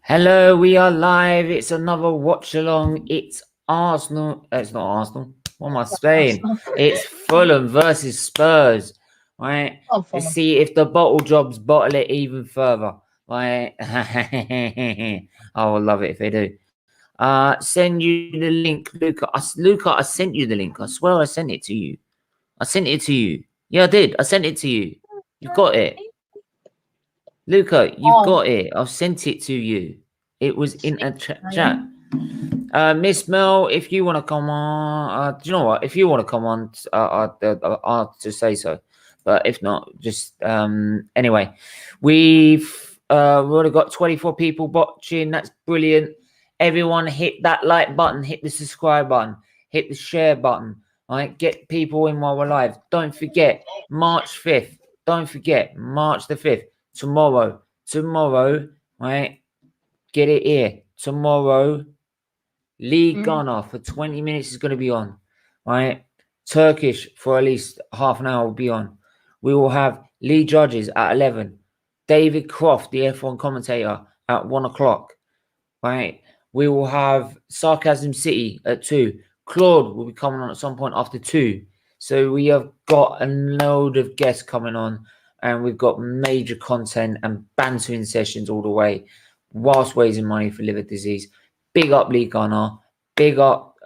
Hello, we are live. It's another watch along. It's Arsenal. It's not Arsenal. What am I saying? It's Fulham versus Spurs. Right. Oh, Let's Fulham. see if the bottle jobs bottle it even further. Right. I will love it if they do. Send you the link, Luca. Luca, I sent you the link. I swear I sent it to you. I sent it to you. Yeah, I did. I sent it to you. You've got it. Luca, you've got it. I've sent it to you. It was in a chat. Miss Mel, if you want to come on, do you know what? If you want to come on, I'll just say so. But if not, just anyway, we've already got 24 people watching. That's brilliant. Everyone hit that like button, hit the subscribe button, hit the share button. All right, get people in while we're live. Don't forget, March 5th. Don't forget, March the 5th. Tomorrow, right? Get it here. Tomorrow, Lee Gunner for 20 minutes is going to be on, right? Turkish for at least half an hour will be on. We will have Lee Judges at 11. David Croft, the F1 commentator, at 1 o'clock, right? We will have Sarcasm City at 2. Claude will be coming on at some point after 2. So we have got a load of guests coming on, and we've got major content and bantering sessions all the way, whilst raising money for liver disease. Big up Lee Gunner, big up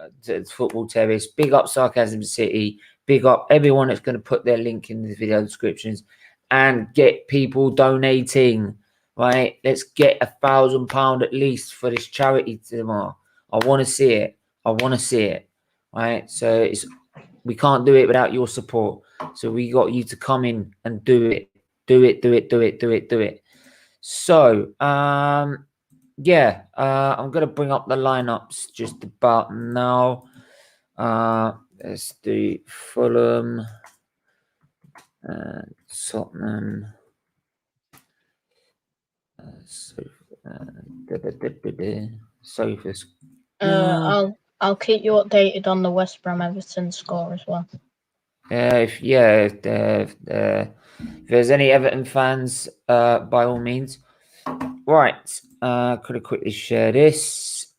Football Terrace, big up Sarcasm City, big up everyone that's going to put their link in the video descriptions and get people donating. Right, let's get £1,000 at least for this charity tomorrow. I want to see it. I want to see it. Right, so we can't do it without your support. So we got you to come in and do it. Do it. So yeah, I'm gonna bring up the lineups just about now. Let's do Fulham, Tottenham. Sofas. I'll keep you updated on the West Brom Everton score as well. If there's any Everton fans, by all means. Right. Could I quickly share this?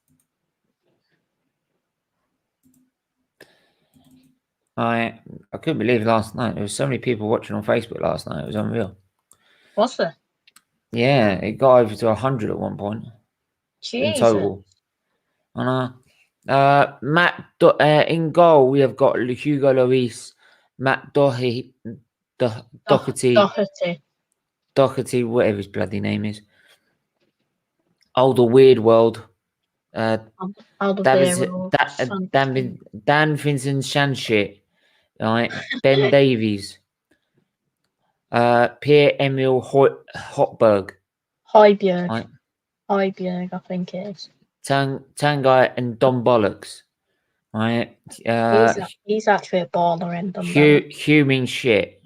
I couldn't believe last night there was so many people watching on Facebook last night. It was unreal. Was there? Yeah, it got over to 100 at one point. Jesus. In total. Matt in goal we have got Hugo Lloris, Matt Doherty, Doherty, whatever his bloody name is. Older Weird World. Dan Vincent Shanshit. Right. Ben Davies. Pierre-Emile Hotberg. Højbjerg. Right. Højbjerg, I think it is. Tanguy and Don Bollocks. Right. He's actually a baller in Don Hugh means shit.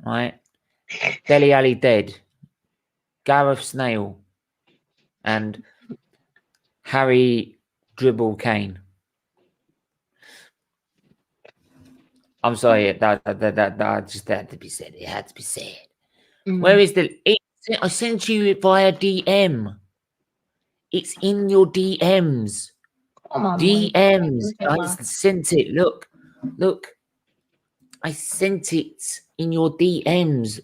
Right. Deli Ali Dead. Gareth Snail. And Harry Dribble Kane. I'm sorry, that just had to be said. It had to be said. Where is the? I sent you it via DM. It's in your DMs. Come on, DMs. I sent it. Look. I sent it in your DMs.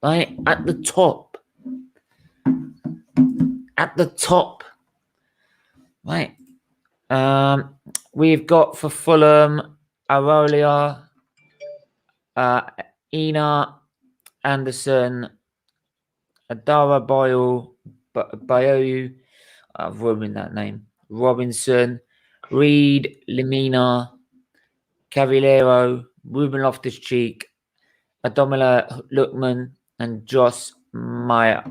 Right at the top. Right. We've got for Fulham, Arolia, Ina Anderson, Adara Bayoyu, I've ruined that name. Robinson, Reed, Lemina, Cavallero, Ruben Loftus-Cheek, Adomila Lookman, and Josh Meyer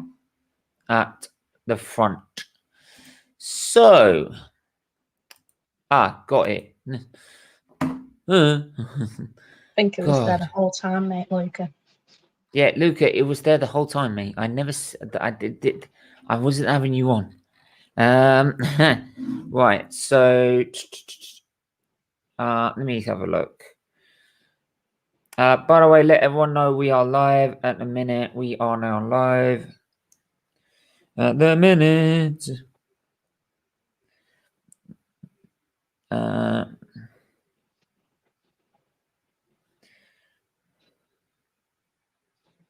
at the front. So, got it. I think it was there the whole time, mate, Luca. Yeah, Luca, it was there the whole time, mate. I never, I wasn't having you on. Right. So, let me have a look. By the way, let everyone know we are live at the minute. We are now live at the minute.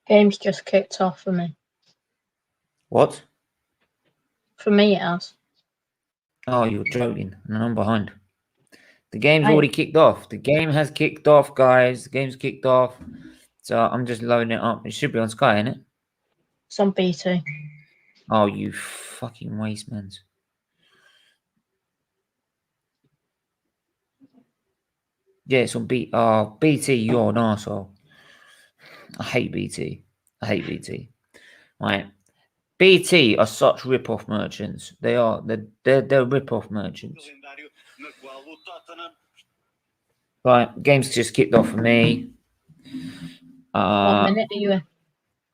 Game's just kicked off for me. What? For me, it has. Oh, you're joking. And I'm behind. The game's already kicked off. The game has kicked off, guys. The game's kicked off. So I'm just loading it up. It should be on Sky, isn't it? It's on BT. Oh, you fucking wastemans. Yeah, it's on BT, you're an arsehole. I hate BT. I hate BT. Right. BT are such rip-off merchants. They are. They're rip-off merchants. Right, game's just kicked off for me. What minute are you in?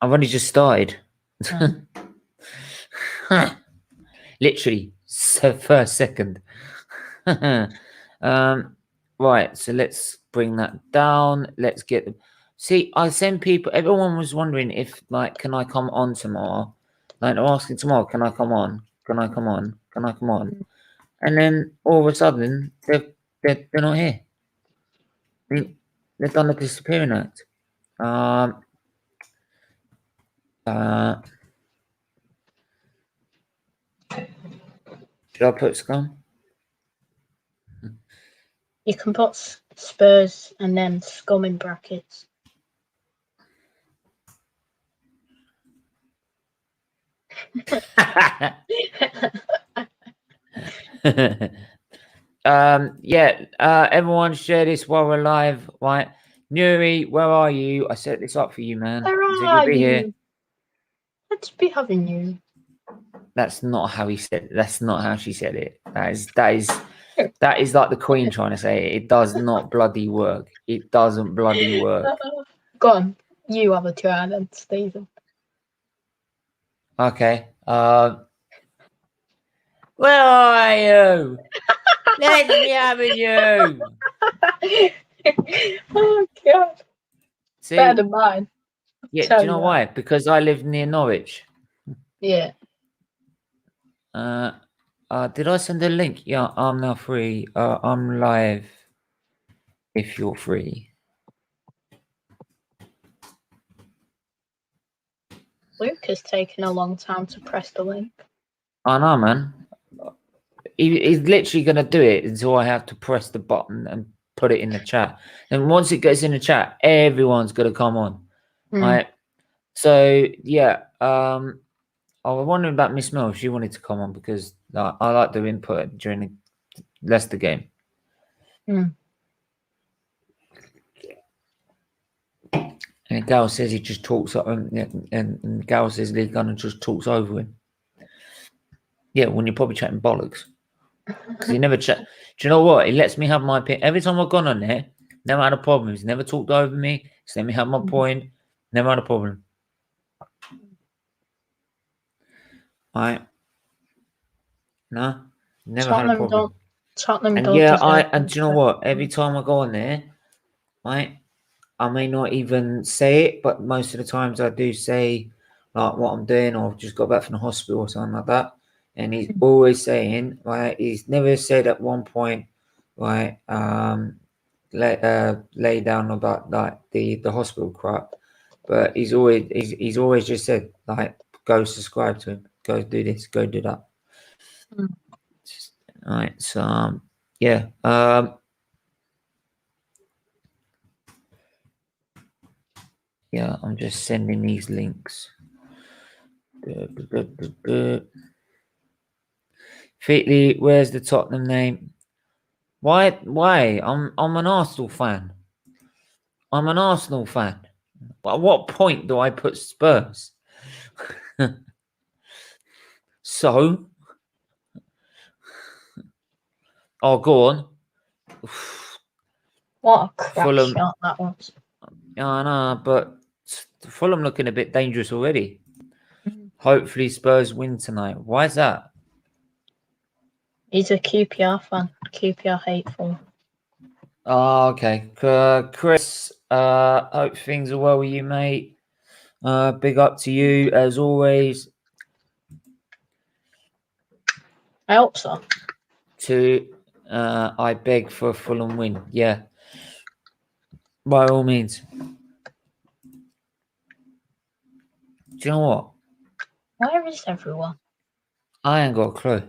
I've only just started. Literally, first second. Right, so let's bring that down. Let's get them. See, I send people. Everyone was wondering if, like, can I come on tomorrow? Like, they're asking tomorrow, can I come on? Can I come on? Can I come on? And then all of a sudden, they're not here. I mean, they've done the disappearing act. Should I put scum? You can put Spurs and then scum in brackets. Yeah, everyone share this while we're live, right? Nuri, where are you? I set this up for you, man. Where You'll be here. Let's be having you. That's not how he said it. That's not how she said it. That is like the Queen trying to say it. It does not bloody work. It doesn't bloody work. Go on. You have a try then, Stephen. Okay. Where are you? Let me have you. Oh God. See? Better than mine. Yeah, do you know why? Because I live near Norwich. Yeah. Did I send a link? Yeah, I'm now free. I'm live if you're free. Luke has taken a long time to press the link. I know, man. He's literally going to do it until I have to press the button and put it in the chat. And once it gets in the chat, everyone's going to come on. Right? So, yeah. I was wondering about Miss Mel if she wanted to come on because I like the input during the Leicester game. And Gal says he just talks, and Gal says Lee Gunner just talks over him. Yeah, when you're probably chatting bollocks. Because he never chat. Do you know what? He lets me have my opinion. Every time I've gone on there, never had a problem. He's never talked over me. He's let me have my point. Never had a problem. Right? No, never had a problem. Tottenham and don't. Yeah, and do you know what? Every time I go on there, right, I may not even say it, but most of the times I do say like what I'm doing, or I've just got back from the hospital or something like that. And he's always saying, right, he's never said at one point, right, lay down about like the hospital crap, but he's always just said like, go subscribe to him, go do this, go do that. All right, so yeah, yeah, I'm just sending these links. Fitly, where's the Tottenham name? Why? I'm an Arsenal fan. I'm an Arsenal fan. At what point do I put Spurs? So? Oh, go on. What a crap Fulham shot that was. I know, but Fulham looking a bit dangerous already. Hopefully Spurs win tonight. Why is that? He's a QPR fan. QPR hateful. Oh, okay. Chris, hope things are well with you, mate. Big up to you as always. I hope so. I beg for a Fulham win. Yeah, by all means. Do you know what? Where is everyone? I ain't got a clue.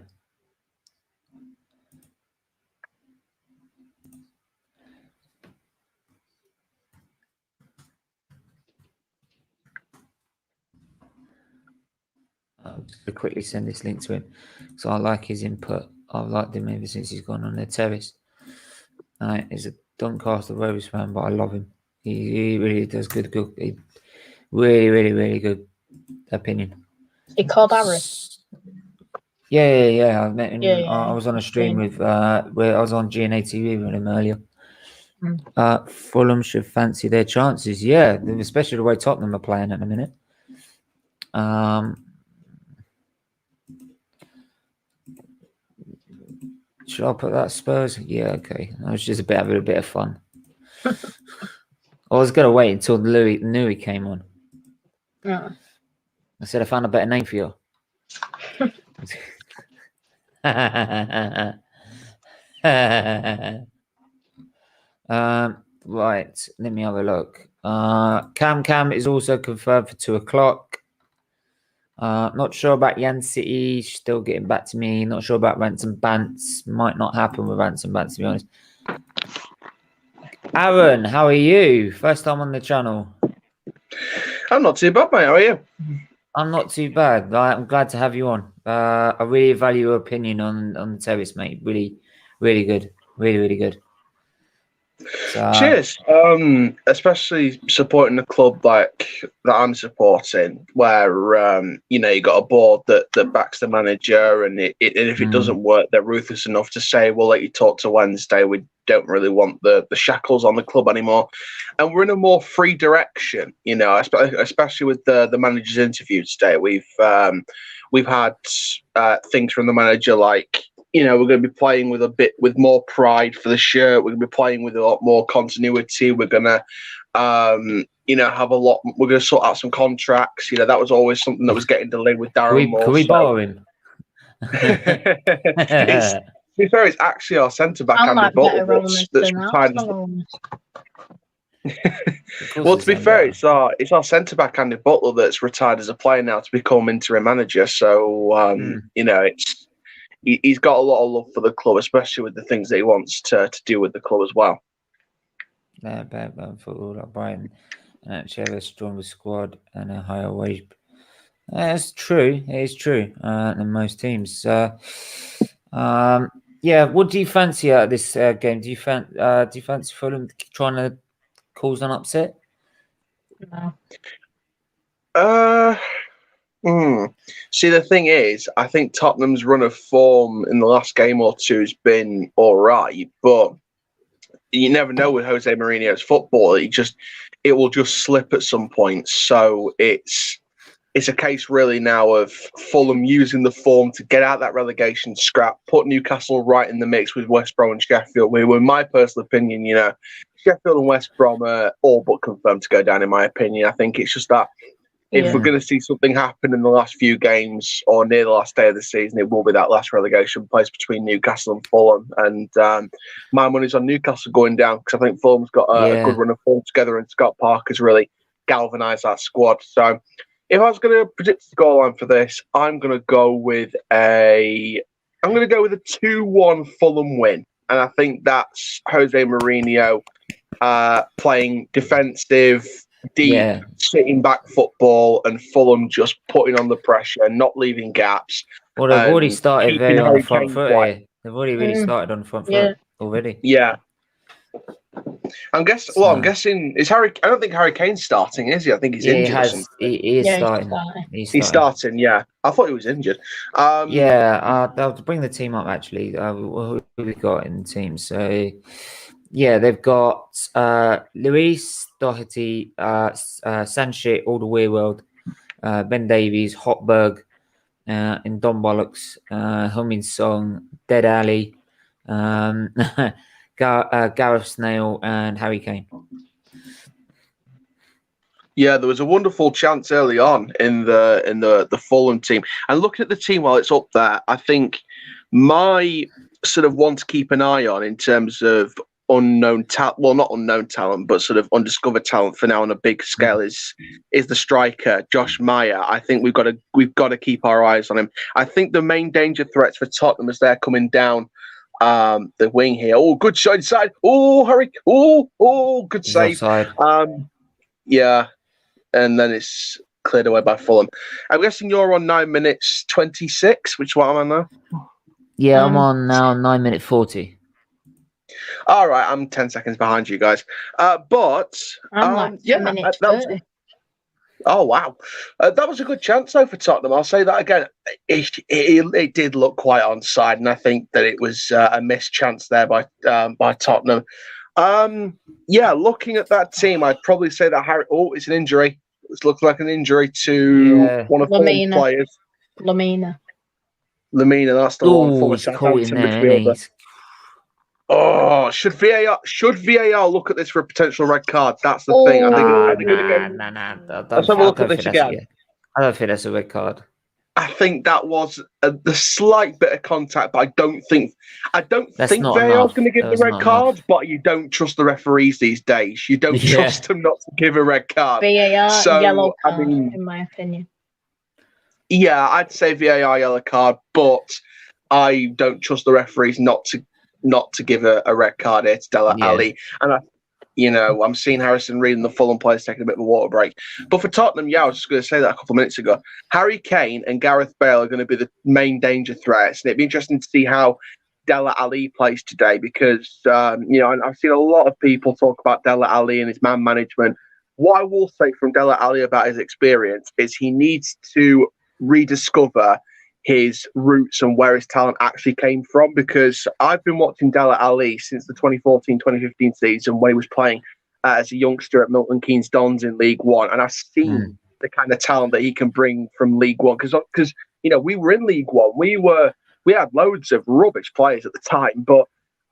I'll just quickly send this link to him. So I like his input. I've liked him ever since he's gone on the terrace. He's a Doncaster Rovers fan, but I love him. He really does good. He really good opinion. He called Aaron. Yeah. I met him. Yeah. I was on a stream with where I was on GNA TV with him earlier. Fulham should fancy their chances. Yeah, especially the way Tottenham are playing at the minute. Should I put that Spurs? Yeah, okay. I was just having a bit of fun. I was gonna wait until Nui came on. Yeah. I said I found a better name for you. Right, let me have a look. Cam is also confirmed for 2:00. Not sure about Yan City. Still getting back to me. Not sure about Ransom Bants. Might not happen with Ransom Bants, to be honest. Aaron, how are you? First time on the channel. I'm not too bad, mate. How are you? I'm not too bad. I'm glad to have you on. I really value your opinion on the terrace, mate. Really good. Really good. So, cheers. Especially supporting a club like that I'm supporting, where you got a board that backs the manager, and if it doesn't work, they're ruthless enough to say, "We'll let you talk to Wednesday. We don't really want the shackles on the club anymore," and we're in a more free direction. Especially with the manager's interview today, we've had things from the manager like, we're going to be playing with more pride for the shirt. We're going to be playing with a lot more continuity. We're going to, have a lot. We're going to sort out some contracts. That was always something that was getting delayed with Darren Moore. Can we borrow him? To be fair, it's actually our centre back, Andy Butler, that's retired. Well, to be fair, it's our centre back, Andy Butler, that's retired as a player now to become interim manager. So he's got a lot of love for the club, especially with the things that he wants to do with the club as well. Yeah, bad football like Brighton actually have a stronger squad and a higher wage. That's true. It is true than most teams. Yeah. What do you fancy out of this game? Do you fancy Fulham trying to cause an upset? No. See, the thing is, I think Tottenham's run of form in the last game or two has been all right, but you never know with Jose Mourinho's football. It will just slip at some point. So it's a case really now of Fulham using the form to get out that relegation scrap, put Newcastle right in the mix with West Brom and Sheffield. In my personal opinion, Sheffield and West Brom are all but confirmed to go down, in my opinion. I think it's just that if we're going to see something happen in the last few games or near the last day of the season, it will be that last relegation place between Newcastle and Fulham. And my money's on Newcastle going down because I think Fulham's got a good run of form together, and Scott Parker's really galvanised that squad. So if I was going to predict the scoreline for this, I'm going to go with a 2-1 Fulham win. And I think that's Jose Mourinho playing defensive, deep, sitting back football, and Fulham just putting on the pressure and not leaving gaps. Well, they've already started very on the front foot here. They've already really started on the front foot already. Yeah. I'm guessing is Harry. I don't think Harry Kane's starting, is he? I think he's injured. He is starting. He's starting. Yeah, I thought he was injured. I'll bring the team up actually. Who we got in the team? So, they've got Luis Doherty, Sanchez, Alderweireld, Ben Davies, Hotberg, and Don Bollocks, Heung-min Song, Dead Alley, Gareth Snail, and Harry Kane. Yeah, there was a wonderful chance early on in the Fulham team, and looking at the team while it's up there, I think my sort of one to keep an eye on in terms of unknown talent. Well, not unknown talent, but sort of undiscovered talent for now on a big scale is the striker Josh Meyer. I think we've got to keep our eyes on him. I think the main danger threats for Tottenham as they're coming down the wing here. Oh, good shot inside. Oh, Harry. Oh, good save. Yeah, and then it's cleared away by Fulham. I'm guessing you're on 9 minutes 26, which one am I now? Yeah, I'm on now 9 minute 40. All right, I'm 10 seconds behind you guys. But I'm like 10 minutes 30. Oh, wow. That was a good chance, though, for Tottenham. I'll say that again. It did look quite onside, and I think that it was a missed chance there by Tottenham. Yeah, looking at that team, I'd probably say that Harry... Oh, it's an injury. It looks like an injury to one of the players. Lamina, that's the one. Former Southampton midfielder. Oh, should VAR look at this for a potential red card? That's the thing. Let's have a look at this again. I don't think that's a red card. I think that was the slight bit of contact, but I don't think VAR is going to give the red card. But you don't trust the referees these days. You don't trust them not to give a red card. VAR yellow card, in my opinion. Yeah, I'd say VAR yellow card, but I don't trust the referees not to give a red card here to Dele Alli. And I'm seeing Harrison Reed and the Fulham players taking a bit of a water break. But for Tottenham, I was just going to say that a couple of minutes ago. Harry Kane and Gareth Bale are going to be the main danger threats, and it'd be interesting to see how Dele Alli plays today because I've seen a lot of people talk about Dele Alli and his man management. What I will say from Dele Alli about his experience is he needs to rediscover his roots and where his talent actually came from, because I've been watching Dele Alli since the 2014-2015 season when he was playing as a youngster at Milton Keynes Dons in League One, and I've seen the kind of talent that he can bring from League One because we were in League One, we had loads of rubbish players at the time, but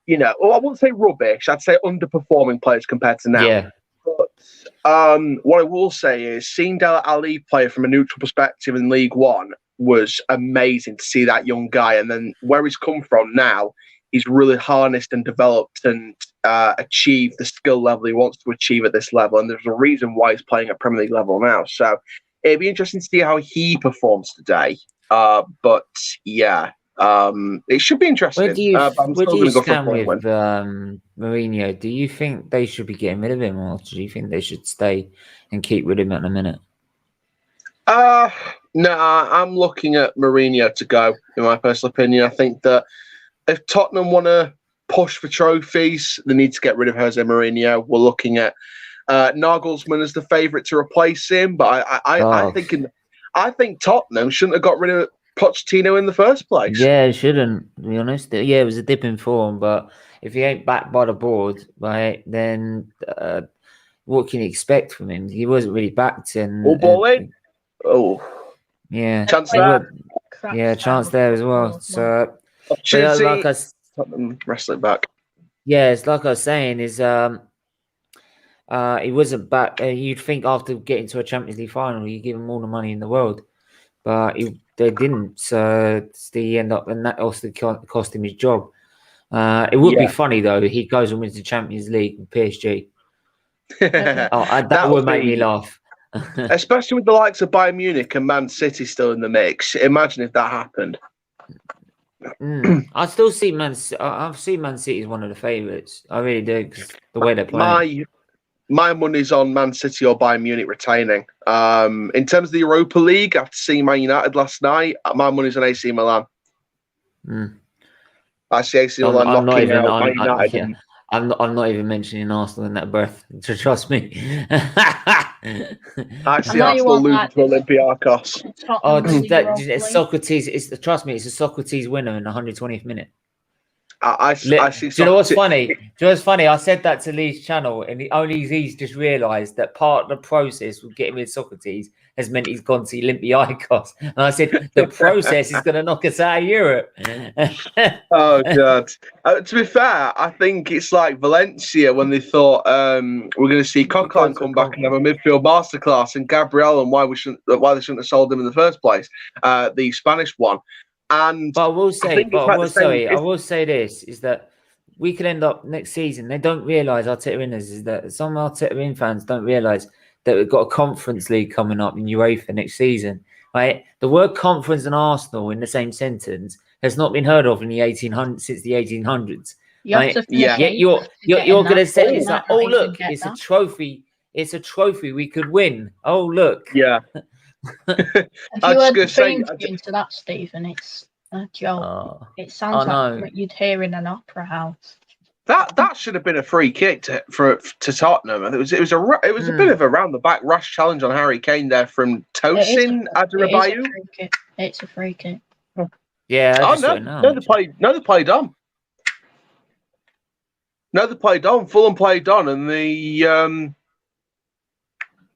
I wouldn't say rubbish, I'd say underperforming players compared to now. Yeah. But what I will say is seeing Dele Alli play from a neutral perspective in League One was amazing to see that young guy. And then where he's come from now, he's really harnessed and developed and achieved the skill level he wants to achieve at this level. And there's a reason why he's playing at Premier League level now. So it'd be interesting to see how he performs today. But yeah, it should be interesting. Where do you stand with Mourinho? Do you think they should be getting rid of him, or do you think they should stay and keep with him at the minute? No, I'm looking at Mourinho to go, in my personal opinion. I think that if Tottenham want to push for trophies, they need to get rid of Jose Mourinho. We're looking at Nagelsmann as the favourite to replace him, but I think Tottenham shouldn't have got rid of Pochettino in the first place. Yeah, it shouldn't, to be honest. Yeah, it was a dip in form, but if he ain't backed by the board, right, then what can you expect from him? He wasn't really backed. Yeah, chance there. Yeah, chance there as well. So, wrestle it back. Yeah, it's like I was saying, is he wasn't back. You'd think after getting to a Champions League final, you give him all the money in the world, but they didn't. So he ended up, and that also cost him his job. It would be funny though. He goes and wins the Champions League with PSG. That would make me laugh. Especially with the likes of Bayern Munich and Man City still in the mix. Imagine if that happened. I still see Man City as one of the favourites. I really do, because the way they're playing. My money's on Man City or Bayern Munich retaining. In terms of the Europa League, after seeing Man United last night, my money's on AC Milan. I see AC Milan knocking out Man United. Yeah. I'm not even mentioning Arsenal in that breath. So trust me. I see Arsenal losing to Olympiacos. Socrates. Trust me, it's a Socrates winner in the 120th minute. I see. Do you know what's funny? I said that to Lee's channel, and only he's just realised that part of the process with getting rid of Socrates has meant he's gone to Olympiacos. And I said the process is going to knock us out of Europe. Oh God! To be fair, I think it's like Valencia when they thought we're going to see Coquelin come back and have a midfield masterclass, and Gabriel, and why they shouldn't have sold him in the first place. The Spanish one. And But I will say, I it's- will say this is that we could end up next season. They don't realise, Arteta winners, is that some Arteta win fans don't realise that we've got a Conference League coming up in UEFA next season. Right? The word conference and Arsenal in the same sentence has not been heard of in the 1800s since the 1800s. You have to finish Yet you're going to say it's like, oh look, it's a trophy. It's a trophy we could win. Oh look. Yeah. If you heard the theme tune to that, Stephen, it's a joke. Oh. It sounds like what you'd hear in an opera house. That should have been a free kick to Tottenham, and it was a bit of a round the back rash challenge on Harry Kane there from Tosin Adarabioyo. It's a free kick. Yeah. No, they played on. No, they played on. Fulham played on, and they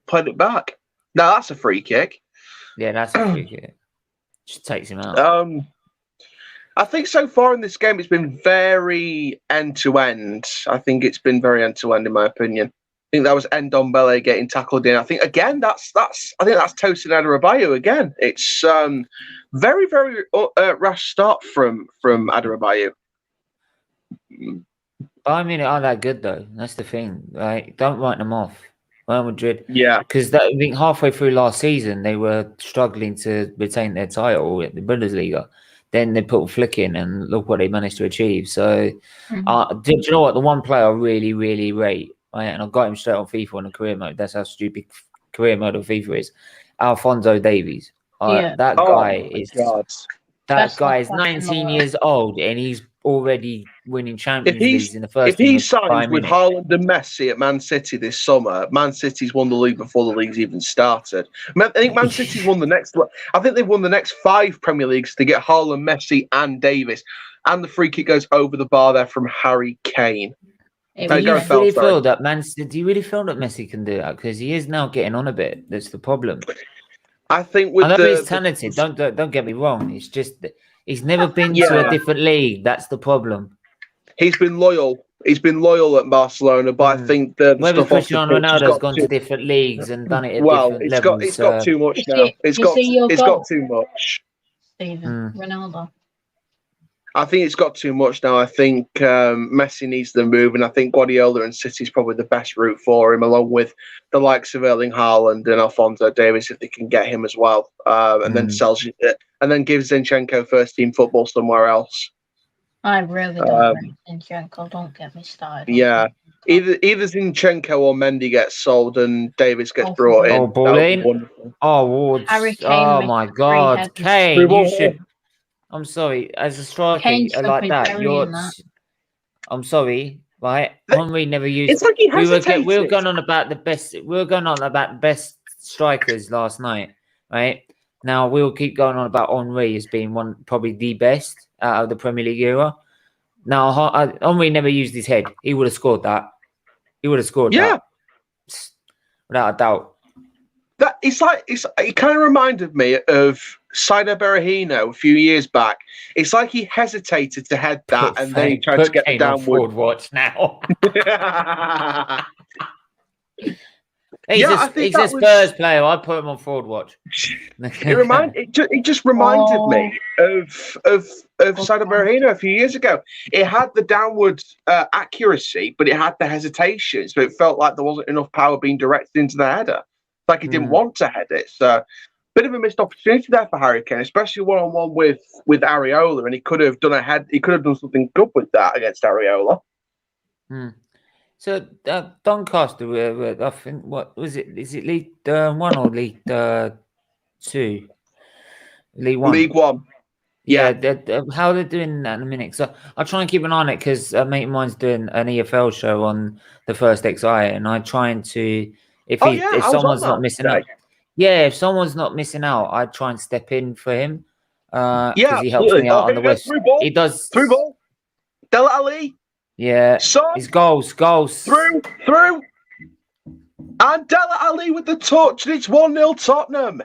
played it back. No, that's a free kick. Yeah, that's a free kick. Just takes him out. I think so far in this game, it's been very end-to-end. I think it's been very end-to-end, in my opinion. I think that was Ndombele getting tackled in. I think, again, that's Tosin Adarabioyo again. It's very, very rash start from Adarabioyo. I mean, it aren't that good, though. That's the thing. Like, don't write them off. Real Madrid. Yeah. Because I think halfway through last season, they were struggling to retain their title at the Bundesliga. Then they put a flick in, and look what they managed to achieve. So, do you know what? The one player I really, really rate, right, and I got him straight on FIFA on the career mode. That's how stupid career mode of FIFA is. Alphonso Davies. That guy is 19 years old, and he's already winning Champions Leagues in the first. If he signs with Haaland and Messi at Man City this summer, Man City's won the league before the league's even started. I think Man City's won the next. I think they've won the next 5 Premier Leagues to get Haaland, Messi, and Davis. And the free kick goes over the bar there from Harry Kane. Do you really feel that Messi can do that? Because he is now getting on a bit. That's the problem. I think I know he's talented. Don't get me wrong. It's just that he's never been to a different league. That's the problem. He's been loyal. He's been loyal at Barcelona, but I think whether Cristiano Ronaldo's gone to different leagues and done it at different levels. It's got too much now. It's got too much. Stephen, Ronaldo. I think it's got too much now. I think Messi needs the move, and I think Guardiola and City is probably the best route for him, along with the likes of Erling Haaland and Alphonso Davies if they can get him as well, and then sells it, and then gives Zinchenko first team football somewhere else. I really don't rate Zinchenko. Don't get me started. Yeah, either Zinchenko or Mendy gets sold and Davis gets brought in. Oh, ball in. Oh, Wards. Oh my God, Kane! You should. I'm sorry, as a striker like that, I'm sorry, right? Henry never used. It's like he hesitated. We were going on about the best. We were going on about the best strikers last night, right? Now we'll keep going on about Henry as being probably the best out of the Premier League era. Now Henry never used his head. He would have scored that. He would have scored that, without a doubt. It kind of reminded me of Saido Berahino a few years back. It's like he hesitated to head that, and then he tried to get the downward forward watch now. He's a Spurs player. I put him on forward watch. It just reminded me of Saido Berahino a few years ago. It had the downward accuracy, but it had the hesitation, so it felt like there wasn't enough power being directed into the header. Like he didn't want to head it. So bit of a missed opportunity there for Harry Kane, especially one-on-one with Areola, and he could have done something good with that against Areola. So Doncaster, I think, what was it? Is it League 1 or League 2? League 1. League 1. Yeah, how they're doing that in a minute. So I try and keep an eye on it because a mate of mine's doing an EFL show on the First XI, and I trying to if someone's not missing out. Yeah, if someone's not missing out, I try and step in for him. Because he helps me out on the West. He does through ball. Dele Ali. Yeah, his goals through, and Dele Ali with the touch, and it's 1-0 Tottenham.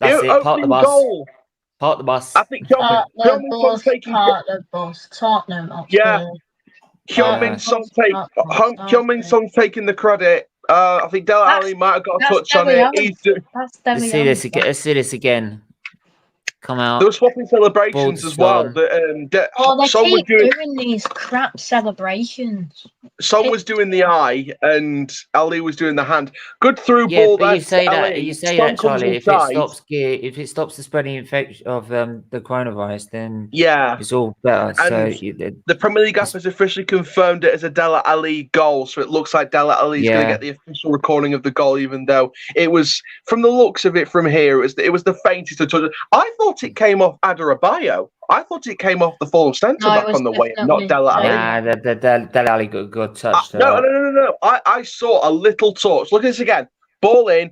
That's it. Park the bus. Goal. Park the bus. I think Heung-min bus. Tottenham. Yeah, Heung-min Son's taking the credit. I think Dele Ali might have got a touch on it. Let's see this again. come out. There were swapping celebrations as well. Son. They Son was keep doing these crap celebrations. Son was doing the eye, and Ali was doing the hand. Good through Yeah, ball but there. you say Ali. that, Son comes Charlie. inside. If it stops the spreading infection of the coronavirus, then Yeah, it's all better. and So the Premier League app has officially confirmed it as a Dele Alli goal, so it looks like Dele Alli's going to get the official recording of the goal, even though it was, from the looks of it from here, it was the faintest of touches. I thought it came off Adarabioyo. I thought it came off the Fulham centre back on the way, not Dele Alli. Nah, Dele Alli got a good touch. No. I saw a little touch. Look at this again. Ball in.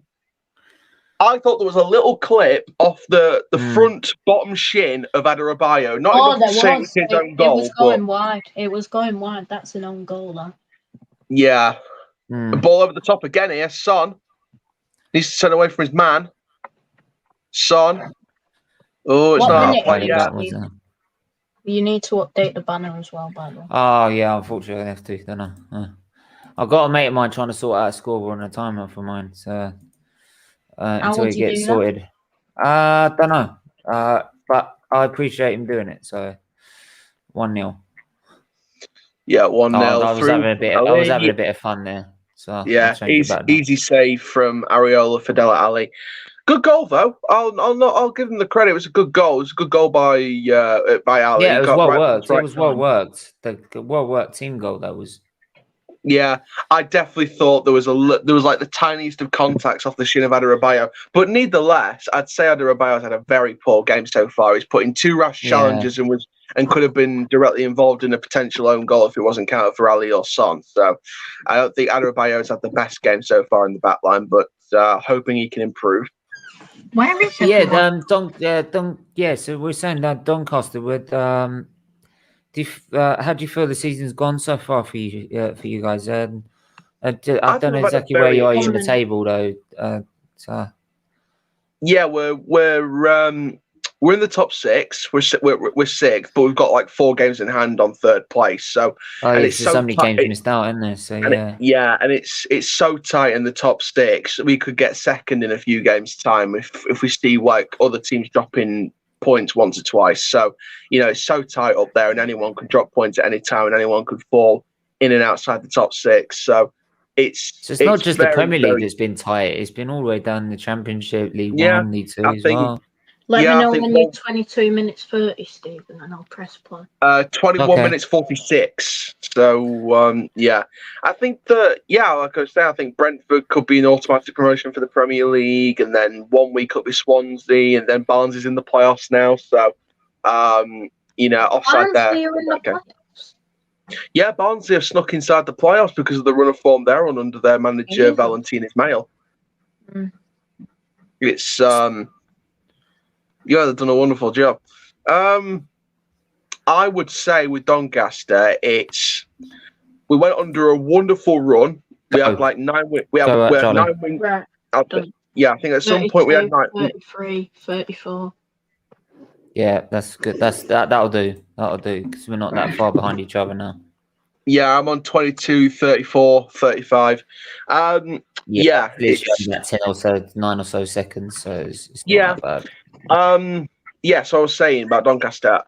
I thought there was a little clip off the front bottom shin of Adarabioyo. Not enough to say it's his own goal. It was going wide. It was going wide. That's an own goal, though. Yeah. Ball over the top again here. Son needs to turn away from his man. Son. Oh, it's not a play yet. You need to update the banner as well, by the way. Oh, yeah, unfortunately, I have to, don't I? I've got a mate of mine trying to sort out a scoreboard and a timer for mine, so until he gets sorted. Don't know. But I appreciate him doing it, so 1-0. Yeah, 1-0. I was having a bit of fun there. So yeah, easy save from Areola for Dele Alli. Good goal though. I'll give him the credit. It was a good goal. It was a good goal by Ali. Yeah, it was well worked. It was well worked. The well worked team goal that was. Yeah, I definitely thought there was like the tiniest of contacts off the shin of Adarabioyo. But nevertheless, I'd say Adarabioyo's had a very poor game so far. He's put in 2 rash challenges and could have been directly involved in a potential own goal if it wasn't counted for Ali or Son. So I don't think Adarabioyo's had the best game so far in the back line, but hoping he can improve. Where is it? Yeah, so we're saying that Doncaster would. How do you feel the season's gone so far for you guys? I don't know exactly where you are in the table though. Yeah, we're in the top 6. We're 6th, but we've got like 4 games in hand on 3rd place. So it's so many games missed out, isn't there? So and it's so tight in the top 6. We could get 2nd in a few games' time if we see like other teams dropping points once or twice. So it's so tight up there, and anyone could drop points at any time, and anyone could fall in and outside the top 6. So it's not just the Premier League that's been tight. It's been all the way down the Championship, League 1, League 2 as well. Let me know when you're 22 minutes 30, Stephen, and I'll press play. 21 minutes 46. So I think that like I was saying, I think Brentford could be an automatic promotion for the Premier League, and then 1 week could be Swansea, and then Barnes is in the playoffs now. So offside there. Yeah, Barnsley have snuck inside the playoffs because of the run of form they're on under their manager Valentin Ismail. It's they've done a wonderful job. I would say with Doncaster, we went under a wonderful run. We had like 9 wins. We had 9 wins. Right. I think at some point we had 9. 33, 34. Yeah, that's good. That'll do. That'll do because we're not that far behind each other now. Yeah, I'm on 22, 34, 35. It's 10 or so, 9 or so seconds. So it's not that bad. So I was saying about Doncaster.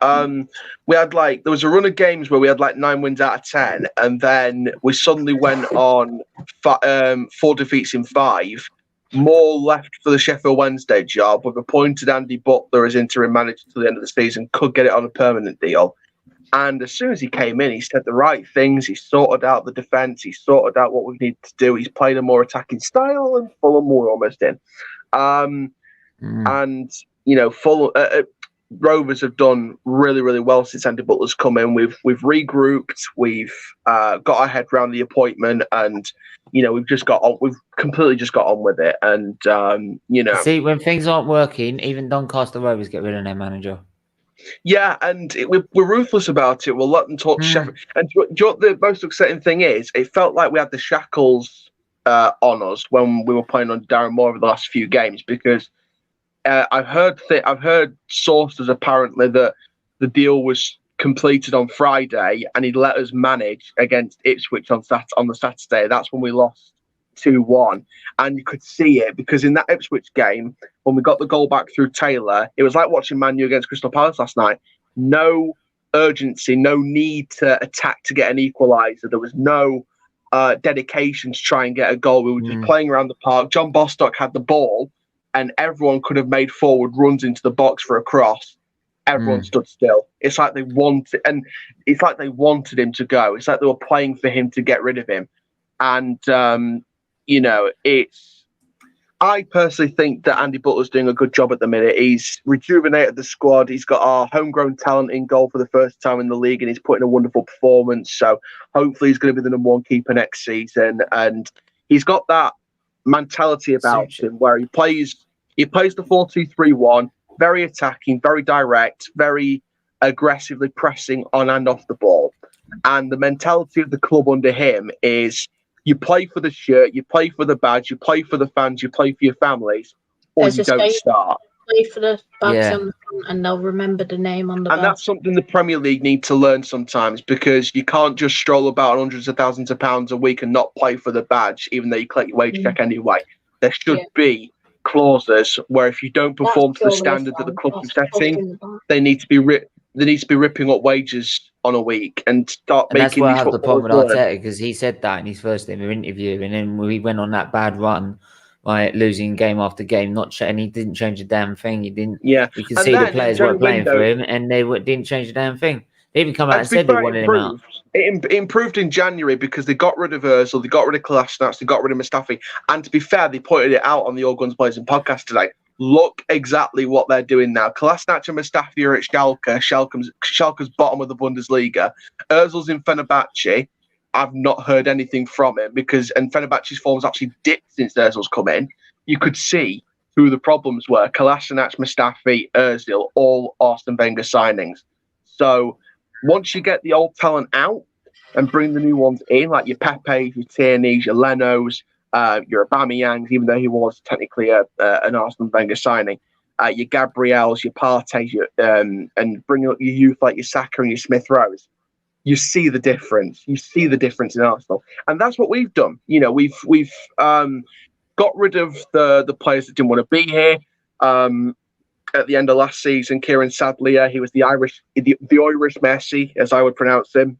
We had there was a run of games where we had 9 wins out of 10, and then we suddenly went on 4 defeats in 5. More left for the Sheffield Wednesday job. We've appointed Andy Butler as interim manager till the end of the season. Could get it on a permanent deal. And as soon as he came in, he said the right things. He sorted out the defence. He sorted out what we need to do. He's played a more attacking style, and Fulham were almost in. And Fulham Rovers have done really, really well since Andy Butler's come in. We've regrouped. We've got our head around the appointment, and we've just got on. We've completely just got on with it. And see, when things aren't working, even Doncaster Rovers get rid of their manager. Yeah, and we're ruthless about it. We'll let them talk to Sheffield. And do you know what the most upsetting thing is? It felt like we had the shackles on us when we were playing on Darren Moore over the last few games, because I've heard sources apparently that the deal was completed on Friday and he'd let us manage against Ipswich on the Saturday. That's when we lost 2-1. And you could see it because in that Ipswich game, when we got the goal back through Taylor, it was like watching Man U against Crystal Palace last night. No urgency, no need to attack to get an equaliser. There was no dedication to try and get a goal. We were just playing around the park. John Bostock had the ball, and everyone could have made forward runs into the box for a cross. Everyone stood still. It's like they wanted, and it's like they wanted him to go. It's like they were playing for him to get rid of him. And you know, I personally think that Andy Butler's doing a good job at the minute. He's rejuvenated the squad. He's got our homegrown talent in goal for the first time in the league, and he's putting a wonderful performance. So hopefully he's going to be the #1 keeper next season. And he's got that mentality about him where he plays the 4-2-3-1, very attacking, very direct, very aggressively pressing on and off the ball. And the mentality of the club under him is, you play for the shirt, you play for the badge, you play for the fans, you play for your families, or you don't start. Play for the badge on the front, and they'll remember the name on the badge. And that's something the Premier League need to learn sometimes, because you can't just stroll about hundreds of thousands of pounds a week and not play for the badge, even though you collect your wage check anyway. There should be clauses where if you don't perform to the standard that the club is setting, they need to be ripping up wages on a week and start making. That's why I have the problem with Arteta, because he said that in his first ever interview, and then we went on that bad run, like losing game after game, and he didn't change a damn thing. He didn't. Yeah, you can see the players weren't playing for him, and they didn't change a damn thing. They even come out and said they wanted him out. It improved in January because they got rid of Ozil, they got rid of Kolasinac, they got rid of Mustafi, and to be fair, they pointed it out on the All Guns Blazing podcast today. Look exactly what they're doing now. Kolasinac and Mustafi are at Schalke. Schalke's bottom of the Bundesliga. Ozil's in Fenerbahce. I've not heard anything from him and Fenerbahce's form's actually dipped since Ozil's come in. You could see who the problems were. Kolasinac, Mustafi, Ozil, all Arsene Wenger signings. So once you get the old talent out and bring the new ones in, like your Pepes, your Tierneys, your Lenos, your Aubameyangs, even though he was technically an Arsene Wenger signing, your Gabriels, your Partey, and bring up your youth like your Saka and your Smith Rose, you see the difference. You see the difference in Arsenal, and that's what we've done. You know, we've got rid of the players that didn't want to be here. At the end of last season, Kieran Sadlier, he was the Irish Messi, as I would pronounce him.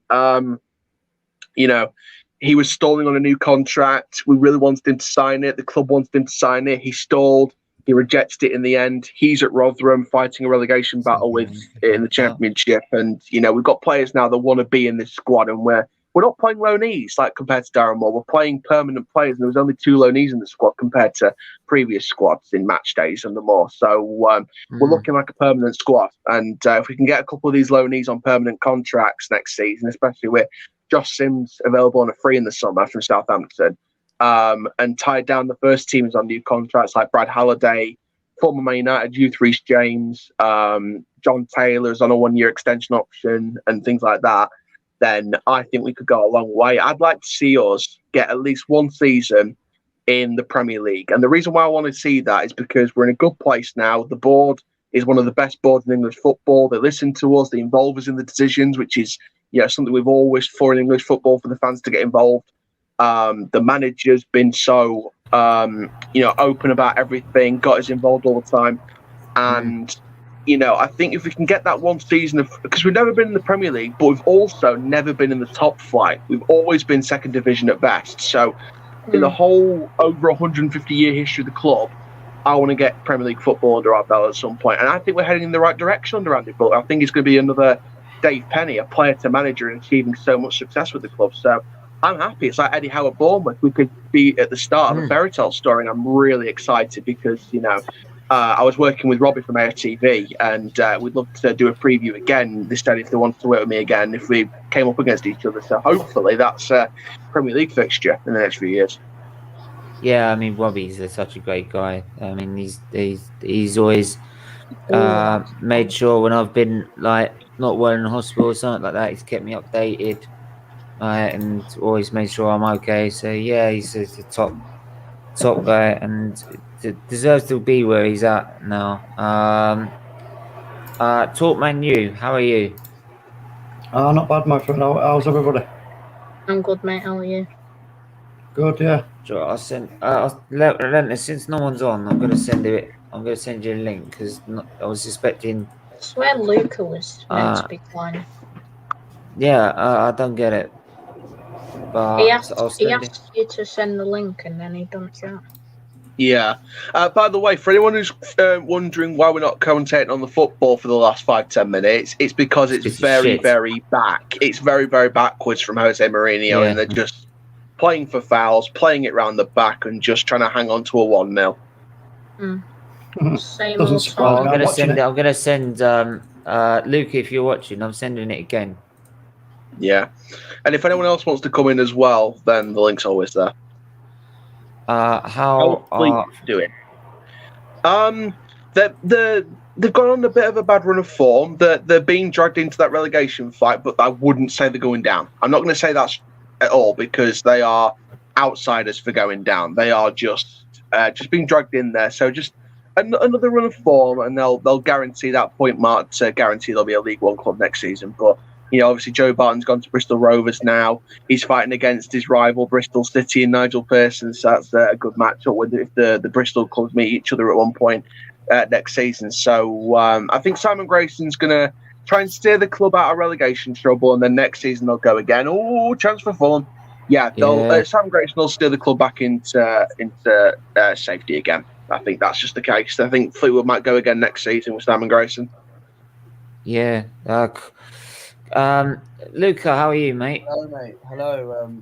You know, he was stalling on a new contract. We really wanted him to sign it. The club wanted him to sign it. He stalled. He rejected it in the end. He's at Rotherham fighting a relegation battle in the Championship. And, you know, we've got players now that want to be in this squad, and we're not playing loanees like compared to Darren Moore. We're playing permanent players, and there was only 2 loanees in the squad compared to previous squads in match days and the more. So we're looking like a permanent squad. And if we can get a couple of these loanees on permanent contracts next season, especially with Josh Sims available on a free in the summer from Southampton, and tied down the first teams on new contracts like Brad Halliday, former Man United youth Reece James, John Taylor's on a 1-year extension option, and things like that, then I think we could go a long way. I'd like to see us get at least 1 season in the Premier League. And the reason why I want to see that is because we're in a good place now. The board is one of the best boards in English football. They listen to us, they involve us in the decisions, which is, you know, something we've always for in English football, for the fans to get involved. The manager's been so, you know, open about everything, got us involved all the time. And, you know, I think if we can get that 1 season because we've never been in the Premier League, but we've also never been in the top flight. We've always been second division at best. So in the whole over 150-year history of the club, I want to get Premier League football under our belt at some point. And I think we're heading in the right direction under Andy Butler. I think it's going to be another Dave Penny, a player to manager, and achieving so much success with the club. So I'm happy. It's like Eddie Howe at Bournemouth. We could be at the start of a fairy tale story, and I'm really excited because, you know, I was working with Robbie from AFTV, and we'd love to do a preview again this day if they wanted to work with me again if we came up against each other. So hopefully that's a Premier League fixture in the next few years. Yeah, I mean, Robbie's such a great guy. I mean, he's always made sure when I've been like not well in hospital or something like that, he's kept me updated, and always made sure I'm okay. So yeah, he's a top guy and deserves to be where he's at now. Talk Man U, how are you? Not bad, my friend. How's everybody? I'm good, mate. How are you? Good, yeah. Sure, I'll send. Relentless, since no one's on, I'm gonna send it. I'm gonna send you a link because I was expecting. I swear Luca was meant to be playing. Yeah, I don't get it. But He asked I'll send it. you to send the link and then he done that. Yeah. By the way, for anyone who's wondering why we're not commentating on the football for the last 5-10 minutes, it's because it's very, very back. It's very, very backwards from Jose Mourinho, and they're just playing for fouls, playing it round the back, and just trying to hang on to a 1-0. Same Doesn't old surprise song. me. I'm gonna send Luke, if you're watching, I'm sending it again. Yeah. And if anyone else wants to come in as well, then the link's always there. How are doing? They've gone on a bit of a bad run of form. They're being dragged into that relegation fight, but I wouldn't say they're going down. I'm not going to say that's at all because they are outsiders for going down. They are just being dragged in there. So just another run of form, and they'll guarantee that point mark to guarantee they'll be a League One club next season. But obviously Joe Barton's gone to Bristol Rovers now. He's fighting against his rival Bristol City and Nigel Pearson, so that's a good matchup with if the Bristol clubs meet each other at one point next season. So I think Simon Grayson's going to try and steer the club out of relegation trouble, and then next season they'll go again. Oh, chance for Fulham. Simon Grayson will steer the club back into safety again. I think that's just the case. I think Fleetwood might go again next season with Simon Grayson. Yeah. Luca, how are you, mate? Hello, mate. Hello.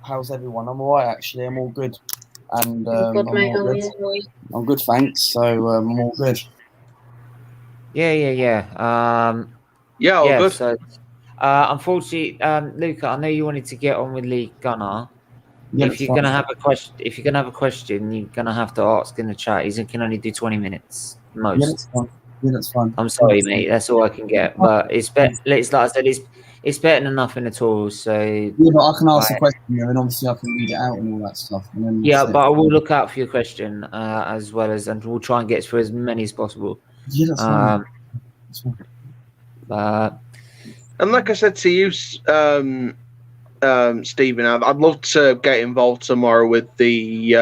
How's everyone? I'm all right, actually. I'm all good. And Good, mate. How are you? I'm good, thanks. So I'm all good. Yeah. Good. So, unfortunately, Luca, I know you wanted to get on with Lee Gunnar. Yeah, if you're gonna have a question, you're gonna have to ask in the chat. He can only do 20 minutes most. Yeah, that's fine. Yeah, that's fine. I'm sorry, mate. That's all I can get. But it's better. It's like I said. It's better than nothing at all. So yeah, but I can ask the question, and obviously I can read it out and all that stuff. And then but I will look out for your question as well as, and we'll try and get through as many as possible. Yeah, that's fine. And like I said to you, Stephen, I'd love to get involved tomorrow with the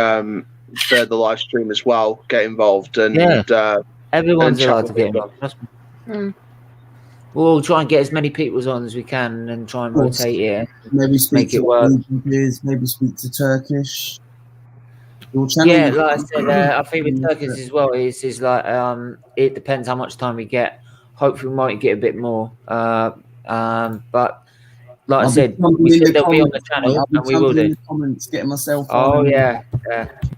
live stream as well. Get involved and everyone's and allowed to get involved. We'll try and get as many people on as we can and try and rotate it. Maybe make it work. Maybe speak to Turkish. Like I said, I think with Turkish as well, it's like it depends how much time we get. Hopefully, we might get a bit more. But like I said, we said they'll be on the channel, and we will do. Comments, getting myself.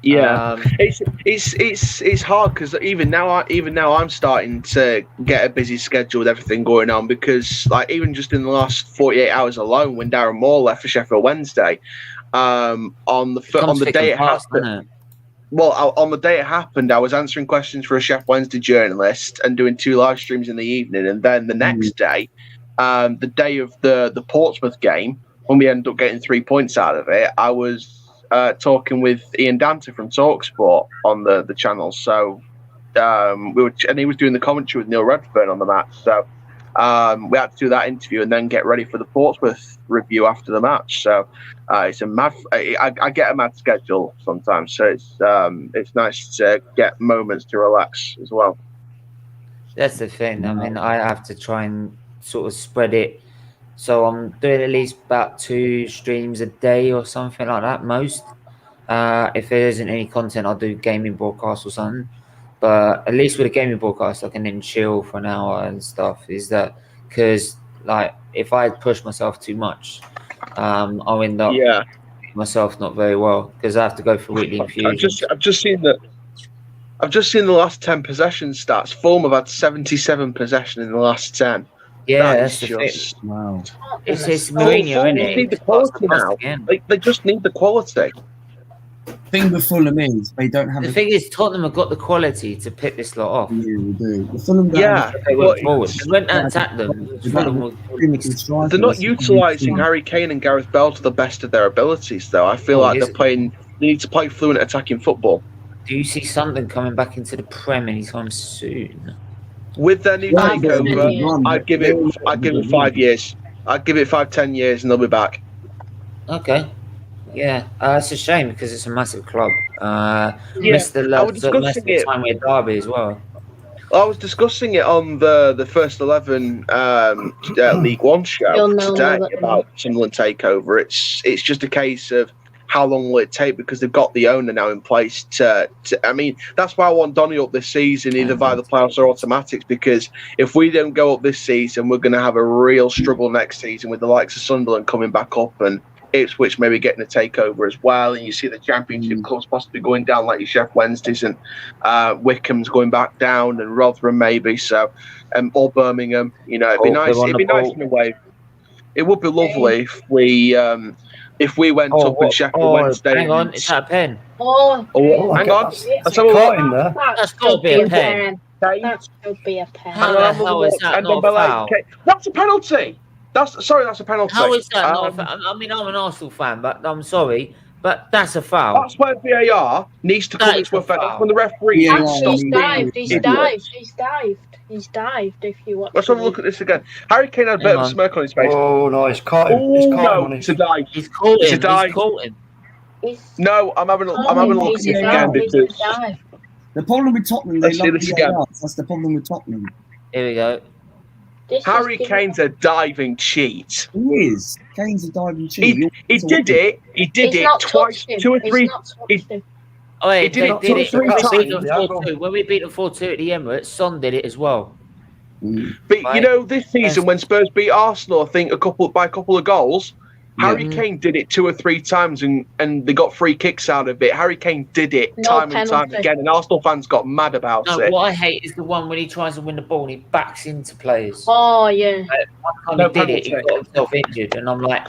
It's hard because even now I'm starting to get a busy schedule with everything going on because even just in the last 48 hours alone, when Darren Moore left for Sheffield Wednesday, on the day it happened. Well, on the day it happened, I was answering questions for a Sheffield Wednesday journalist and doing 2 live streams in the evening, and then the next day. The day of the Portsmouth game, when we ended up getting 3 points out of it, I was talking with Ian Dante from TalkSport on the channel. So and he was doing the commentary with Neil Redfern on the match. So we had to do that interview and then get ready for the Portsmouth review after the match. So it's a mad. I get a mad schedule sometimes, so it's nice to get moments to relax as well. That's the thing. I mean, I have to try and sort of spread it, so I'm doing at least about 2 streams a day or something like that most. If there isn't any content, I'll do gaming broadcast or something, but at least with a gaming broadcast I can then chill for an hour and stuff. Is that because if I push myself too much, I'll end up myself not very well because I have to go for weekly infusions. I've just seen the last 10 possession stats. Fulham have had 77 possession in the last 10. Yeah, that's just wow. It's Mourinho, isn't it? Need the quality now. They just need the quality. The thing with Fulham is they don't have. The thing is, Tottenham have got the quality to pick this lot off. Yeah, we do. The Fulham they went forward. They went and attacked them. They're not utilising Harry Kane and Gareth Bale to the best of their abilities, though. I feel like they need to play fluent attacking football. Do you see something coming back into the Prem anytime soon? With their new takeover, I'd give it 5 years. I'd give it 5-10 years, and they'll be back. Okay. Yeah, it's a shame because it's a massive club. Missed the I was discussing it. time with Derby as well. I was discussing it on the First 11 League One show You'll know today that- about Sunderland takeover. It's just a case of how long will it take because they've got the owner now in place I mean, that's why I want Donny up this season, either via the playoffs or automatics, because if we don't go up this season, we're going to have a real struggle next season with the likes of Sunderland coming back up and Ipswich maybe getting a takeover as well. And you see the Championship clubs possibly going down, like your Sheff Wednesdays and Wickham's going back down, and Rotherham maybe. So, or Birmingham. You know, it'd be nice. It'd be nice in a way. It would be lovely if we went up and Sheffield Wednesday. Hang on, it's that a pen. Oh, hang on. That's caught in there. That's got to be a pen. That should be a pen. How the hell is that not a foul? That's a penalty. That's a penalty. How is that not a foul? I mean, I'm an Arsenal fan, but I'm sorry, but that's a foul. That's where VAR needs to come into effect. That's when the referee. He's dived. If you watch. Let's have a look at this again. Harry Kane had a bit of a smirk on his face. Oh no, he's caught him. Oh no, it's a dive. He's caught him. It's a dive. He's caught him. No, I'm having a look at it again because the problem with Tottenham, they Let's see love this VAR. again. That's the problem with Tottenham. Here we go. Harry Kane's a diving cheat. He is. Kane's a diving cheat. He did it. He did it twice, 2 or 3. Oh, yeah, He did it they did it. 2 or 3 times. When we beat them 4-2 at the Emirates, Son did it as well. But you know, this season when Spurs beat Arsenal, I think by a couple of goals, Harry Kane did it 2 or 3 times, and they got free kicks out of it. Harry Kane did it time and time again, and Arsenal fans got mad about it. What I hate is the one when he tries to win the ball and he backs into players. Oh yeah. One time he did it, he got himself injured, and I'm like,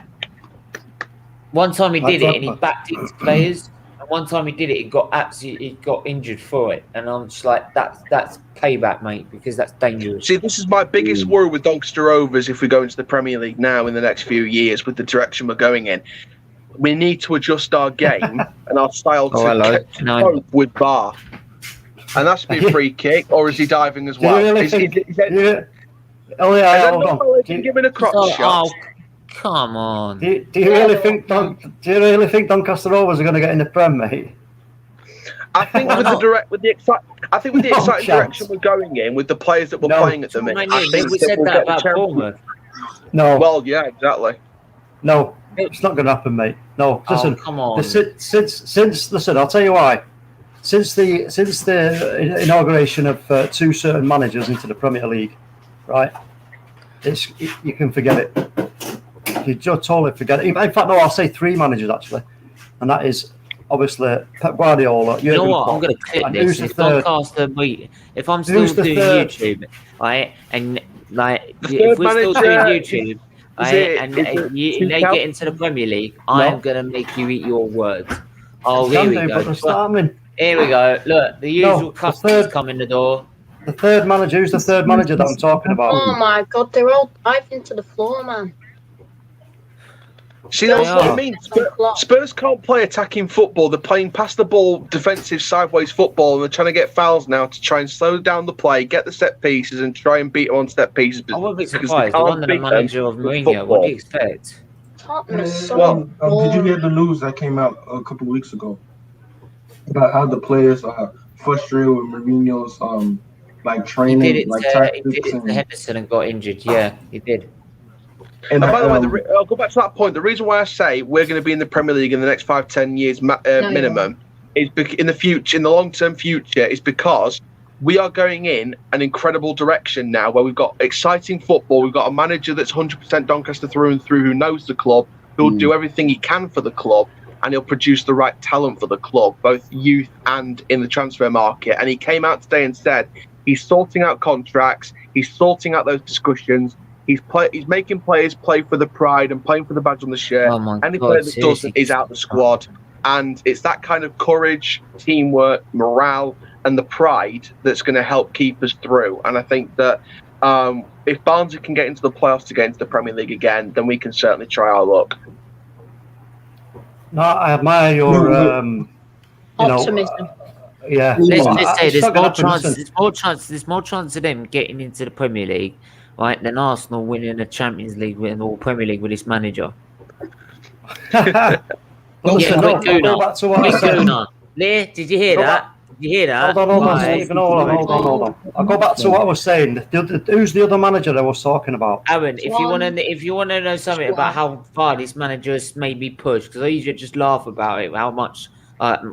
one time he did it and he backed into players. One time he did it, he got injured for it, and I'm just like, that's payback, mate, because that's dangerous. See, this is my biggest worry with Doncaster Rovers if we go into the Premier League now in the next few years with the direction we're going in. We need to adjust our game and our style to cope with VAR. And that's be a free kick, or is he diving as well? Oh yeah, hold on. Giving a crotch shot. Come on. Do you really think Doncaster Rovers are going to get in the Prem, mate? I think with the exciting direction we're going in, with the players that we're playing at the minute, I think we said that about Bournemouth. No. Well, yeah, exactly. No, it's not going to happen, mate. No, listen. Come on. Listen, I'll tell you why. Since the inauguration of 2 certain managers into the Premier League, right? You can forget it. You just totally forget it. In fact, no, I'll say 3 managers actually, and that is obviously Pep Guardiola. You know what? I'm going to clip this. If I'm still doing YouTube, right, and like if we're still doing YouTube, and they get into the Premier League, I am going to make you eat your words. Oh, here we go. Here we go. Look, the usual customers come in the door. The third manager. Who's the third manager that I'm talking about? Oh my God, they're all diving to the floor, man. See, that's what I mean. Spurs can't play attacking football. They're playing past the ball, defensive, sideways football, and they're trying to get fouls now to try and slow down the play, get the set pieces, and try and beat them on set pieces. I wouldn't be surprised. They're under the manager of Mourinho. What do you expect? Did you hear the news that came out a couple of weeks ago about how the players are frustrated with Mourinho's training, tactics? He did it to Henderson and got injured. Yeah, he did. And by the way, I'll go back to that point. The reason why I say we're going to be in the Premier League in the next 5-10 years minimum is in the future, in the long-term future, is because we are going in an incredible direction now, where we've got exciting football. We've got a manager that's 100% Doncaster through and through, who knows the club, who'll do everything he can for the club, and he'll produce the right talent for the club, both youth and in the transfer market. And he came out today and said he's sorting out contracts, he's sorting out those discussions. He's making players play for the pride and playing for the badge on the shirt. Any player that doesn't is out the squad. And it's that kind of courage, teamwork, morale, and the pride that's going to help keep us through. And I think that if Barnsley can get into the playoffs to get into the Premier League again, then we can certainly try our luck. No, I admire your optimism. Yeah. Let's say there's more chance of them getting into the Premier League, right, than Arsenal winning the Champions League or Premier League with this manager. But listen, quick I'll go back to what I said. Leah, did you hear that? Did you hear that? Hold on, Right. Stephen. Hold on. I'll go back to what I was saying. Who's the other manager I was talking about? Aaron, if you want to know something about how far this manager has made me push, because I usually just laugh about it, how much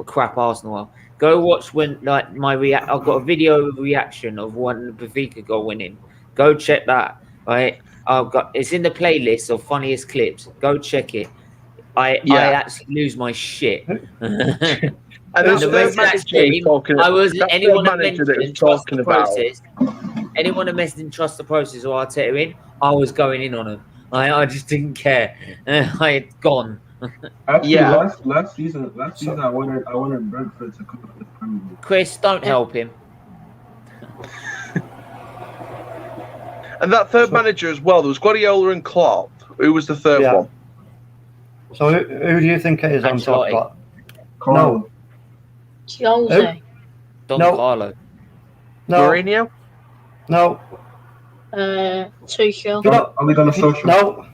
crap Arsenal are. Go watch when I've got a video reaction of when the Benfica goal winning. Go check that. Right, it's in the playlist of funniest clips. Go check it. I actually lose my shit. And that's the rest of that stream, I was anyone that mentioned trust the process. Anyone that mentioned trust the process or Arteta in, I was going in on them. I just didn't care. I had gone. Actually, last season, I wanted Brentford to come up with the Premier League. Chris, don't help him. And that third manager as well. There was Guardiola and Klopp. Who was the third one? So who do you think it is on top of that? Carlo. Jose. Don Carlo. No. Mourinho? No. Tuchel. Are we going to social?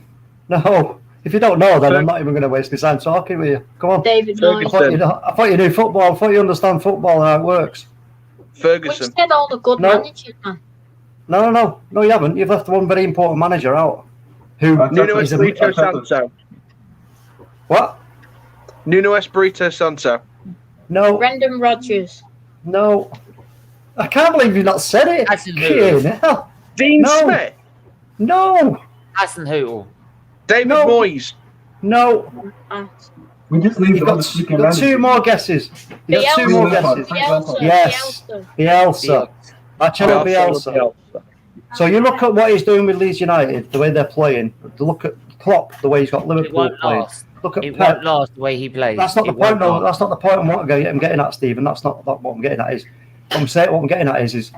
No. If you don't know, then I'm not even going to waste my time talking with you. Come on. David Moyes. I thought you knew football. I thought you understand football and how it works. Ferguson. Which said all the good managers, man. No, you haven't. You've left one very important manager out. Nuno Espirito Santo. What? Nuno Espirito Santo. No. Brendan Rodgers. No. I can't believe you've not said it. Dean Smith. No. Hassan Hootle. David Moyes. No. We just leave got two more guesses. You got two more guesses. Yes. Bielsa. Marcelo Bielsa. So you look at what he's doing with Leeds United, the way they're playing. Look at Klopp, the way he's got Liverpool playing. Look at It Pep. won't last the way he plays. That's not the point. No, that's not the point. I'm getting at, Stephen. That's not what I'm getting at. What I'm getting at is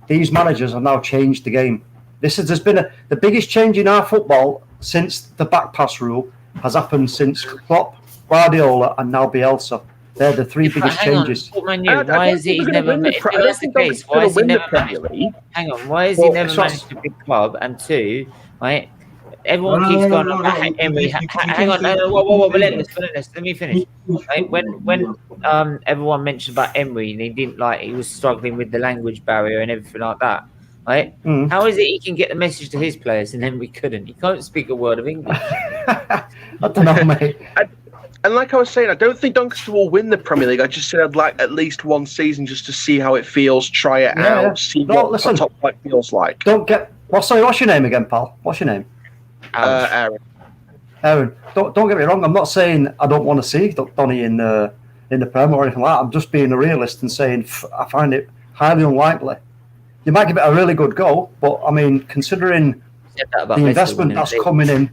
these managers have now changed the game. There's been the biggest change in our football since the back pass rule has happened since Klopp, Guardiola, and now Bielsa. They're the three biggest changes. Why is he never managed? Why has he never managed a big club? And two, right? Everyone keeps going on. Emery, hang on, whoa, relentless. Let me finish. Right? When everyone mentioned about Emery and he was struggling with the language barrier and everything like that. Right? How is it he can get the message to his players and then we couldn't? He can't speak a word of English. I don't know, mate. And like I was saying, I don't think Doncaster will win the Premier League. I just said I'd like at least one season just to see how it feels, try it out, see what the top flight feels like. What's your name again, pal? What's your name? Aaron. Aaron, don't get me wrong. I'm not saying I don't want to see Donny in the Prem or anything like that. I'm just being a realist and saying I find it highly unlikely. You might give it a really good go, but I mean, considering the investment that's coming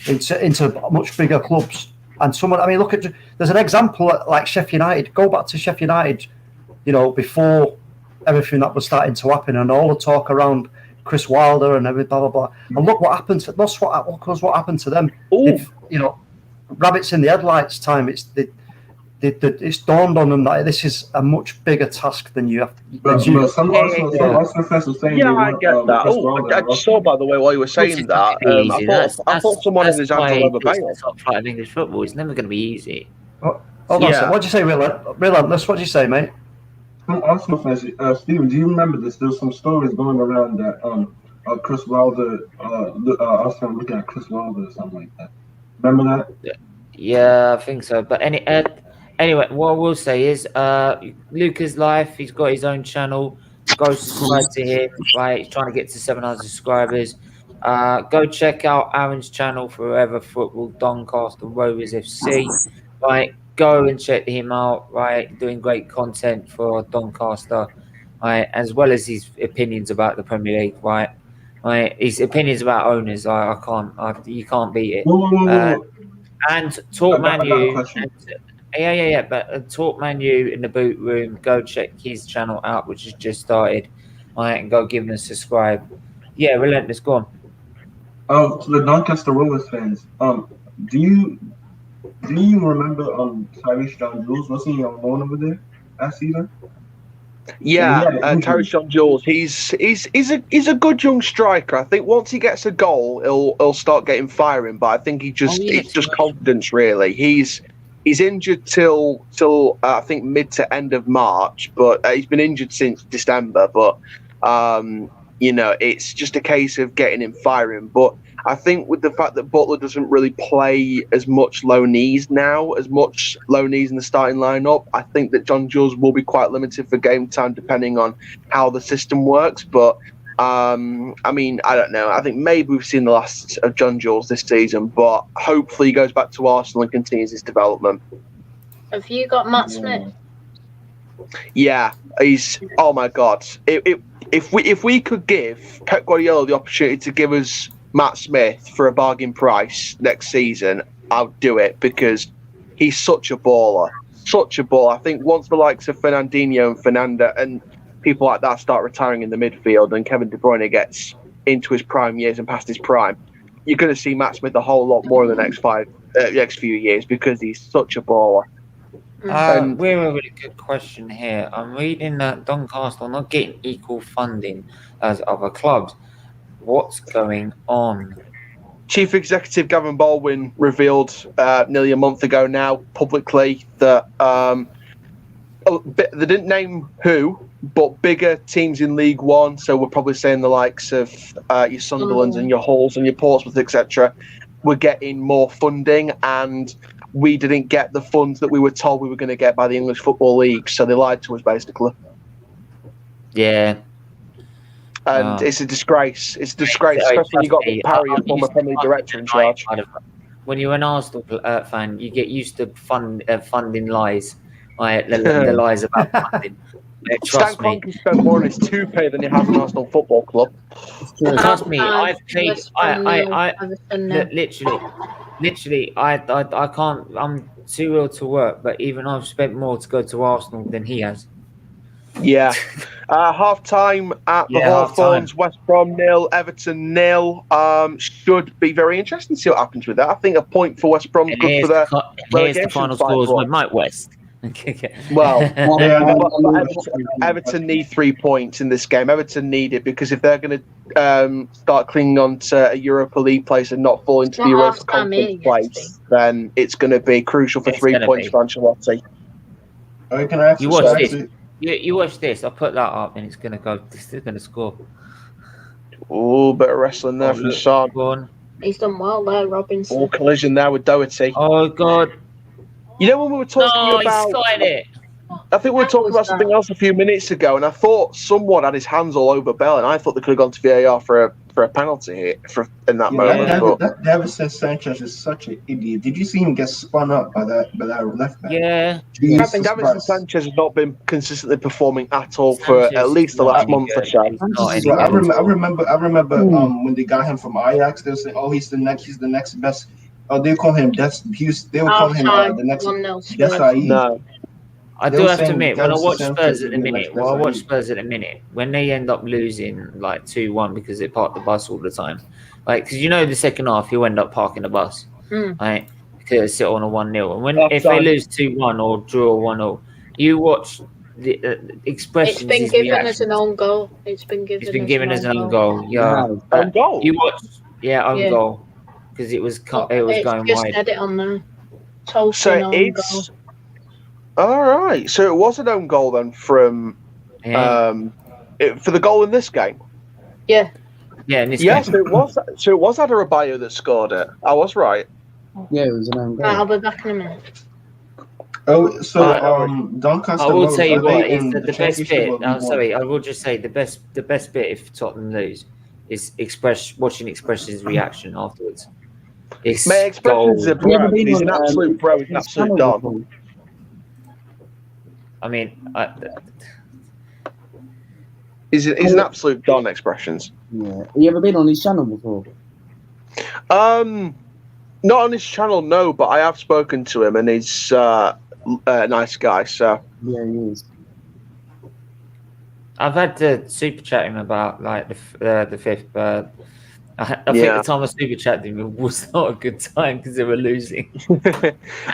into much bigger clubs, and there's an example like Sheffield United. Go back to Sheffield United, before everything that was starting to happen and all the talk around Chris Wilder and everything, blah, blah, blah. And look what happened to what happened to them. Rabbits in the headlights time. It's dawned on them that this is a much bigger task than you have. Some Arsenal fans are saying. Yeah, I get that. I just saw, by the way, while you were saying that. I thought someone in his hand over Bale. Top flight of English football. It's never going to be easy. Hold on, what'd you say, Relentless? What'd you say, mate? Some Arsenal fans, Stephen, do you remember this? There's some stories going around that Chris Wilder, Arsenal looking at Chris Wilder or something like that. Remember that? Yeah, I think so. But anyway, what I will say is, Luca's life. He's got his own channel. Go subscribe to him. Right, he's trying to get to 700 subscribers. Go check out Aaron's channel, Forever Football Doncaster Rovers FC. Right, go and check him out. Right, doing great content for Doncaster. Right, as well as his opinions about the Premier League. Right, his opinions about owners. You can't beat it. And Talk Man U. Yeah. But Talk Man U in the boot room. Go check his channel out, which has just started. And go give him a subscribe. Yeah, Relentless. Go on. To the Doncaster Rovers fans, do you remember Tyrese John-Jules? Wasn't he on loan over there last season? Yeah, Tyrese John-Jules. He's a good young striker. I think once he gets a goal, he'll start getting firing. But I think it's just confidence really. He's he's injured till I think mid to end of March, but he's been injured since December. But it's just a case of getting him firing. But I think with the fact that Butler doesn't really play as much low knees in the starting lineup, I think that John Jules will be quite limited for game time depending on how the system works. But I don't know. I think maybe we've seen the last of John Jules this season, but hopefully he goes back to Arsenal and continues his development. Have you got Matt Smith? Yeah, he's. Oh my God! If we could give Pep Guardiola the opportunity to give us Matt Smith for a bargain price next season, I'll do it because he's such a baller. Such a baller. I think once the likes of Fernandinho and Fernanda and people like that start retiring in the midfield and Kevin De Bruyne gets into his prime years and past his prime, you're going to see Matt Smith a whole lot more in the next few years because he's such a baller. We have a really good question here. I'm reading that Doncaster not getting equal funding as other clubs. What's going on? Chief Executive Gavin Baldwin revealed nearly a month ago now publicly that they didn't name who, but bigger teams in League One, so we're probably saying the likes of your Sunderlands and your Hulls and your Portsmouth, etc., were getting more funding, and we didn't get the funds that we were told we were going to get by the English Football League, so they lied to us, basically. Yeah. And it's a disgrace. It's a disgrace, especially when you got Parry, a former Premier League director, in charge. When you're an Arsenal fan, you get used to funding lies. The lies about funding. Stan Kroenke spent more on his toupee than he has on Arsenal Football Club. Trust me, I've paid. Literally, I can't. I'm too ill to work, but even I've spent more to go to Arsenal than he has. Yeah. Half time at the Hawthorns, West Brom 0, Everton 0. Should be very interesting to see what happens with that. I think a point for West Brom is good for their here's the final scores with Mike West. Well, Everton need 3 points in this game. Everton need it because if they're going to start clinging on to a Europa League place and not fall into the Europa Conference place, then it's going to be crucial for 3 points for Ancelotti. Can I ask you watch this? You watch this. I'll put that up, and it's going to go. They're going to score. Oh, bit of wrestling there from Son. He's done well there, Robinson. Oh, collision there with Doherty. Oh God. You know when we were talking about... he's got it. I think we were talking about something else a few minutes ago, and I thought someone had his hands all over Bell, and I thought they could have gone to VAR for a penalty here in that moment. That Davinson Sanchez is such an idiot. Did you see him get spun up by that left back? Yeah. Davinson Sanchez has not been consistently performing at all for at least the last month or so. I remember when they got him from Ajax, they were saying, "Oh, he's the next best." Oh, they call him. They were calling him the next. No. I do have to admit, when I watch Spurs at the minute, when they end up losing like 2-1 because they park the bus all the time, like because the second half you'll end up parking the bus, right? Because they sit on a 1-0, and if they lose 2-1 or draw 1-0, you watch the expressions. It's been given as an own goal. It's been given as an own goal. Yeah, own goal. You watch, own goal. Because it was going just wide. Edit on there. So it's all right. So it was an own goal then from for the goal in this game. Yeah. Yeah. In this game. So it was Adebayo that scored it. I was right. Yeah, it was an own goal. I'll be back in a minute. Oh, so Doncaster. I will tell you what is the best bit. I will just say the best bit if Tottenham lose is watching Expression's reaction afterwards. Expression's a bro. He's an absolute bro. He's an absolute don. I mean, he's an absolute don. Expressions. Yeah. Have you ever been on his channel before? Not on his channel, no. But I have spoken to him, and he's a nice guy. So yeah, he is. I've had to super chat him about like the fifth bird. I think the time I super chatted him was not a good time because they were losing.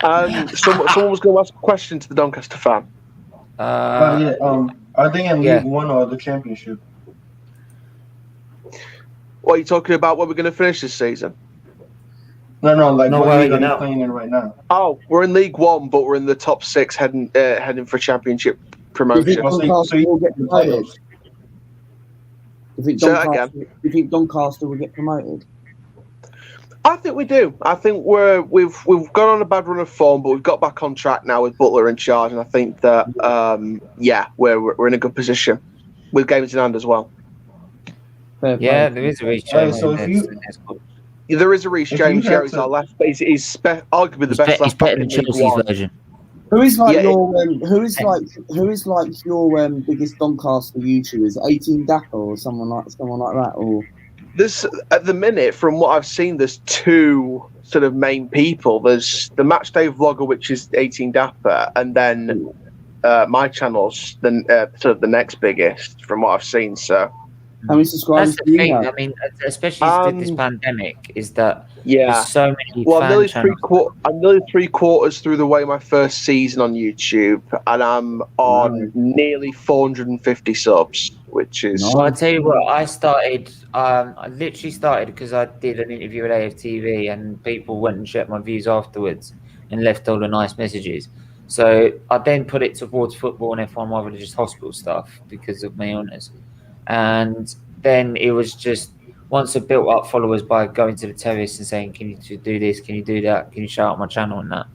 Someone was going to ask a question to the Doncaster fan. Are they in League One or the Championship? What are you talking about? Where we're going to finish this season? No, like No, what where are league you are you now? playing in right now? Oh, we're in League One, but we're in the top 6, heading for Championship Do you think promotion. Oh, so Doncaster you will get the promoted? playoffs. Do you think Say that Doncaster? Do you think Doncaster will get promoted? I think we do. I think we've gone on a bad run of form, but we've got back on track now with Butler in charge, and I think that we're in a good position with games in hand as well. Fair play. Yeah, there is a reach. Hey, so if you There is a Reece If you James. had Yeah, he's to- our left. He's arguably the best He's left back better in than League Chelsea's One. version. Who is like Yeah, your who is like your biggest Doncaster YouTubers? 18 Dapper or someone like that, or This at the minute, from what I've seen, there's two sort of main people. There's the Matchday vlogger, which is 18 Dapper, and then my channel's sort of the next biggest from what I've seen. So how many subscribers That's do the you thing. have? I mean, especially with this pandemic, is that yeah. there's so many Well, I'm fan nearly channels. I'm nearly 3/4 through the way my first season on YouTube, and I'm on nearly 450 subs, which is No. Well, I tell you what, I started. I literally started because I did an interview with AFTV, and people went and checked my views afterwards and left all the nice messages. So I then put it towards football and F1 rather than just hospital stuff because of my illness. And then it was just once I built up followers by going to the terrace and saying, "Can you do this? Can you do that? Can you shout out my channel and that?"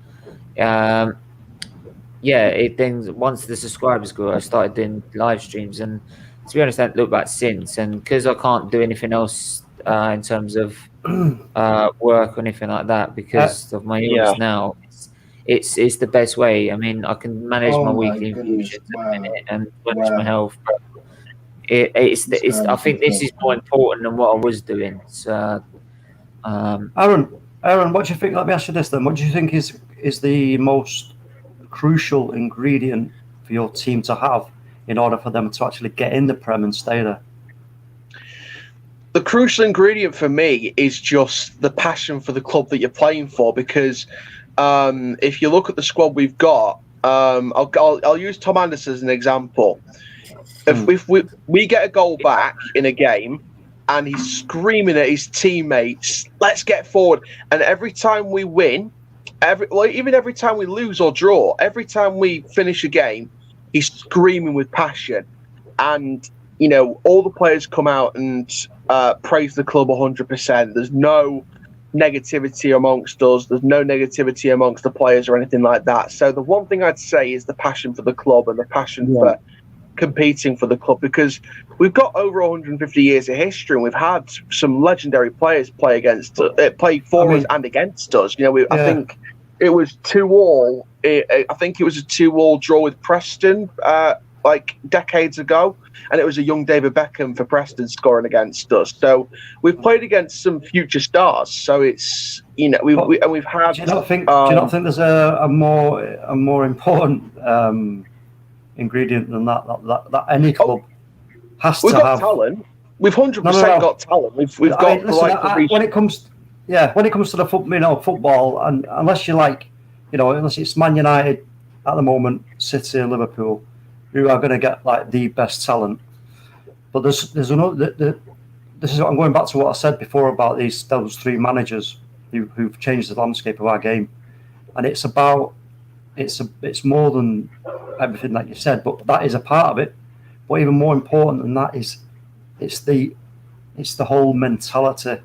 It then once the subscribers grew, I started doing live streams, and to be honest, I haven't looked back since. And because I can't do anything else in terms of work or anything like that because of my illness now, it's the best way. I mean, I can manage my weekly infusions at the minute and manage my health. But I think this is more important than what I was doing. So, Aaron, what do you think? Let me ask you this then. What do you think is the most crucial ingredient for your team to have in order for them to actually get in the Prem and stay there? The crucial ingredient for me is just the passion for the club that you're playing for. Because if you look at the squad we've got, I'll use Tom Anderson as an example. If we get a goal back in a game and he's screaming at his teammates, "Let's get forward!" And every time we win, even every time we lose or draw, every time we finish a game, he's screaming with passion. And all the players come out and praise the club 100%. There's no negativity amongst us. There's no negativity amongst the players or anything like that. So the one thing I'd say is the passion for the club and the passion for competing for the club, because we've got over 150 years of history and we've had some legendary players play for us and against us. I think it was 2-2. I think it was a 2-2 draw with Preston like decades ago, and it was a young David Beckham for Preston scoring against us. So we've played against some future stars. So it's we've had. Do you not think there's a more important ingredient than that any club has to have? We've got talent. We've 100% got talent. We've got when it comes to the football, and unless you unless it's Man United at the moment, City and Liverpool, who are going to get like the best talent. But there's another. This is I'm going back to what I said before about those three managers who've changed the landscape of our game, and it's more than everything that you said, but that is a part of it. But even more important than that is it's the whole mentality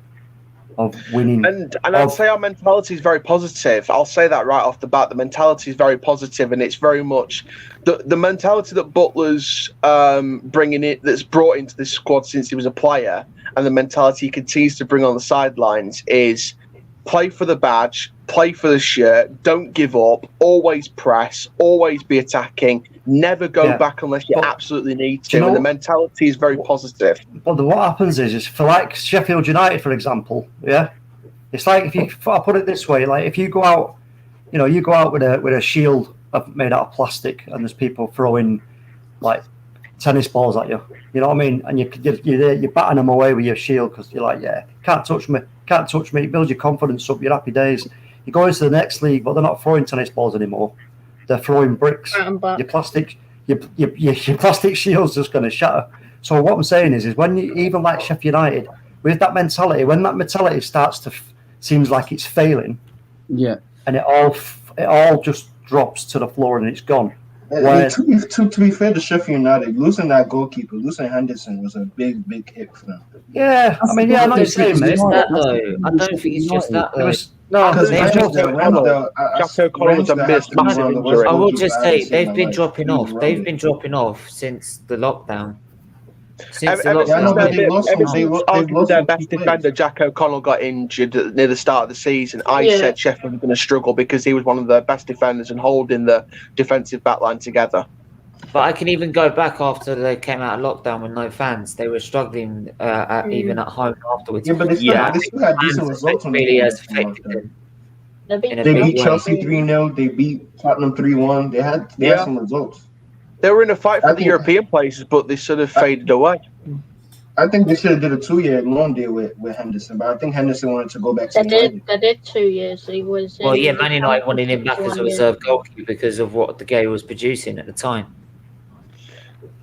of winning. And I'd say our mentality is very positive. I'll say that right off the bat. The mentality is very positive, and it's very much the mentality that Butler's bringing in, that's brought into this squad since he was a player, and the mentality he continues to bring on the sidelines is play for the badge, play for the shirt, don't give up, always press, always be attacking, never go back unless you absolutely need to. And the mentality is very positive. But what happens is for like Sheffield United, for example, it's like I put it this way, like if you go out, you go out with a shield made out of plastic, and there's people throwing like tennis balls at you. You know what I mean? And you're batting them away with your shield because you're like, can't touch me. It builds your confidence up, your happy days. You go into the next league, but they're not throwing tennis balls anymore. They're throwing bricks. Your plastic shield's just going to shatter. So what I'm saying is when you, even like Sheffield United, with that mentality, when that mentality starts seems like it's failing. Yeah. And it all just drops to the floor and it's gone. To be fair to Sheffield United, losing that goalkeeper, losing Henderson was a big hit for them. Yeah, I mean, I'm not saying, mate. I don't think it's just that, though. Because Jacko Connell was a massive injury. I will just say they've been dropping off. They've been dropping off since the lockdown. Since their best defender, Jack O'Connell, got injured near the start of the season, I said Sheffield were going to struggle because he was one of the best defenders and holding the defensive backline together. But I can even go back after they came out of lockdown with no fans. They were struggling even at home afterwards. Yeah, but they still had decent results on really has affected them. They beat Chelsea 3-0. They beat Tottenham 3-1. They had some results. They were in a fight for the European places, but they sort of faded away. I think they should have did a 2-year loan deal with Henderson, but I think Henderson wanted to go back to United. They did 2 years. He was. Well, yeah, Man United wanted him back as a reserve goalkeeper because of what the guy was producing at the time.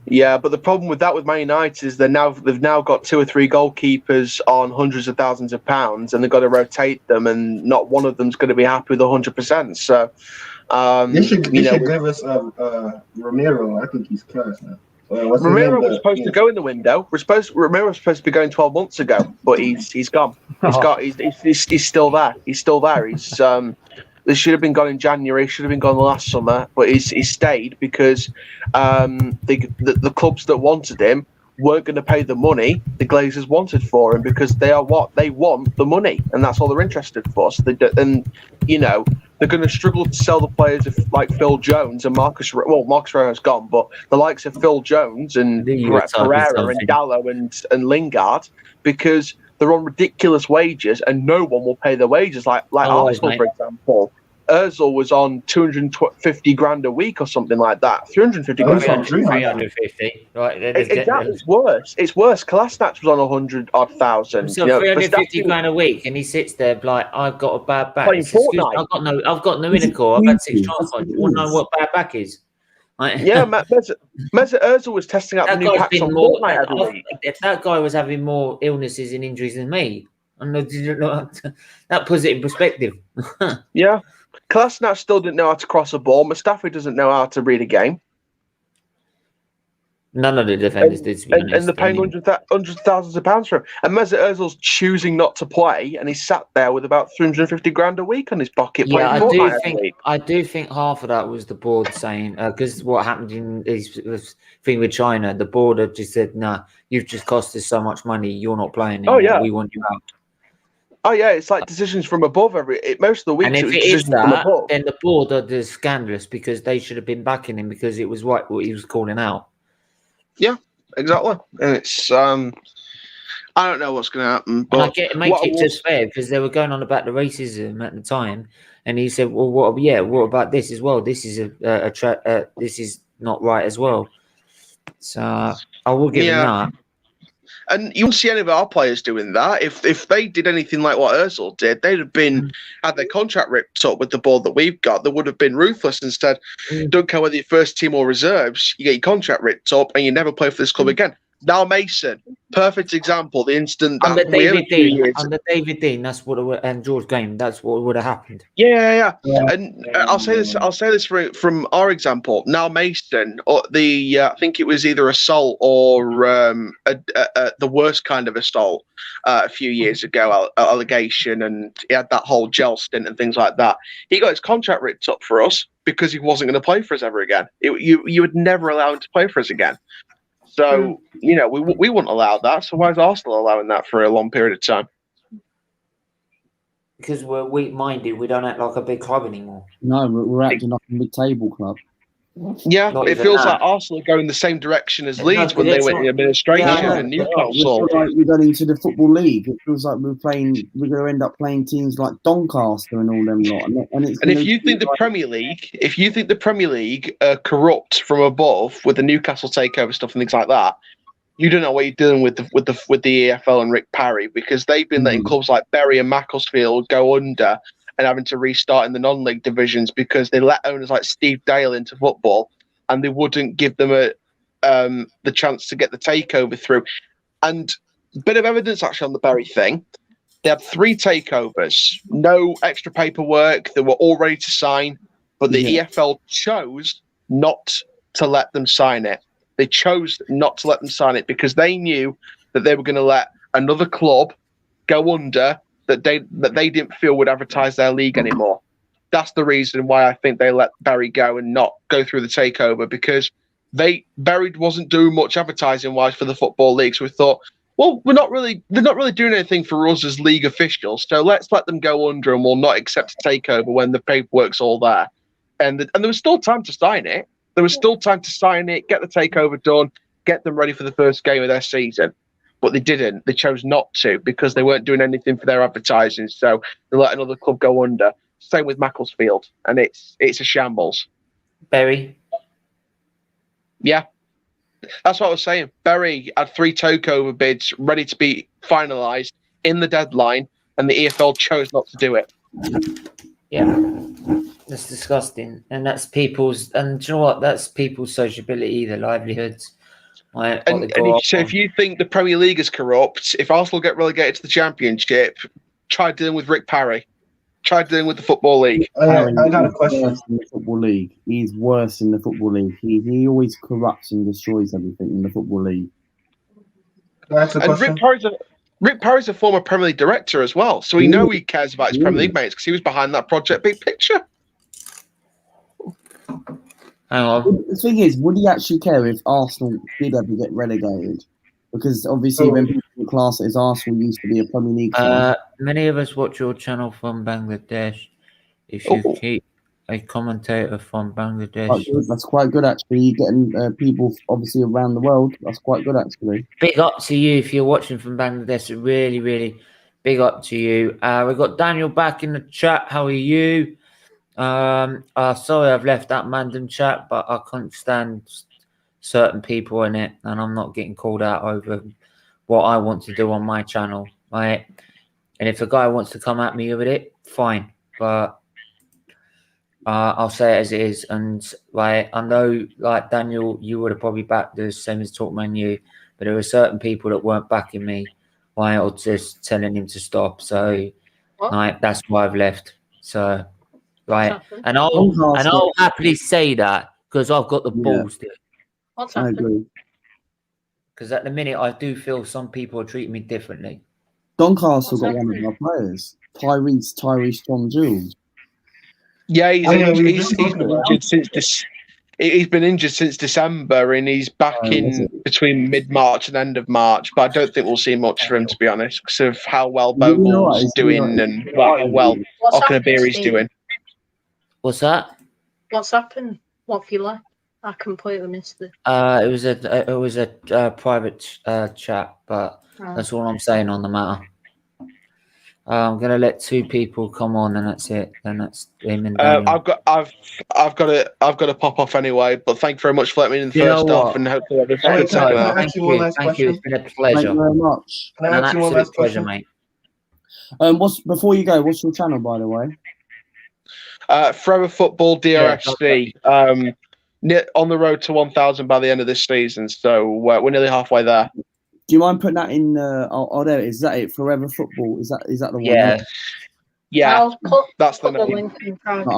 Yeah, but the problem with that with Man United is they've now got 2 or 3 goalkeepers on hundreds of thousands of pounds, and they've got to rotate them, and not one of them's going to be happy with 100%. So they should give us Romero. I think he's class now. Romero was supposed to go in the window. Romero was supposed to be going 12 months ago, but he's gone. He's still there. He's still there. They should have been gone in January. Should have been gone last summer, but he's stayed because the clubs that wanted him weren't going to pay the money the Glazers wanted for him, because they want the money, and that's all they're interested for. So they're going to struggle to sell the players like Phil Jones and Marcus Rio's gone, but the likes of Phil Jones and Pereira and Dallo and Lingard, because they're on ridiculous wages and no one will pay their wages. Like Arsenal, for example. Ozil was on 250 grand a week or something like that. 350 grand. 350. Right. It's worse. It's worse. Kolasinac was on 100,000. So 350 grand a week, and he sits there like, I've got a bad back. I've got no inner core. I've had 6 transplants. You want to know what bad back is? Yeah, Mesut Ozil was testing out the new packs on Fortnite every week. That guy was having more illnesses and injuries than me. And that puts it in perspective. Yeah. Kolasinac still didn't know how to cross a ball. Mustafi doesn't know how to read a game. None of the defenders did. And they're paying hundreds of thousands of pounds for him. And Mesut Ozil's choosing not to play, and he's sat there with about 350 grand a week on his pocket. Yeah, I do think half of that was the board saying, because what happened in this thing with China, the board had just said, "Nah, you've just cost us so much money. You're not playing anymore. Oh yeah, we want you out." Oh yeah, it's like decisions from above most of the weeks. And if it is that, then the board are scandalous, because they should have been backing him, because it was what he was calling out. Yeah, exactly. And it's I don't know what's going to happen. But and I make it just fair, because they were going on about the racism at the time, and he said, "Well, what about this as well? This is this is not right as well." So I will give him that. And you won't see any of our players doing that. If they did anything like what Ozil did, they'd have been had their contract ripped up with the board that we've got. They would have been ruthless. Instead, don't care whether you're first team or reserves, you get your contract ripped up and you never play for this club again. Now Mason, perfect example. The instant that under David Dean, that's what and George Graham, that's what would have happened. Yeah. And I'll say this from our example. Now Mason, or I think it was either assault or the worst kind of assault a few years ago, allegation, and he had that whole jail stint and things like that. He got his contract ripped up for us because he wasn't going to play for us ever again. You would never allow him to play for us again. So, we wouldn't allow that. So why is Arsenal allowing that for a long period of time? Because we're weak-minded. We don't act like a big club anymore. No, we're acting like a mid-table club. Yeah, it feels like Arsenal are going the same direction as Leeds when they went in administration and Newcastle. We got into the Football League. It feels like we're going to end up playing teams like Doncaster and all them lot. And if you think the Premier League are corrupt from above with the Newcastle takeover stuff and things like that, you don't know what you're doing with the EFL and Rick Parry, because they've been letting clubs like Bury and Macclesfield go under and having to restart in the non-league divisions because they let owners like Steve Dale into football and they wouldn't give them the chance to get the takeover through. And a bit of evidence actually on the Bury thing. They had 3 takeovers, no extra paperwork. They were all ready to sign, but the EFL chose not to let them sign it. They chose not to let them sign it because they knew that they were going to let another club go under that they didn't feel would advertise their league anymore. That's the reason why I think they let Bury go and not go through the takeover, because Bury wasn't doing much advertising wise for the Football League. So we thought, well, they're not really doing anything for us as league officials. So let's let them go under and we'll not accept a takeover when the paperwork's all there. And there was still time to sign it. There was still time to sign it, get the takeover done, get them ready for the first game of their season. But they didn't. They chose not to because they weren't doing anything for their advertising. So they let another club go under. Same with Macclesfield, and it's a shambles. Bury. Yeah, that's what I was saying. Bury had 3 takeover bids ready to be finalised in the deadline, and the EFL chose not to do it. Yeah, that's disgusting, and that's people's. And do you know what? That's people's sociability, their livelihoods. Like, so if you think the Premier League is corrupt, if Arsenal get relegated to the Championship, try dealing with Rick Parry. Try dealing with the Football League. I got a question. In the Football League, he's worse in the Football League. He always corrupts and destroys everything in the Football League. And Rick Parry's a former Premier League director as well, so we know he cares about his Premier League mates because he was behind that Project Big Picture. Hang on. The thing is, would he actually care if Arsenal did ever get relegated? Because obviously, when people class it as Arsenal used to be a Premier League club. Many of us watch your channel from Bangladesh. If you keep a commentator from Bangladesh, that's quite good actually. Getting people obviously around the world. That's quite good actually. Big up to you if you're watching from Bangladesh. Really, really big up to you. We've got Daniel back in the chat. How are you? Sorry, I've left that Mandem chat, but I can't stand certain people in it, and I'm not getting called out over what I want to do on my channel, right? And if a guy wants to come at me with it, fine, but I'll say it as it is. And like, I know, like Daniel, you would have probably backed the same as Talkman you, but there were certain people that weren't backing me, right, or just telling him to stop. So, like, that's why I've left. So, right, and I'll happily say that because I've got the balls to. What's happened? Because at the minute, I do feel some people are treating me differently. Doncaster got one of our players, Tyrese John Jules. Yeah, he's been injured since December, and he's back in between mid-March and end of March. But I don't think we'll see much from him, to be honest, because of how well Bogle's doing and how well Okanabiri's doing. What's that? What's happened? What have you left? I completely missed it. It was a private chat, but that's all I'm saying on the matter. I'm gonna let 2 people come on, and that's it. And that's him and Daniel. I've got to pop off anyway. But thank you very much for letting me in the first off, and hopefully have a good second half. Thank you. It's been a pleasure. Thank you very much. Can I ask you one last question, mate? Before you go, what's your channel, by the way? Forever Football DRFC. On the road to 1,000 by the end of this season, so we're nearly halfway there. Do you mind putting that in? There is that it? Forever Football. Is that the one? Yeah. I'll put the link in private.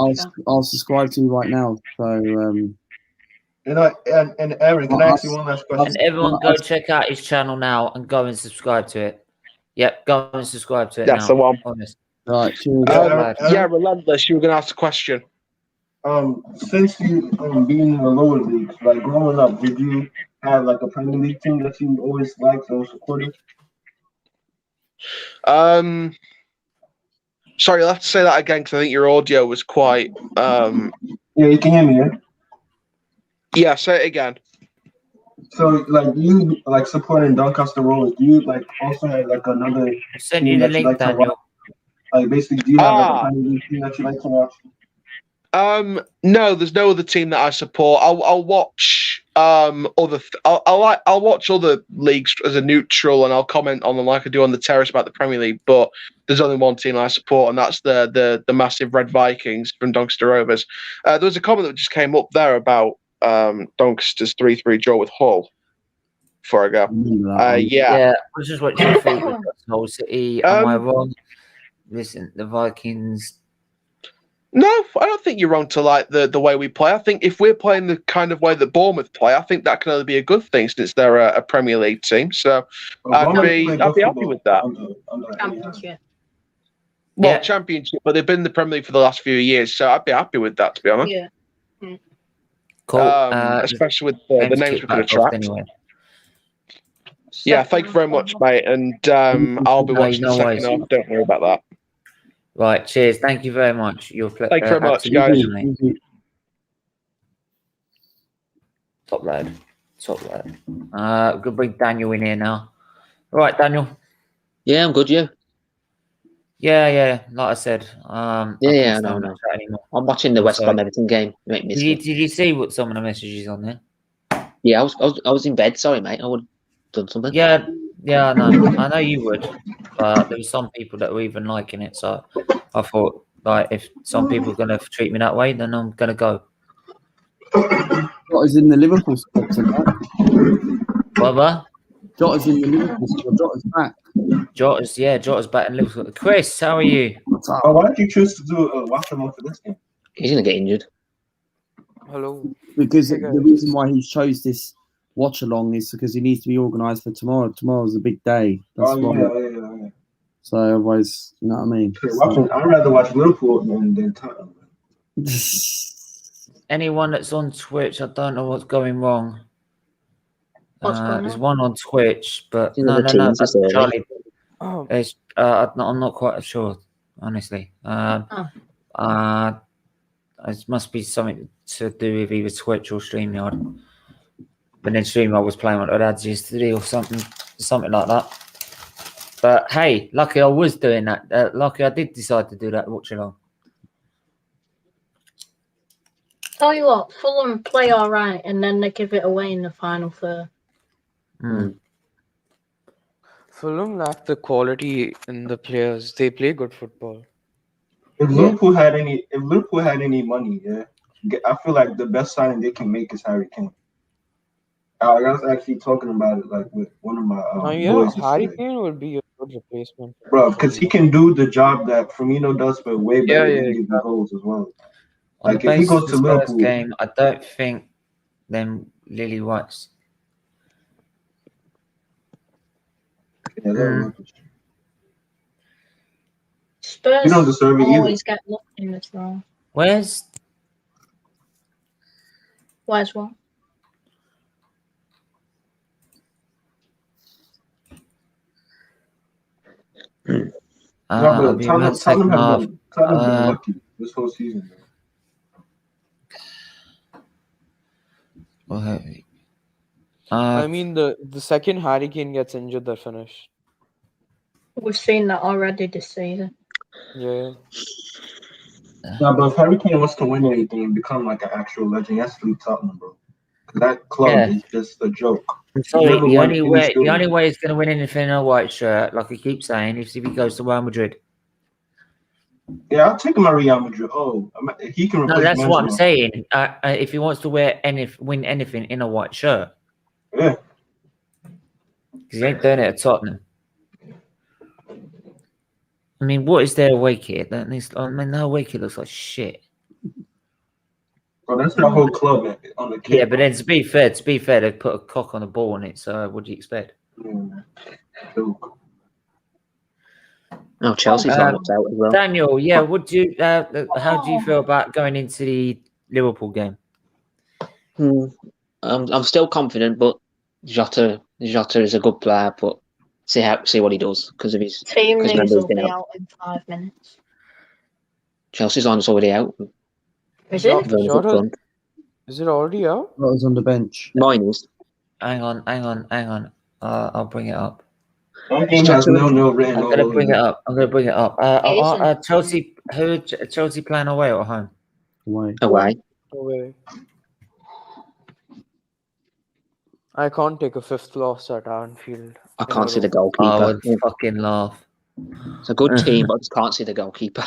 I'll subscribe to you right now. So and Aaron, can I ask you one last question? And everyone, go check out his channel now and go and subscribe to it. Yep, go and subscribe to it. That's the one. Honest. Right. Relentless. You were going to ask a question. Since you being in the lower leagues, like growing up, did you have like a Premier League team that you always liked or supported? Sorry, you'll have to say that again because I think your audio was quite. Yeah, you can hear me, yeah? Yeah, say it again. So, like, you like supporting Doncaster Rovers, do you like also have like another? I'll send you the link, Daniel. Like, basically, do you have like a Premier League team that you like to watch? No, there's no other team that I support. I'll watch I'll watch other leagues as a neutral, and I'll comment on them like I do on the terrace about the Premier League. But there's only one team I support, and that's the massive Red Vikings from Doncaster Rovers. There was a comment that just came up there about Doncaster's 3-3 draw with Hull. before I go. Yeah. Yeah, I was just watching your feet with Hull City. Am I wrong? Listen, the Vikings. No, I don't think you're wrong to like the way we play. I think if we're playing the kind of way that Bournemouth play, I think that can only be a good thing since they're a Premier League team. So I'd be happy with that. Championship. Well, Championship, but they've been in the Premier League for the last few years, so I'd be happy with that, to be honest. Yeah. Cool. Especially with the names we could attract. Anyway. Yeah, thank you very much, mate. And I'll be watching the second half. Don't worry about that. Right, cheers. Thank you very much. Thank you very much, guys. Top lad. We're gonna bring Daniel in here now. All right, Daniel. Yeah, I'm good. You? Yeah. Like I said, yeah, no. I'm watching the West Brom Everton game. Did you see what some of the messages on there? Yeah, I was in bed. Sorry, mate. I would have done something. Yeah, I know you would. But there were some people that were even liking it, so I thought, like, if some people are gonna treat me that way, then I'm gonna go. What is in the Liverpool squad tonight? What? Jota's in the Liverpool squad. Jota's back. Jota's back in Liverpool. Chris, how are you? Oh, why did you choose to do a watch along for this game? He's gonna get injured. Hello. Because the reason why he chose this watch along is because he needs to be organised for tomorrow. Tomorrow's a big day. That's why. Yeah. So otherwise, you know what I mean? I'd rather watch Liverpool than Tottenham. Anyone that's on Twitch, I don't know what's going wrong. There's on? one on Twitch, but no, that's Charlie. Oh. I'm not quite sure, honestly. It must be something to do with either Twitch or StreamYard. But then StreamYard was playing on ads yesterday or something like that. But hey, lucky I was doing that. Lucky I did decide to do that watch along. Tell you what, Fulham play all right, and then they give it away in the final third. Fulham lack the quality in the players. They play good football. If Liverpool had any money, I feel like the best signing they can make is Harry Kane. I was actually talking about it like with one of my boys. Harry Kane would be a good replacement, bro, because he can do the job that Firmino does, but way better than he goals as well. Like if he goes to Liverpool, game, I don't think them Lily Whites. Spurs you don't deserve it always get lucky in this role. Where's what? Tottenham have been lucky this whole season. I mean, the second Harry Kane gets injured, they're finished. We've seen that already this season. Yeah. No, but if Harry Kane wants to win anything and become like an actual legend, he has to leave Tottenham, bro. Because that club is just a joke. Sorry, the only way he's going to win anything in a white shirt, like he keeps saying, is if he goes to Real Madrid. Yeah, I'll take him at Real Madrid. He can replace that's Benzema. what I'm saying. If he wants to win anything in a white shirt. Yeah. Because he ain't doing it at Tottenham. I mean, what is their away kit? Their away kit looks like shit. Bro, that's the whole club on the kit. Yeah, but then to be fair, they put a cock on the ball on it. So what do you expect? Oh, Chelsea's almost out as well. Daniel, would you? How do you feel about going into the Liverpool game? I'm still confident, but Jota is a good player, but see what he does because of his team news will be out in 5 minutes. Chelsea's line's already out. Is it? Is it already out? I was on the bench. Mine is. Hang on. I'll bring it up. That game has no written. I'm gonna bring it up. Chelsea. Who Chelsea playing away or home? Away. I can't take a 5th loss at Anfield. I can't see the goalkeeper. I would fucking laugh. It's a good team, but I just can't see the goalkeeper.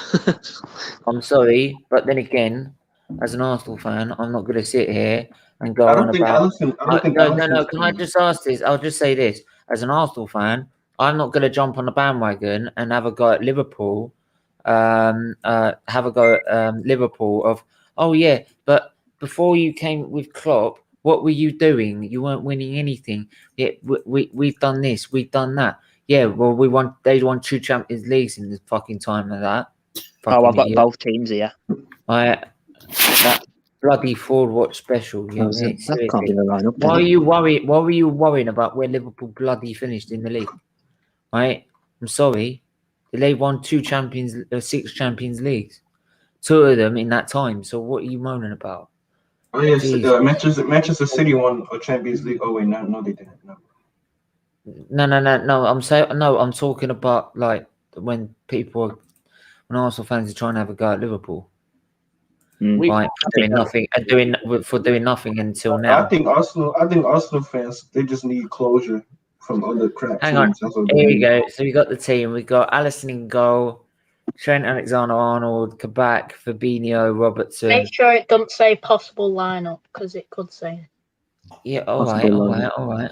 I'm sorry, but then again, as an Arsenal fan, I'm not going to sit here and go I don't on think about. Allison. I don't think No. Allison's Can I just ask this? I'll just say this: as an Arsenal fan, I'm not going to jump on the bandwagon and have a go at Liverpool. Have a go at Liverpool. Of oh yeah, but before you came with Klopp, what were you doing? You weren't winning anything. Yeah, we've done this, we've done that. Yeah, well, they won 2 Champions Leagues in the fucking time of that. Oh, I've got Idiot. both teams here. That bloody forward watch special. You know, That can't seriously. be the lineup. Why are you worried? Why were you worrying about where Liverpool bloody finished in the league? Right? I'm sorry. They won 6 Champions Leagues. 2 of them in that time. So what are you moaning about? Oh yes, Manchester City won a Champions League. Oh wait, no, they didn't. No. I'm talking about like when Arsenal fans are trying to have a go at Liverpool. Right, doing nothing until now. I think Arsenal fans, they just need closure from other crap Hang on. teams. Here we go. So we got the team. We got Alisson in goal, Trent Alexander-Arnold, Kabak, Fabinho, Robertson. Make sure it doesn't say possible lineup because it could say. Yeah, all right.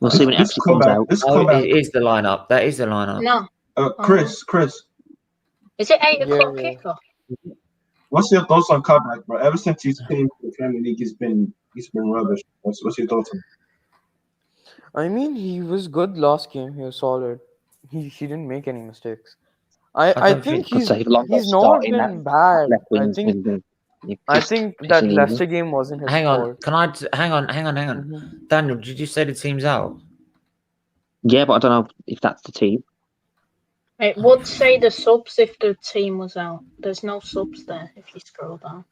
We'll see when it actually comes out. It is the lineup. That is the lineup. No. Chris. Is it 8 o'clock kickoff? What's your thoughts on Kabak, bro? Ever since he's came to the Premier League, he's been rubbish. What's your thoughts on him? I mean, he was good last game. He was solid. He didn't make any mistakes. I think he's not been bad. I think that Leicester game wasn't his fault. Hang on. Daniel, did you say the team's out? Yeah, but I don't know if that's the team. It would say the subs if the team was out. There's no subs there if you scroll down.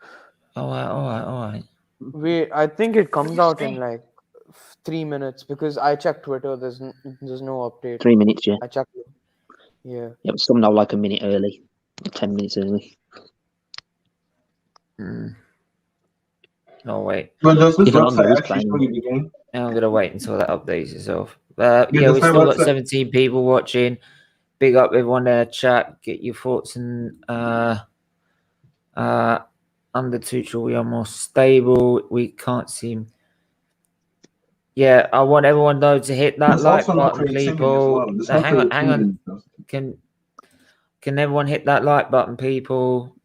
All right. Wait, I think it comes out in like 3 minutes because I checked Twitter. There's no update. 3 minutes, yeah. I checked it. Yeah. Yeah, but somehow like a minute early, 10 minutes early. No, wait. But does this Even website Andre actually was show you the game? I'm gonna wait until that updates itself. Yeah, we still got 17 people watching. Big up everyone in the chat. Get your thoughts and under Tuchel, we are more stable. We can't seem. Yeah, I want everyone though to hit that like button, people. Hang on. Can everyone hit that like button, people?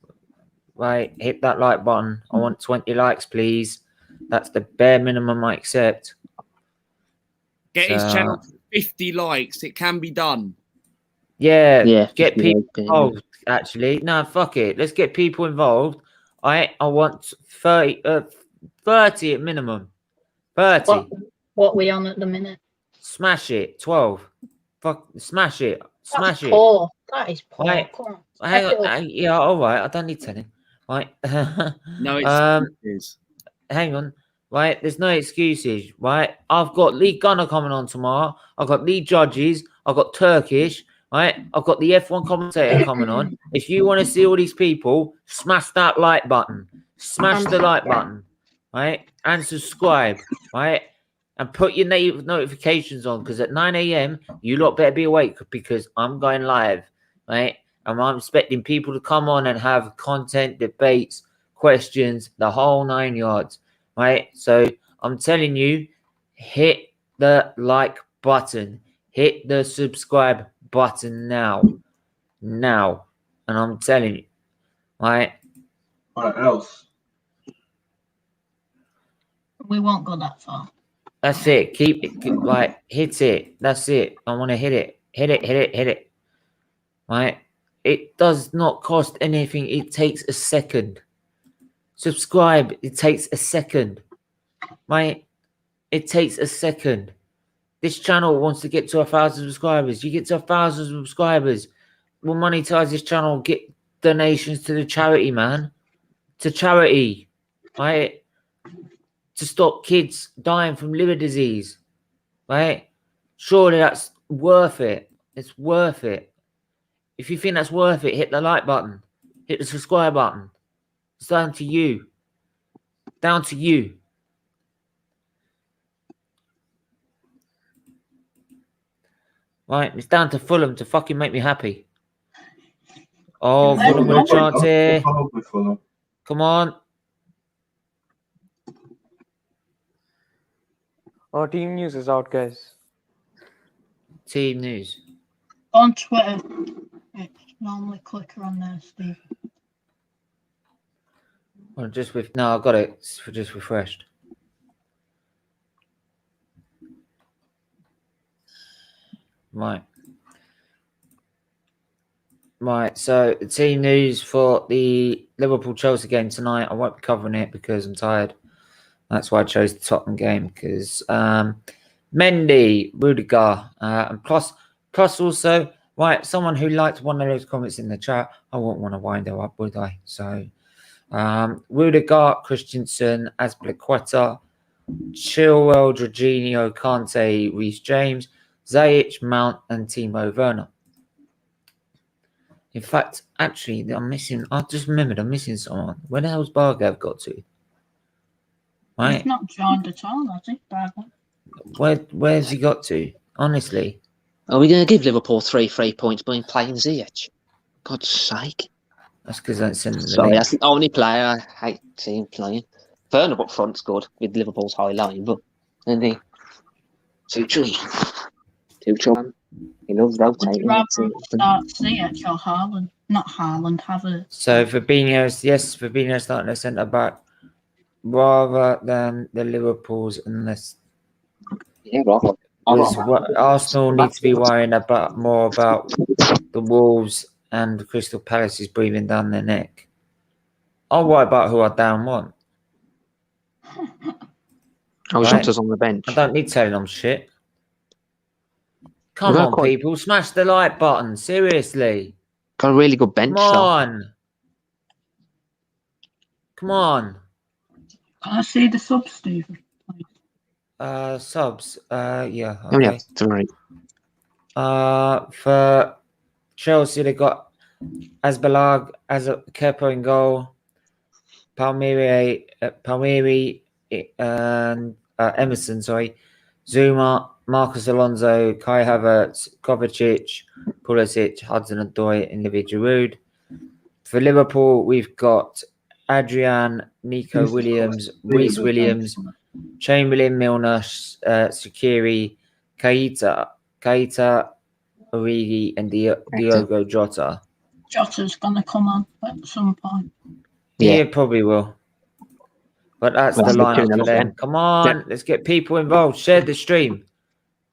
Right, hit that like button. I want 20 likes, please. That's the bare minimum I accept. Get his channel to 50 likes. It can be done. Yeah. Get people involved. Actually, no, fuck it. Let's get people involved. I want 30 at minimum. 30. What we on at the minute? Smash it. 12. Fuck. Smash it. Smash it. Poor. That is poor. Right. Come on. Hang on. Yeah. All right. I don't need telling. Right. No excuses. Hang on. Right. There's no excuses. Right. I've got Lee Gunner coming on tomorrow. I've got Lee Judges. I've got Turkish. Right. I've got the F1 commentator coming on. If you want to see all these people, smash that like button. Smash the like button. Right. And subscribe. Right. And put your notifications on because at 9 a.m. you lot better be awake because I'm going live. Right. And I'm expecting people to come on and have content, debates, questions, the whole 9 yards. Right. So I'm telling you, hit the like button. Hit the subscribe button now. And I'm telling you. Right. What else? We won't go that far. That's it. Keep it. Hit it. That's it. I want to hit it. Hit it. Right. It does not cost anything. It takes a second. Subscribe. It takes a second. Right. It takes a second. This channel wants to get to 1,000 subscribers. You get to 1,000 subscribers. We'll monetize this channel. Get donations to the charity, man. To charity. Right. To stop kids dying from liver disease, right? Surely that's worth it. It's worth it. If you think that's worth it, hit the like button. Hit the subscribe button. It's down to you. Down to you. Right? It's down to Fulham to fucking make me happy. Oh, Yeah, Fulham with a chance here. Fulham. Come on. Oh, team news is out, guys. Team news. on Twitter. It's normally clicker on there, Steve. Well, just with no, I got it. It's just refreshed. Right. Right. So the team news for the Liverpool-Chelsea game tonight. I won't be covering it because I'm tired. That's why I chose the Tottenham game because Mendy, Rudiger, and plus also right. Someone who liked one of those comments in the chat. I wouldn't want to wind her up, would I? So Rudiger, Christensen, Azpilicueta, Chilwell, Jorginho, Kante, Reece James, Ziyech, Mount, and Timo Werner. In fact, actually, I'm missing. I just remembered I'm missing someone. Where the hell's Bargav got to? Right. He's not joined at all, has he, Bargav? Where's he got to? Honestly. Are we going to give Liverpool 3 points by playing Ziyech? God's sake. That's because I don't send them the Sorry, link. that's the only player I hate seeing playing. Werner up front's good with Liverpool's high line, but then the Tuchel, he loves Would you rotating. rather start Ziyech or Haaland? Not Haaland, Havertz. So Fabinho's starting at centre back rather than the Liverpool's unless Yeah, right. Arsenal need to be worrying more about the Wolves and the Crystal Palace is breathing down their neck. I'll worry about who I down want. Jota's on the bench. I don't need telling them shit. Come on, people. Smash the like button. Seriously. Got a really good bench. Come on. Come on. Can I see the subs, Stephen? Subs. Yeah. Okay. Okay. 3. For Chelsea, they got Asbalag, Kepa in goal, Palmieri, and Emerson, Zuma, Marcus Alonso, Kai Havertz, Kovacic, Pulisic, Hudson-Odoi, and Olivier Giroud. For Liverpool, we've got Adrian, Nico Williams, Reece Williams, Chamberlain, Milner, Shaqiri, Keita, Origi, and Diogo Jota. Jota's going to come on at some point. Yeah, probably will. But that's the lineup for them. Come on, let's get people involved. Share the stream.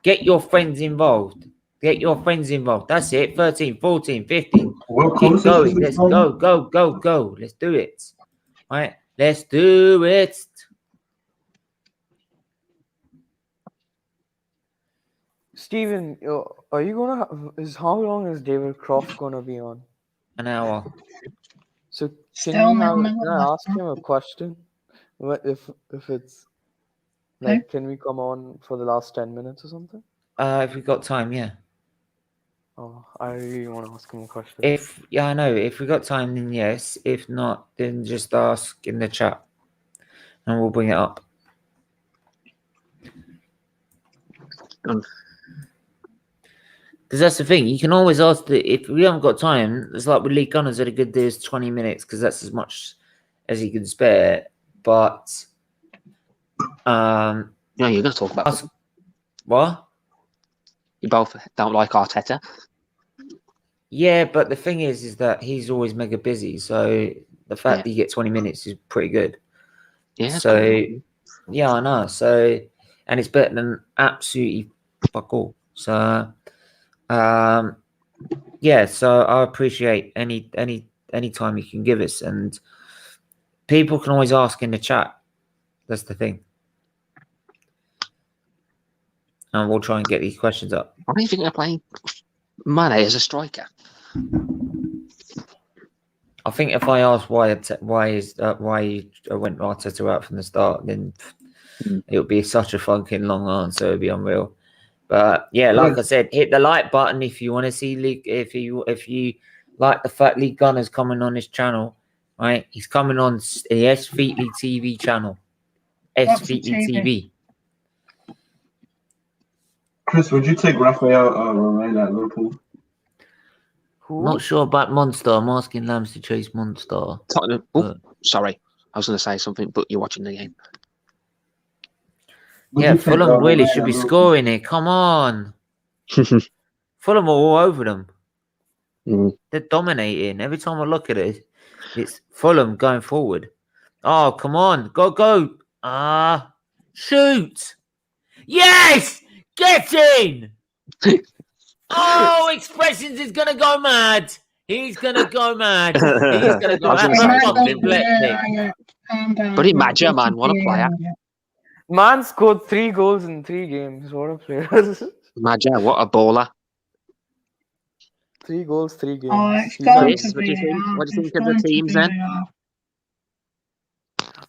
Get your friends involved. That's it. 13, 14, 15. Keep going. Let's go. Let's do it. All right, let's do it. Steven, are you gonna? How long is David Croft gonna be on? An hour. So can I ask him a question? What if it's like, can we come on for the last 10 minutes or something? If we've got time, yeah. Oh, I really want to ask him a question. I know. If we got time, then yes. If not, then just ask in the chat, and we'll bring it up. Because that's the thing. You can always ask if we haven't got time. It's like with League Gunners, that a good do is 20 minutes because that's as much as he can spare. But you're going to talk about what? You both don't like Arteta. Yeah, but the thing is that he's always mega busy. So the fact that you get 20 minutes is pretty good. Yeah. So yeah, I know. So and it's better than absolutely fuck all. So yeah. So I appreciate any time you can give us, and people can always ask in the chat. That's the thing. And we'll try and get these questions up. Why do you think they're playing Mane as a striker? I think if I ask why I went Arteta out from the start, then it would be such a fucking long answer. It would be unreal. But yeah, like I said, hit the like button if you want to see League. If you like the fact League Gunner's coming on this channel, right? He's coming on the SVT TV channel. SVT TV. Chris, would you take Rafael Varane at Liverpool? Who? Not sure about Monster. I'm asking Lambs to chase Monster. Tottenham. Oh, sorry. I was going to say something, but you're watching the game. Yeah, Fulham really should be scoring it. Come on. Fulham are all over them. They're dominating. Every time I look at it, it's Fulham going forward. Oh, come on. Go. Shoot. Yes! Get in! Oh, Expressions is going to go mad. He's going to go mad. He's going to go mad. But imagine, man, what a player. Man scored 3 goals in 3 games. What a player. Imagine, what a baller. 3 goals, 3 games. Oh, it's Chris, going what to do you be think? What do you think of the teams then?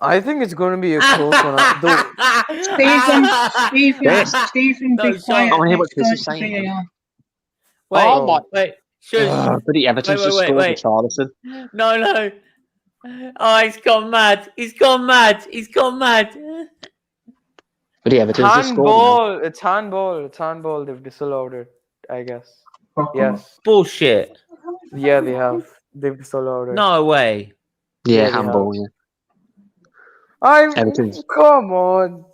I think it's going to be a close one. Stephen, be quiet. I want to hear what It's Chris going is to saying. VAR. Wait. But the Everton's just scored wait. for Charlison. No. Oh, he's gone mad. But the Everton's just scored. It's handball. They've disallowed it, I guess. Yes. Bullshit. Yeah, they have. They've disallowed it. No way. Yeah, handball, yeah. Everton's. Come on.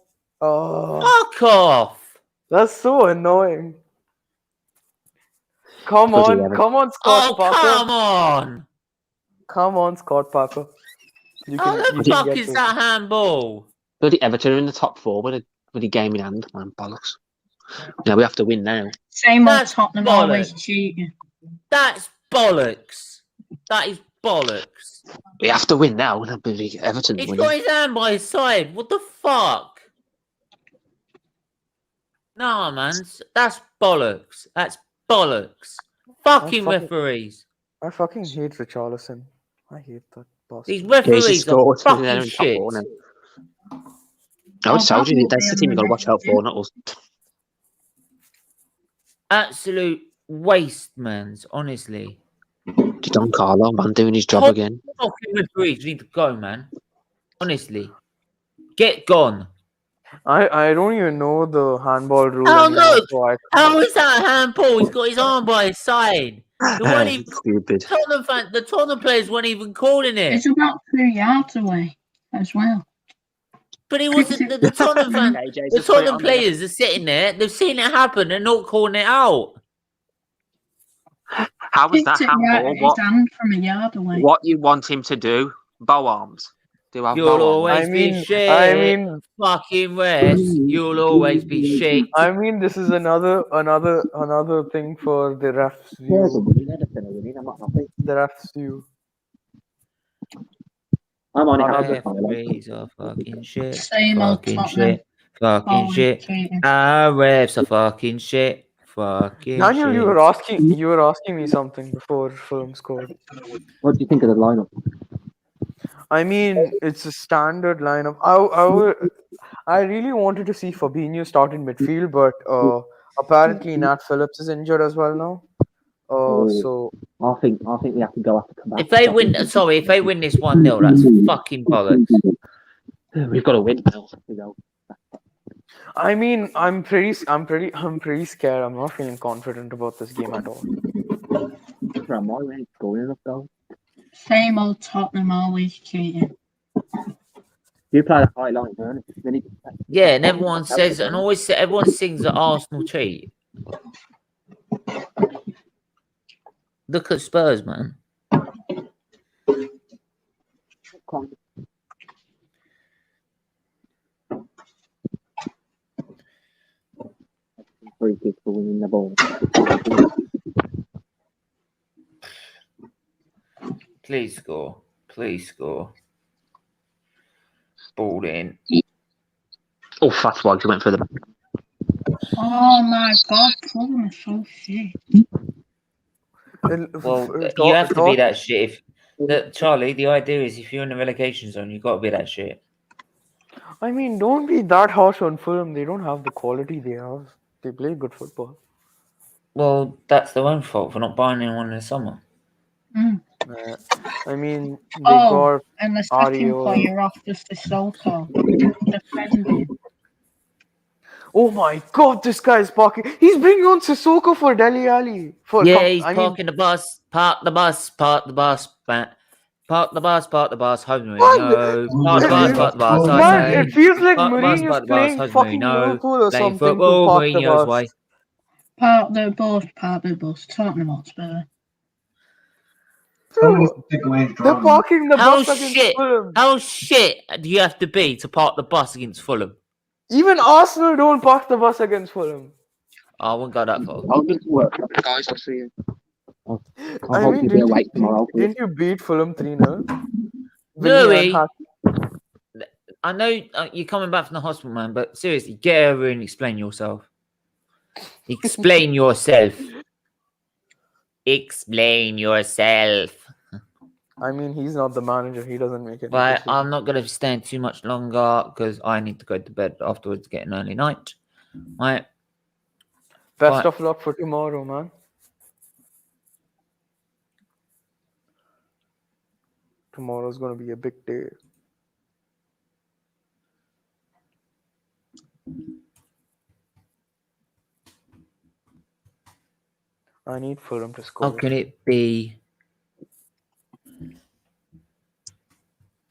Oh, Fuck off. that's so annoying. Come on, Scott Parker. Come on, Scott Parker. How the fuck is that handball? Bloody Everton are in the top 4 with a game in hand, man. Bollocks. Yeah, we have to win now. Same old Tottenham always cheating. That's bollocks. That is bollocks. We have to win now. Bloody Everton. He's got his hand by his side. What the fuck? No, man. That's bollocks. Fucking referees. I fucking hate Richarlison. I hate that bastard. These referees are fucking shit. I would tell you, that's the team you got to watch out for, not us. Absolute waste, man. Honestly. Don Carlo, man, doing his job again. Fucking referees need to go, man. Honestly. Get gone. I don't even know the handball rule. Oh, look! How is that a handball? He's got his arm by his side. Stupid. The Tottenham players weren't even calling it. It's about 2 yards away as well. But it wasn't the Tottenham players are sitting there. They've seen it happen. They're not calling it out. How was that handball? His hand from a yard away. What you want him to do? Bow arms. You'll always be shit. Fucking rest. You'll always be shit. I mean, this is another thing for the refs view. The refs view. I'm on it. Referees are fucking shit. Same old Tottenham. Fucking shit. Our refs are fucking shit. Fucking Daniel, shit. you were asking me something before Fulham scored. What do you think of the lineup? I mean, it's a standard lineup. I really wanted to see Fabinho start in midfield, but apparently Nat Phillips is injured as well now. So I think we have to go after comeback. If they win this 1-0, that's fucking bollocks. We've got to win now. I mean, I'm pretty scared. I'm not feeling confident about this game at all. Same old Tottenham always cheating. You play the high line, man. Yeah, and everyone says, and everyone sings that Arsenal cheat. Look at Spurs, man. Free kick for winning the ball. Please score. Ball in. Oh, fast one. You went for the back. Oh my god, Fulham is so shit. Well, you have to be that shit. Charlie, the idea is if you're in the relegation zone, you've got to be that shit. I mean, don't be that harsh on Fulham. They don't have the quality they have. They play good football. Well, that's their own fault for not buying anyone in the summer. I mean, they got and the second player off just the Sissoko. Oh my God, this guy is parking. He's bringing on Sissoko for Dele Alli. Yeah, he's parking the bus. Park the bus. Park the bus. Park the bus. Park the bus. Jose Mourinho. Park the bus. Park the bus. I Man, say. it feels like Park the bus. Mourinho's Park the bus. playing Jose fucking Mourinho. Liverpool or Playing something to football park the Mourinho's bus. way. Park the bus. Tottenham Hotspur. Someone needs Bro, to take away his they're drama. parking the How bus against shit? Fulham. How shit do you have to be to park the bus against Fulham? Even Arsenal don't park the bus against Fulham. I won't go that far. I'll get to work, guys. I'll see you. I I hope mean, you'll be awake tomorrow. didn't you beat Fulham 3-0? Louis, I know you're coming back from the hospital, man, but seriously, get over and explain yourself. Explain yourself. Explain yourself. I mean, he's not the manager. He doesn't make it. But I'm not going to stand too much longer because I need to go to bed afterwards, get an early night. Right. Best of luck for tomorrow, man. Tomorrow's going to be a big day. I need Fulham to score. How can it be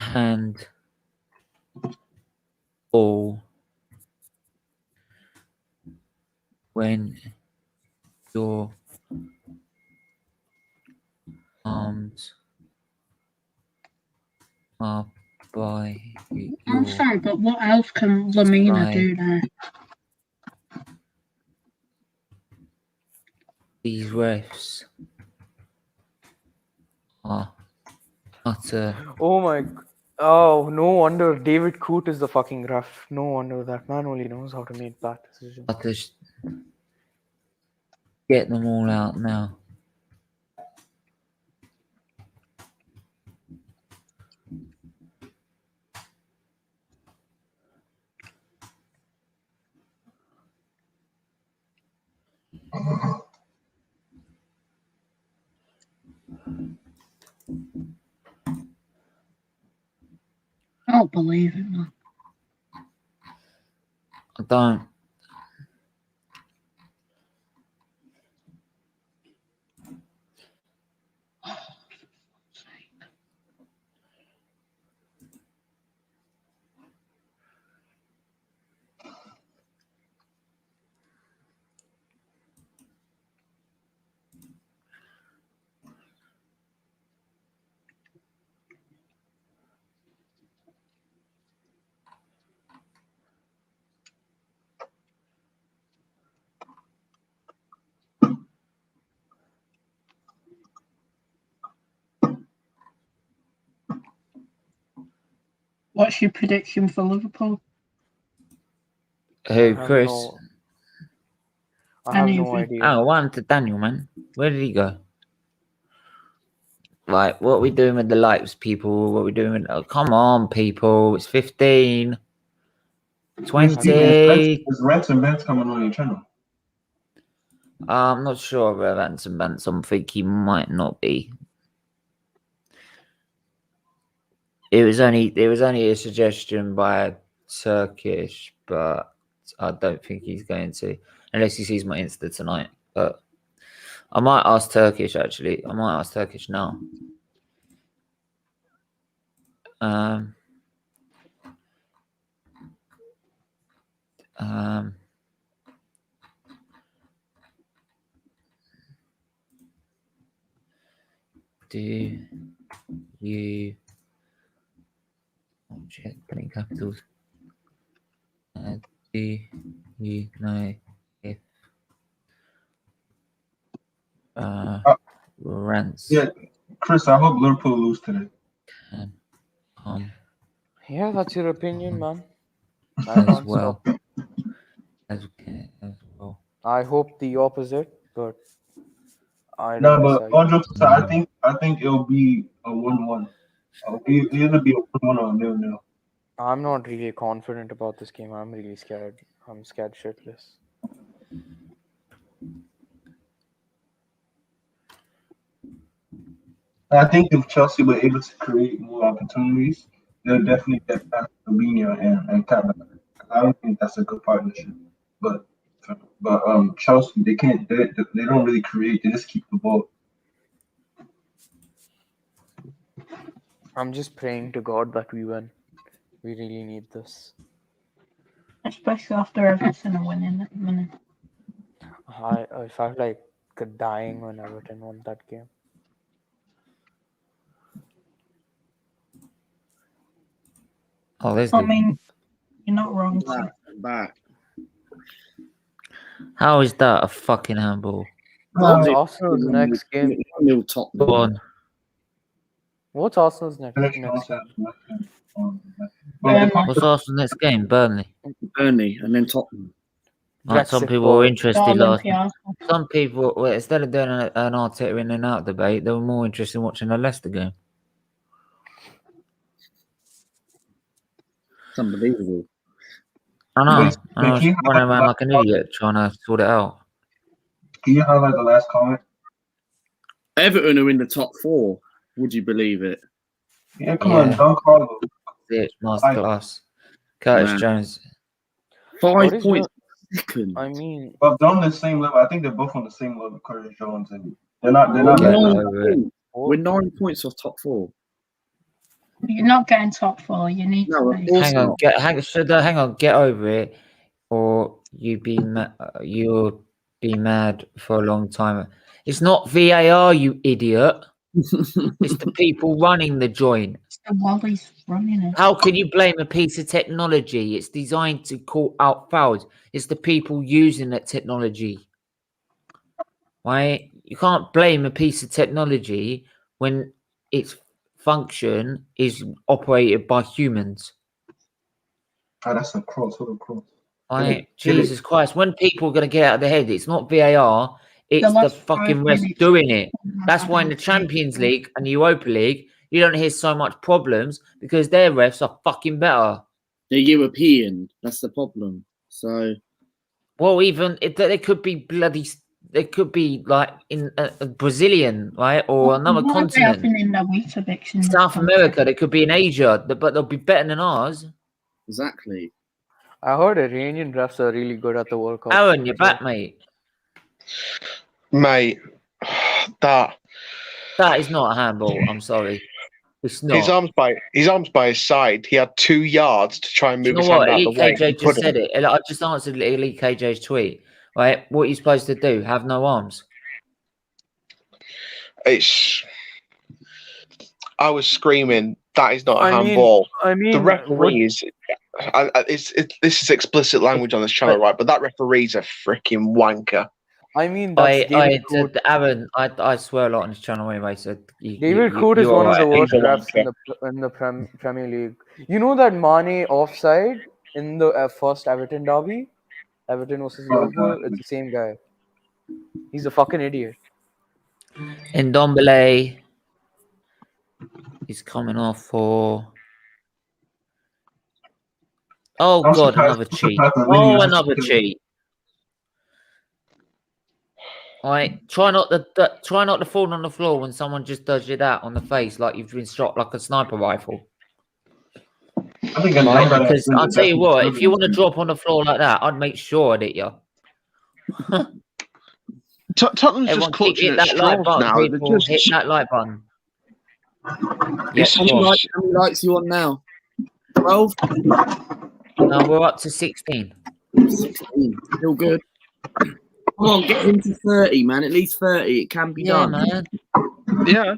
hand ball when your arms are by I'm sorry, but what else can Lamina do there? These refs are utter. Oh my. Oh, no wonder David Coote is the fucking ref. No wonder that man only knows how to make bad decisions. Get them all out now. I don't believe it, man. I don't. What's your prediction for Liverpool? Who, Chris? I have no idea. Oh, one to Daniel, man. Where did he go? Right, what are we doing with the lights, people? What are we doing with... Oh, come on, people. It's 15. 20. There's rents and vents coming on your channel. I'm not sure about Vance and Vance. I think he might not be. It was only a suggestion by a Turkish, but I don't think he's going to, unless he sees my Insta tonight. But I might ask Turkish, actually. I might ask Turkish now. Do you... Oh, shit, putting capitals. Do you know if rents? Yeah, Chris, I hope Liverpool lose today. Yeah, that's your opinion, man. As well. I hope the opposite, but I don't. No, but all jokes aside, I think it'll be a 1-1. It'll either be a 1-1 or a 0-0. I'm not really confident about this game. I'm really scared. I'm scared shitless. I think if Chelsea were able to create more opportunities, they'll definitely get past Mourinho and Cabot. I don't think that's a good partnership. but Chelsea, they can't. They don't really create. They just keep the ball. I'm just praying to God that we win. We really need this. Especially after Everton are winning at the minute. I felt like dying when Everton won that game. Oh, there's I mean, you're not wrong. Back. How is that a fucking handball? What's Arsenal's next game? Nil Tottenham. Go on. What's Arsenal's next game? What's Arsenal's next game? Burnley. Burnley and then Tottenham. Right, some Brexit people boy. were interested last. Olympiacos. Some people, well, instead of doing an Arteta in and out debate, they were more interested in watching the Leicester game. It's unbelievable. I know. Wait, I was can you running around highlight like an idiot trying to sort it out. Can you highlight the last comment? Everton are in the top 4. Would you believe it? Yeah, come on, don't call them. It's masterclass. Curtis Man. Jones. 5 What is points second. I mean, But they're on the same level. I think they're both on the same level. Curtis Jones and they're not. They're not. Get Like, over it. We're 9 points off top 4. You're not getting top 4. You need No, to of be. course Hang on, not. hang on, get over it, or you'll be mad for a long time. It's not VAR, you idiot. It's the people running the joint. It's the Wally's running it. How can you blame a piece of technology? It's designed to call out fouls. It's the people using that technology. Right? You can't blame a piece of technology when its function is operated by humans. oh, that's a cross. What a cross. Right? Jesus Christ. When people are going to get out of their head, it's not VAR, it's the fucking refs doing it. That's why in the Champions League and the Europa League, you don't hear so much problems because their refs are fucking better. They're European. That's the problem. So, well, even they could be bloody. They could be like in a Brazilian, right, or another continent. In South America, they could be in Asia, but they'll be better than ours. Exactly. I heard Iranian refs are really good at the World Cup. Aaron, you're back, mate. Mate, that is not a handball. I'm sorry. It's not. His arms by his side. He had 2 yards to try and move his hand out Elite the way. KJ just said it. I just answered Elite KJ's tweet. Right, what are you supposed to do? Have no arms? I was screaming. That is not a handball. I mean, the referees. This is explicit language on this channel, right? But that referee's a freaking wanker. I mean, that's Aaron, I swear a lot on this channel anyway. So David Coot is one of the worst refs in the Premier League. You know that Mane offside in the first Everton derby, Everton versus Liverpool. It's the same guy. He's a fucking idiot. And Ndombele is coming off for. Oh God, another cheat! Oh, another cheat! All right, try not to fall on the floor when someone just does you that on the face, like you've been shot like a sniper rifle. I think because I'll tell you what, if you want to drop on the floor like that, I'd make sure I'd hit you. Tottenham's just clutching at straws now. Just hit that like button. Yes, how many likes you on now? 12? No, we're up to 16. 16. Still good. Come on, get into 30, man. At least 30. It can be done. Man. Yeah.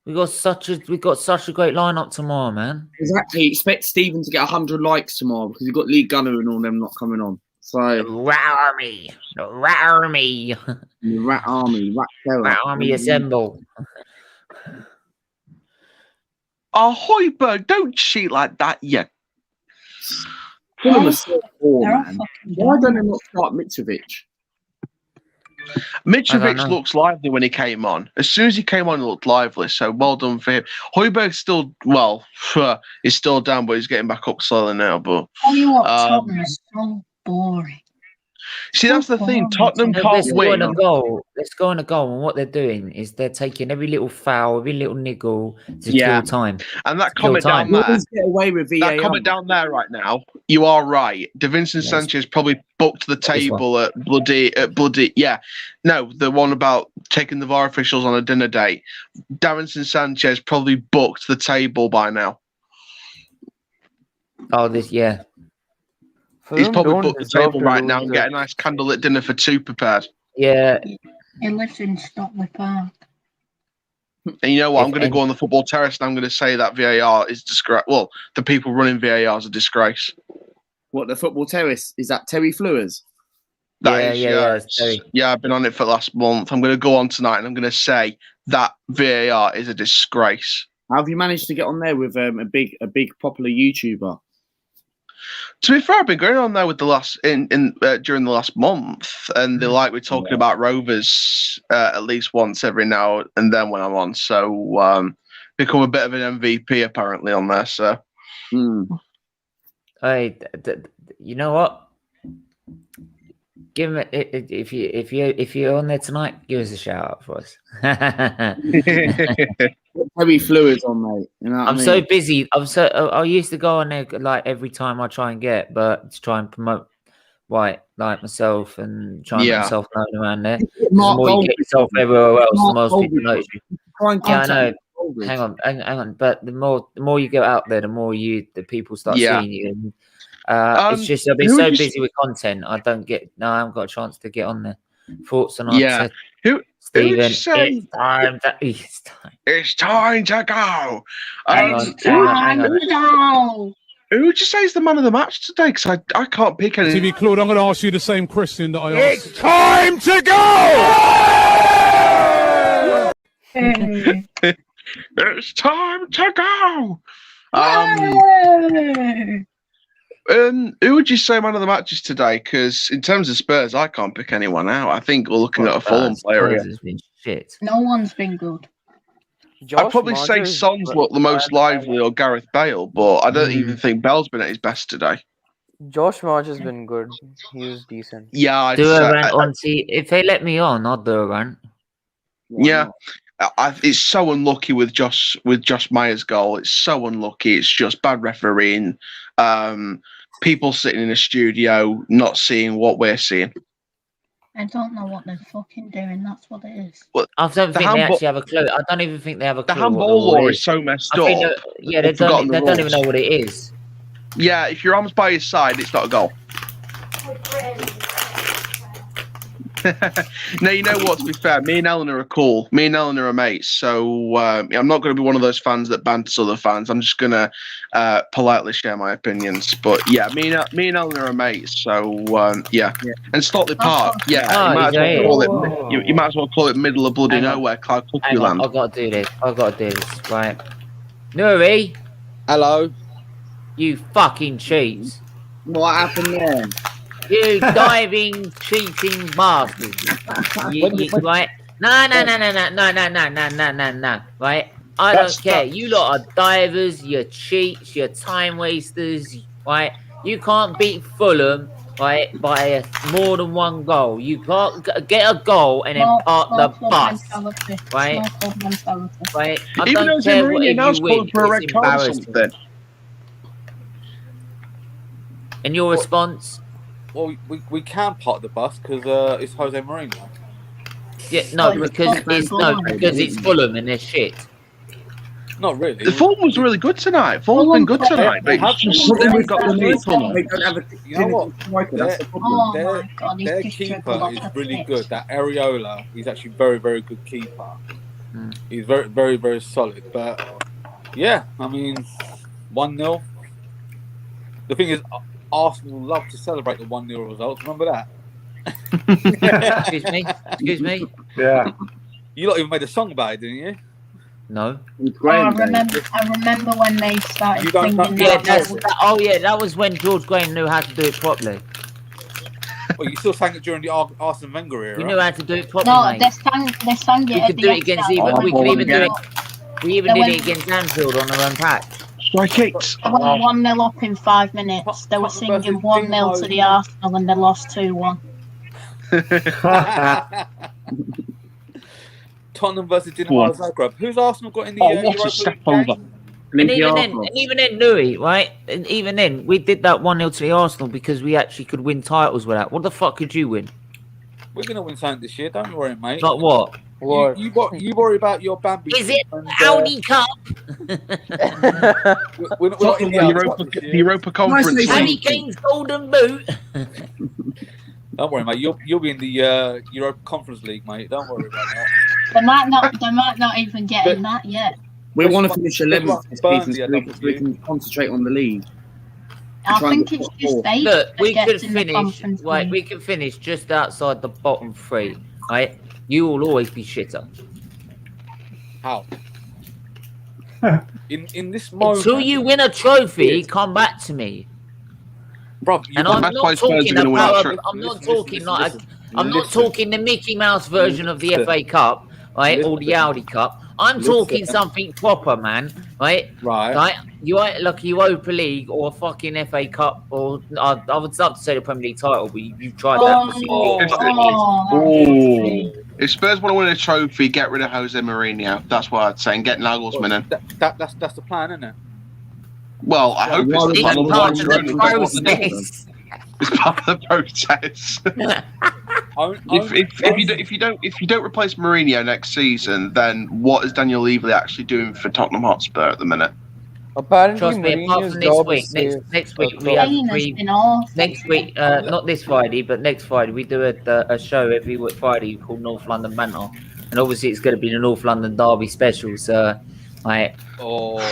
We got such a great lineup tomorrow, man. Exactly. Expect Stephen to get 100 likes tomorrow because you've got Lee Gunner and all them not coming on. So Rat Army. The Rat Army. The Rat Army. Rat Army assemble. Oh, Højbjerg, don't cheat like that yet. Fulham are so poor, man. Why don't they not start Mitrovic? Mitrovic looks lively when he came on. As soon as he came on, he looked lively. So well done for him. Højbjerg's still, he's still down, but he's getting back up slowly now. But tell you what, Tottenham is so boring. See, that's the thing. Tottenham No, can't let's go on win. a goal. Let's go on a goal. And what they're doing is they're taking every little foul, every little niggle to kill time. And that To kill comment down time. there, Always get away with VAR. that comment down there right now, you are right. Davinson Yes. Sanchez probably booked the table at bloody yeah. No, the one about taking the VAR officials on a dinner date. Davinson Sanchez probably booked the table by now. Oh, this yeah. He's Fulham probably don't booked the deserve table to right lose now and it. get a nice candlelit dinner for two prepared. Yeah. He lives in Stockley Park. And you know what? If I'm going to any- go on the football terrace and I'm going to say that VAR is disgrace. Well, the people running VAR is a disgrace. What, the football terrace? Is that Terry Flewers? That is, it's Terry. yeah, I've been on it for the last month. I'm going to go on tonight and I'm going to say that VAR is a disgrace. How have you managed to get on there with a big popular YouTuber? To be fair, I've been going on there with the last during the last month, and they like we're talking about Rovers at least once every now and then when I'm on. So become a bit of an MVP apparently on there. So Hey, you know what? Give him if you're on there tonight, give us a shout out for us. Terry Flewers on, mate. You know what I I'm mean? so busy. I used to go on there like every time I try and get, but to try and promote, like myself and try and make myself known around there. 'Cause the more you get yourself everywhere else, the more people notice you. Yeah, I know. Hang on. But the more you go out there, the more the people start seeing you. And, it's just I've been so busy with content. I haven't got a chance to get on there. Thoughts on yeah. Stephen, it's time to go. Hang on. Who would you say is the man of the match today? Because I can't pick any. TV Claude, I'm going to ask you the same question that I asked. It's time to go. It's time to go. Who would you say man of the match is today? Because in terms of Spurs, I can't pick anyone out. I think we're looking at a Fulham player here. Has been shit. No one's been good. I'd probably say Son's looked the most lively or Gareth Bale, but I don't even think Bell's been at his best today. Josh March has been good. He was decent. Yeah, I'd Do say, a rant on if they let me on, I'll do a rant. Yeah. It's so unlucky with Josh Meyer's goal. It's so unlucky. It's just bad refereeing. People sitting in a studio not seeing what we're seeing. I don't know what they're fucking doing. That's what it is. Well, I don't think they actually have a clue. I don't even think they have a clue. The handball law is so messed up. They don't even know what it is. Yeah, if your arm's by his side, it's not a goal. No, you know what? To be fair, me and Eleanor are cool. Me and Eleanor are mates, so I'm not going to be one of those fans that banters other fans. I'm just going to politely share my opinions. But yeah, me and Eleanor are mates, so yeah. And Stockley Park, you might as well call it middle of bloody nowhere, Cloud Cuckoo Land. I've got to do this. Right, Nuri. Hello. You fucking cheats. What happened there? You diving, cheating bastard. Right? No. Right? I don't care. You lot are divers, you're cheats, you're time wasters, right? You can't beat Fulham, right, by more than one goal. You can't get a goal and then park the bus, right? Right? I Even don't though care Mourinho what you win. for a red It's card or embarrassing. something. And your response? Well, we can't park the bus because it's Jose Mourinho. Yeah, because it's Fulham and they're shit. Not really. The Fulham was really good tonight. Fulham's been good tonight, but it's just they haven't got the lead on them. You know what? Their keeper is really good. That Areola, he's actually very, very good keeper. He's very, very, very solid. But yeah, I mean, 1-0. The thing is, Arsenal love to celebrate the 1-0 results. Remember that? Excuse me. Yeah. You lot even made a song about it, didn't you? No. I remember when they started singing. That was when George Graham knew how to do it properly. Well, you still sang it during the Arsene Wenger era. You knew how to do it properly. No, mate. they sang it. We could do it against even. We could even do it. We even did it against Anfield on their own patch. Strike kicks. They went 1-0 up in 5 minutes. They were singing 1-0 to the Arsenal and they lost 2-1. Tottenham versus Dinamo Zagreb. Who's Arsenal got in the what a Europa step League game? over. And even then, Louis, right? And even then, we did that 1-0 to the Arsenal because we actually could win titles with that. What the fuck could you win? We're gonna win something this year. Don't worry, mate. Like what? You worry about your Bambi. Is it Audi Cup? We're not in the Europa Conference. Harry Kane's Golden Boot. Don't worry, mate. You'll be in the Europa Conference League, mate. Don't worry about that. They might not even get in that yet. We want to finish 11th this season so Burnley, we can concentrate on the league. I think it's just eight. Look, we that could gets in the finish. Conference Right, League. we could finish just outside the bottom 3. Right, you will always be shitter. How? in this moment, Until you win a trophy, come back to me. Bro, And I'm not talking about. I'm not talking like. I'm not talking the Mickey Mouse version of the FA Cup, right, or the Audi Cup. I'm talking something proper, man. Right? Right. You ain't like Europa League or a fucking FA Cup, or I would love to say the Premier League title, but you've tried that. If Spurs want to win a trophy, get rid of Jose Mourinho. That's what I'd say, and get Nagelsmann in. That's the plan, isn't it? Well, I hope it's part of the process. It's part of the process. If you don't replace Mourinho next season, then what is Daniel Levy actually doing for Tottenham Hotspur at the minute? Apparently, Trust me, apart from this week, next week we have next week, not this Friday, but next Friday we do a show every Friday called North London Banter, and obviously it's going to be the North London Derby special. So,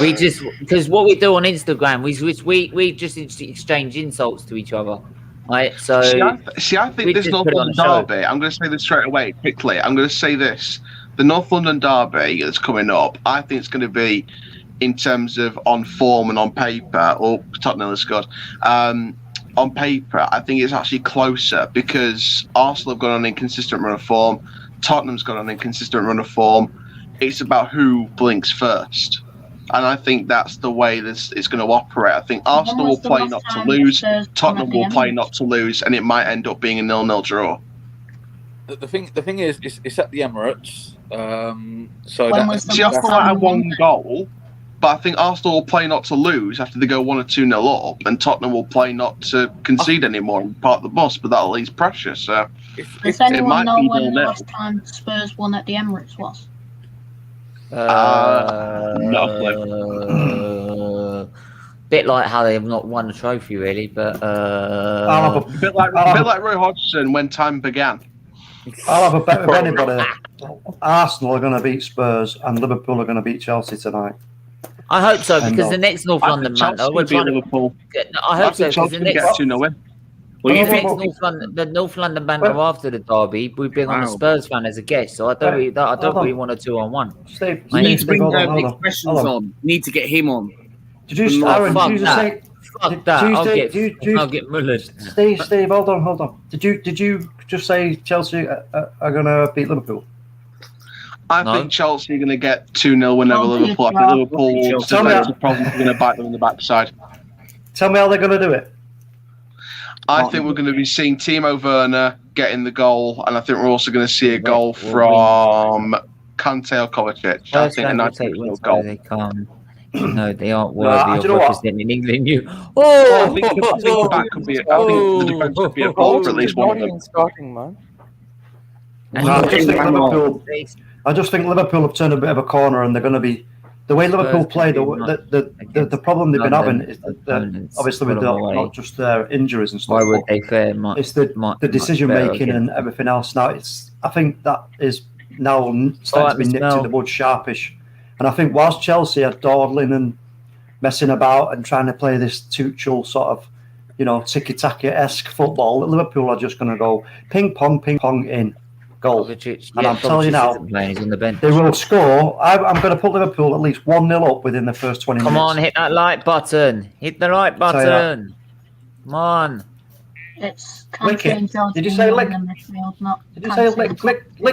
we just because what we do on Instagram, we just exchange insults to each other. Right, so I think this North London Derby, I'm going to say this straight away, quickly. I'm going to say this. The North London Derby that's coming up, I think it's going to be, in terms of on form and on paper, or Tottenham is good, on paper, I think it's actually closer because Arsenal have got an inconsistent run of form, Tottenham's got an inconsistent run of form. It's about who blinks first. And I think that's the way this is going to operate. I think Arsenal will play not to lose, Tottenham will play not to lose, and it might end up being a 0-0 draw. The thing is, it's at the Emirates. Arsenal might have one goal, but I think Arsenal will play not to lose after they go 1 or 2-0 up, and Tottenham will play not to concede anymore and part the bus, but that'll ease pressure. So does anyone know when the last time Spurs won at the Emirates was? Bit like how they have not won a trophy, really, but a bit like Roy Hodgson when time began. I'll have a bet with anybody. Arsenal are going to beat Spurs and Liverpool are going to beat Chelsea tonight. I hope so, because the next North London man, we're trying to Liverpool. I hope so, because the next the North London banter after the derby, we've been on the Spurs fan as a guest, so I don't really want a 2-on-1 Steve, you need to bring expressions on. You need to get him on. Did you, Aaron, did you just say? Fuck that! I'll get mullered. Steve, hold on. Did you just say Chelsea are going to beat Liverpool? I think Chelsea are going to get 2-0 win over Liverpool. I think Liverpool are probably going to bite them in the backside. Tell me how they're going to do it. I think we're going to be seeing Timo Werner getting the goal, and I think we're also going to see a goal from Kante or Kovacic. I think a nice goal. They can't. No, they aren't worthy of representing in England. I think that could be. I think the defense could be a goal for at least one of them. Starting, man. I just think Liverpool have turned a bit of a corner, and they're going to be the way Liverpool play. The problem they've been having is that obviously with not just their injuries and stuff. Why would they fare? It's the decision making and everything else. Now I think that is now starting to be nipped in the bud sharpish. And I think whilst Chelsea are dawdling and messing about and trying to play this Tuchel sort of, tiki-taka-esque football, Liverpool are just going to go ping pong in goal. And I'm telling you now, they will score. I'm going to put Liverpool at least 1-0 up within the first 20 minutes. Come on, hit that like button. Hit the like button. Come on. It's Did you say lick? Did you say lick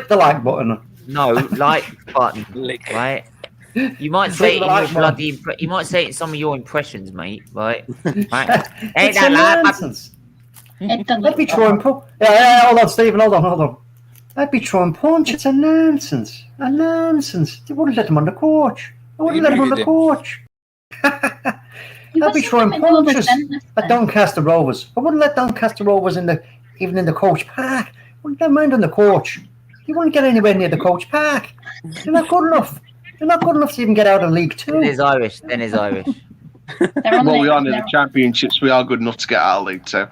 the like button? No, like button. Lick. Right. You might say it in some of your impressions, mate. Right? Right. It's nonsense. I'd be throwing yeah, hold on, Stephen, hold on. I'd be throwing punches. A nonsense. They wouldn't let him on the coach. I'd be throwing punches at Doncaster Rovers. I wouldn't let Doncaster Rovers even in the coach park. I wouldn't let mind on the coach. You wouldn't get anywhere near the coach park. They're not good enough. They're not good enough to even get out of League Two. Then is Irish. Well, we are near the Championships. We are good enough to get out of League Two.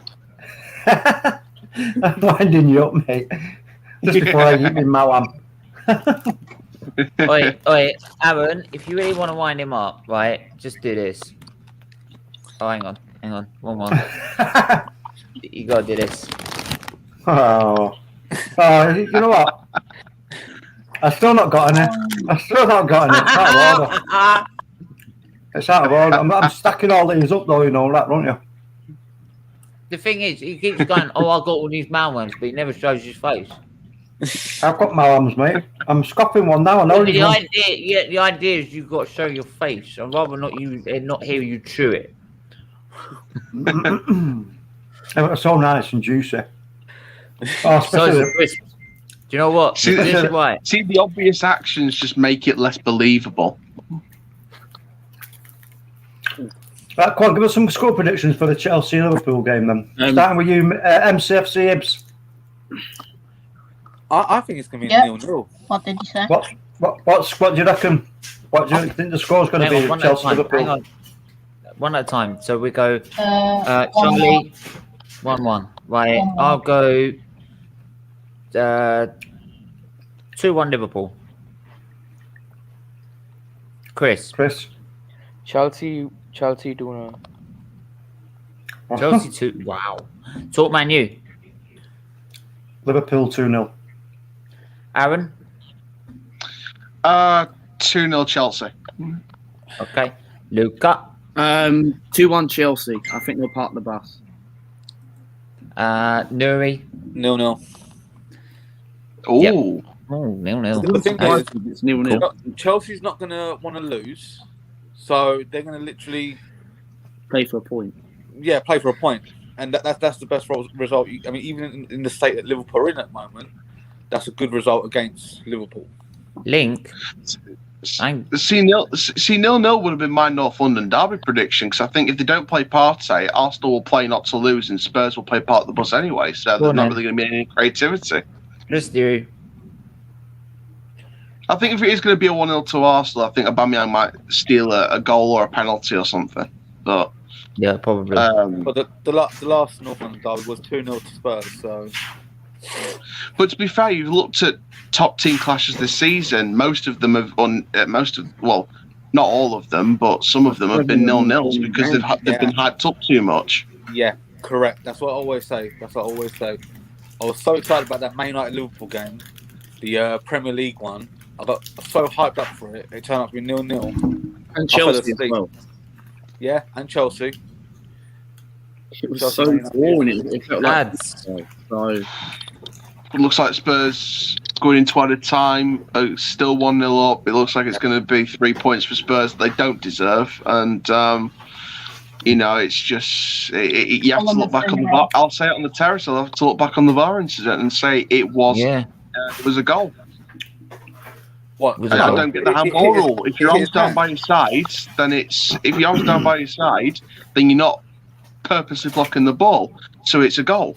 I'm winding you up, mate. Just before I eat my mawam. Oi, Aaron, if you really want to wind him up, right, just do this. Oh, hang on. 1-1. You gotta do this. Oh, you know what? I've still not gotten it. It's out of order. It's out of order. I'm stacking all these up, though, you know that, don't you? The thing is, he keeps going, oh, I got all these malworms, but he never shows his face. I've got malworms, mate. I'm scoffing one now. I know the idea is you've got to show your face. I'd rather not hear you chew it. It's so nice and juicy. Oh, so it's a crisp. Do you know what? See, the obvious actions just make it less believable. Right, come on, give us some score predictions for the Chelsea-Liverpool game then. Starting with you, MCFC Ibs. I think it's going to be 0-0. What did you say? What do you reckon? What do you think the score's going to be? Chelsea-Liverpool. Hang on. One at a time. So we go Charlie, 1-1. Right, 1-1. I'll go 2-1 Liverpool. Chris. Chelsea 2-0. Chelsea 2. Wow. Talk Man U. Liverpool 2-0. Aaron. 2-0 Chelsea. Okay. Luca. 2-1 Chelsea. I think they'll park the bus. Nuri. 0-0. Oh. Yep. Oh, 0-0. The thing It's 0-0. Chelsea's not going to want to lose, so they're going to literally play for a point. Yeah, play for a point, and that's the best result. I mean, even in the state that Liverpool are in at the moment, that's a good result against Liverpool. Link. See, 0-0 would have been my North London derby prediction, because I think if they don't play Partey, Arsenal will play not to lose, and Spurs will play part of the bus anyway. So there's not really going to be any creativity. Just do. I think if it is going to be a 1-0 to Arsenal, I think Aubameyang might steal a goal or a penalty or something. But yeah, probably. But the last North London derby was 2-0 to Spurs. So, but to be fair, you've looked at top team clashes this season. Most of them have not all of them, but some of them have been 0-0s because they've been hyped up too much. Yeah, correct. That's what I always say. I was so excited about that Man United Liverpool game, the Premier League one. I got so hyped up for it. It turned out to be 0-0. And Chelsea as well. Yeah, and Chelsea. It was so boring. It felt like so. It looks like Spurs going into added time, still 1-0 up. It looks like it's going to be 3 points for Spurs that they don't deserve. And, it's just, you have to look back on the VAR. I'll say it on the terrace. I'll have to look back on the VAR incident and say it was a goal. What? I don't get the handball rule. If your arm's down by your side, then you're not purposely blocking the ball. So it's a goal.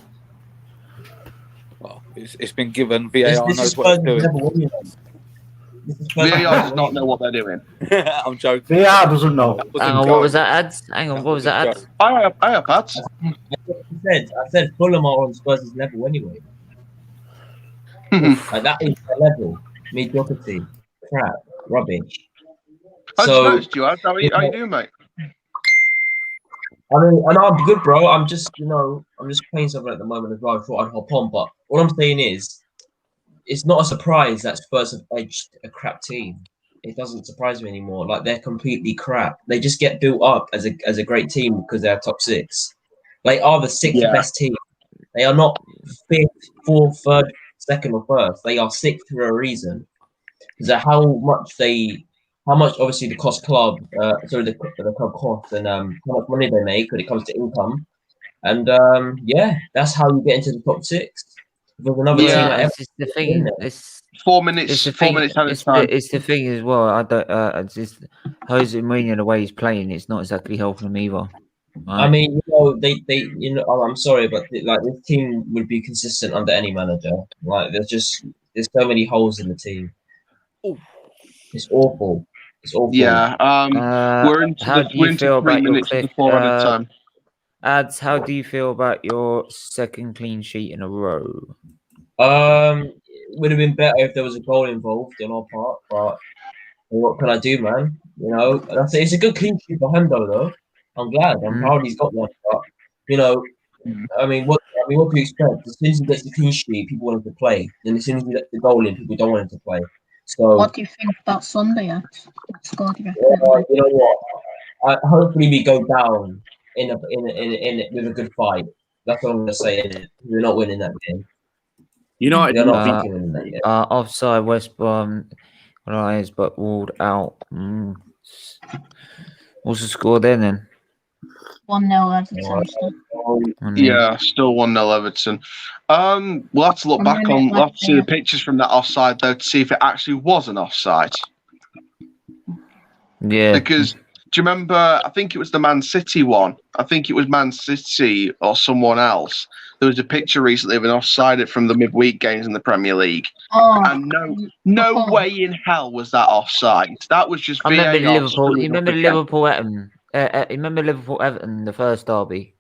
Well, it's been given. VAR knows what it's doing. VAR does not know what they're doing. I'm joking. VAR doesn't know. Hang on, what was that, Ads? Hang on, what was that, Ads? I have Ads. I said Fulham are on Spurs' level anyway. Like, that is their level. Mediocrity. Crap. Rubbish. I noticed you, Ads. How are you doing, mate? I mean, I know I'm good, bro. I'm just playing something at the moment as well. I thought I'd hop on, but all I'm saying is, it's not a surprise that Spurs have edged a crap team. It doesn't surprise me anymore. Like, they're completely crap. They just get built up as a great team because they're top six. They are the sixth best team. They are not fifth, fourth, third, second, or first. They are sixth for a reason. Because how much obviously the club costs and how much money they make when it comes to income, And yeah, that's how you get into the top 6. There's another team Yeah, like it's just the thing. It's 4 minutes. It's the 4 thing. minutes at a It's time. the thing as well. I don't. It's just Jose Mourinho, the way he's playing, it's not exactly helping him either. I mean, they, I'm sorry, but like this team would be consistent under any manager. Like, there's so many holes in the team. It's awful. It's awful. Yeah. We're into how do you feel 3 about your minutes before added time. Ads, how do you feel about your second clean sheet in a row? It would have been better if there was a goal involved on our part, but what can I do, man? It's a good clean sheet for Hendo, though. I'm glad. I'm proud he's got one. But I mean, what do you expect? As soon as he gets the clean sheet, people want him to play. Then as soon as he gets the goal in, people don't want him to play. So What do you think about Sunday? What score do you reckon? you know what? Hopefully we go down in with a good fight. That's what I'm gonna say. We're not winning that game. United They're not thinking winning that game. Offside West Brom, but ruled out. What's the score then? 1-0 Everton. Yeah, still 1-0 Everton. We'll have to look back on. We'll have to see the pictures from that offside though to see if it actually was an offside. Yeah. Because do you remember? I think it was the Man City one. I think it was Man City or someone else. There was a picture recently of an offside from the midweek games in the Premier League, and no way in hell was that offside. That was just. I remember Liverpool. You remember Liverpool Everton? Remember Liverpool Everton, the first derby?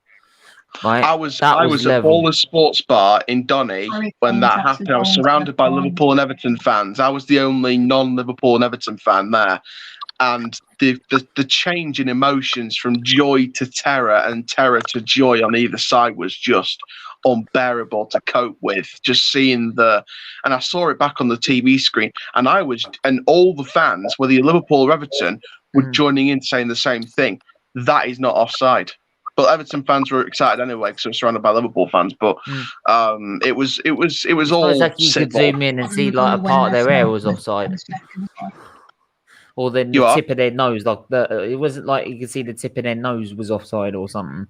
Right. I was at Ballers Sports Bar in Donny when that happened. I was surrounded by Liverpool and Everton fans. I was the only non-Liverpool and Everton fan there. And the change in emotions from joy to terror and terror to joy on either side was just unbearable to cope with. Just seeing and I saw it back on the TV screen, and all the fans, whether you're Liverpool or Everton, were joining in saying the same thing. That is not offside. But Everton fans were excited anyway because they were surrounded by Liverpool fans. But it was all. It's like you could zoom in and see like a part of their hair was offside. Or then the tip of their nose, it wasn't like you could see the tip of their nose was offside or something.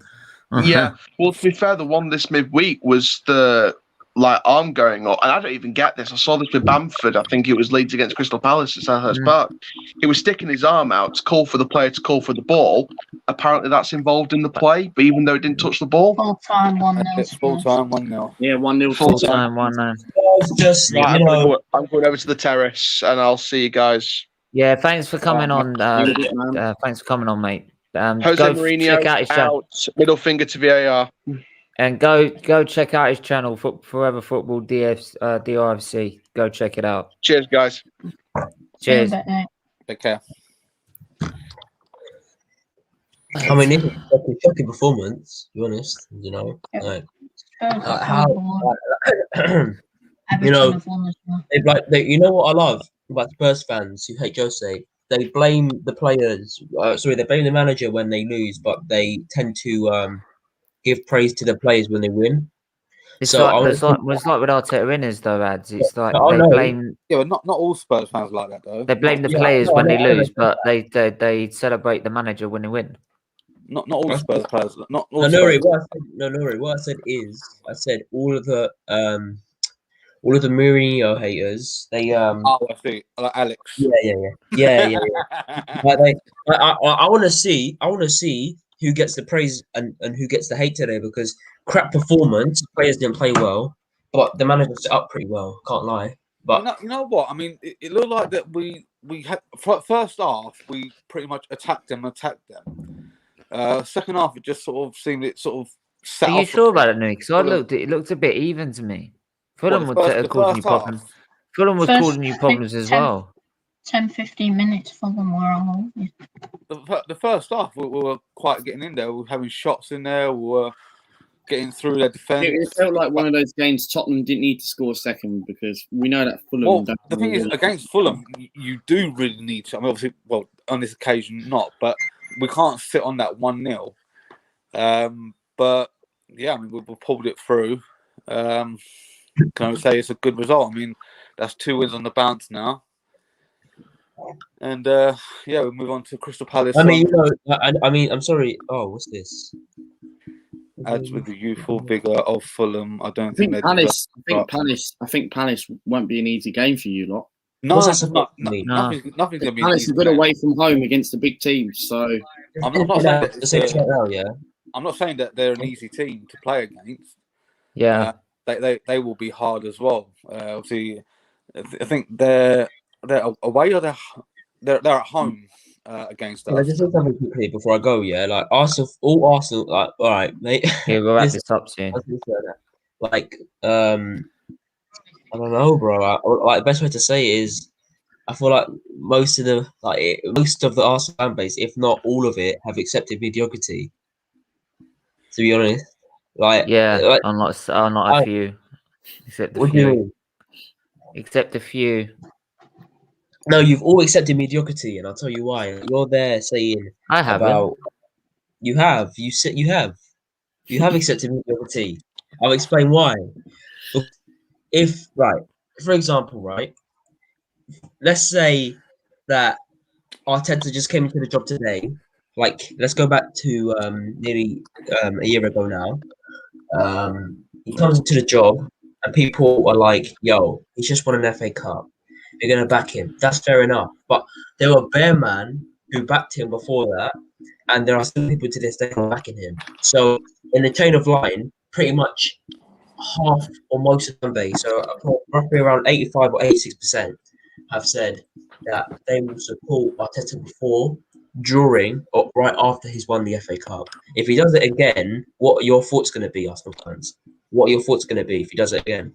Yeah, well, to be fair, the one this midweek was the arm going up, and I don't even get this. I saw this with Bamford. I think it was Leeds against Crystal Palace at Selhurst Park. He was sticking his arm out to call for the player to call for the ball. Apparently, that's involved in the play, but even though it didn't touch the ball, full time 1-0. It's full time 1-0. Yeah, 1-0 full time 1-0. I'm going over to the terrace, and I'll see you guys. Yeah, thanks for coming on. Thanks for coming on, mate. Jose go Mourinho check out his channel. Middle finger to VAR. And go check out his channel, Forever Football DRFC. Go check it out. Cheers, guys. Cheers. Take care. I mean, it's a shocking performance, to be honest. You know what I love about Spurs fans who hate Jose? They blame the players. They blame the manager when they lose, but they tend to give praise to the players when they win. It's like with Arteta winners though, ads. It's like they blame. Yeah, but not all Spurs fans like that though. They blame the players when they lose, but they celebrate the manager when they win. Not all Spurs players. Not all. What I said is, all of the Mourinho haters. They I see. Like Alex. Yeah. I want to see who gets the praise and who gets the hate today, because crap performance, players didn't play well, but the manager set up pretty well. Can't lie. But you know what? I mean, it looked like that we had first half we pretty much attacked them. Second half it just sort of seemed set. Are you sure about it, Nick? Because it looked a bit even to me. Fulham was causing you problems. Fulham was causing you problems as well. 10-15 minutes Fulham were all. The first half we were quite getting in there. We were having shots in there. We were getting through their defence. It felt like one of those games Tottenham didn't need to score a second, because we know that Fulham. Well, the thing is, against Fulham, you do really need to. I mean, obviously, on this occasion, not, but we can't sit on that 1-0. But yeah, I mean, we pulled it through. Can I say it's a good result? I mean, that's 2 wins on the bounce now. And we move on to Crystal Palace. I mean, I'm sorry. Oh, what's this? adds with the youthful vigour of Fulham. I don't I think they're Palace. developed. I think Palace won't be an easy game for you lot. No, What's that it's supposed not, to mean? nothing's going to be an Palace easy are good game. away from home against the big teams, so I'm not saying that the same right now, yeah. I'm not saying that they're an easy team to play against. Yeah. They will be hard as well. Obviously, I think they're away or they're at home against Can I us. just say something quickly before I go? Yeah, like all Arsenal, like, all right, mate. Yeah, we'll wrap this up soon. Like, I don't know, bro. Like, the best way to say it is, I feel like most of the Arsenal fan base, if not all of it, have accepted mediocrity. To be honest, yeah, not a few, except a what do you few. mean? Except a few. No, you've all accepted mediocrity, and I'll tell you why. You're there saying I haven't. about you have accepted mediocrity. I'll explain why. If for example, let's say that Arteta just came into the job today. Like, let's go back to nearly a year ago now. He comes into the job, and people are like, "Yo, he's just won an FA Cup. You're gonna back him." That's fair enough. But there were bare man who backed him before that, and there are still people to this day who are backing him. So in the chain of line, pretty much half or most of the base, so roughly around 85 or 86%, have said that they will support Arteta before, during, or right after he's won the FA Cup. If he does it again, what are your thoughts going to be, Arsenal fans? What are your thoughts going to be if he does it again?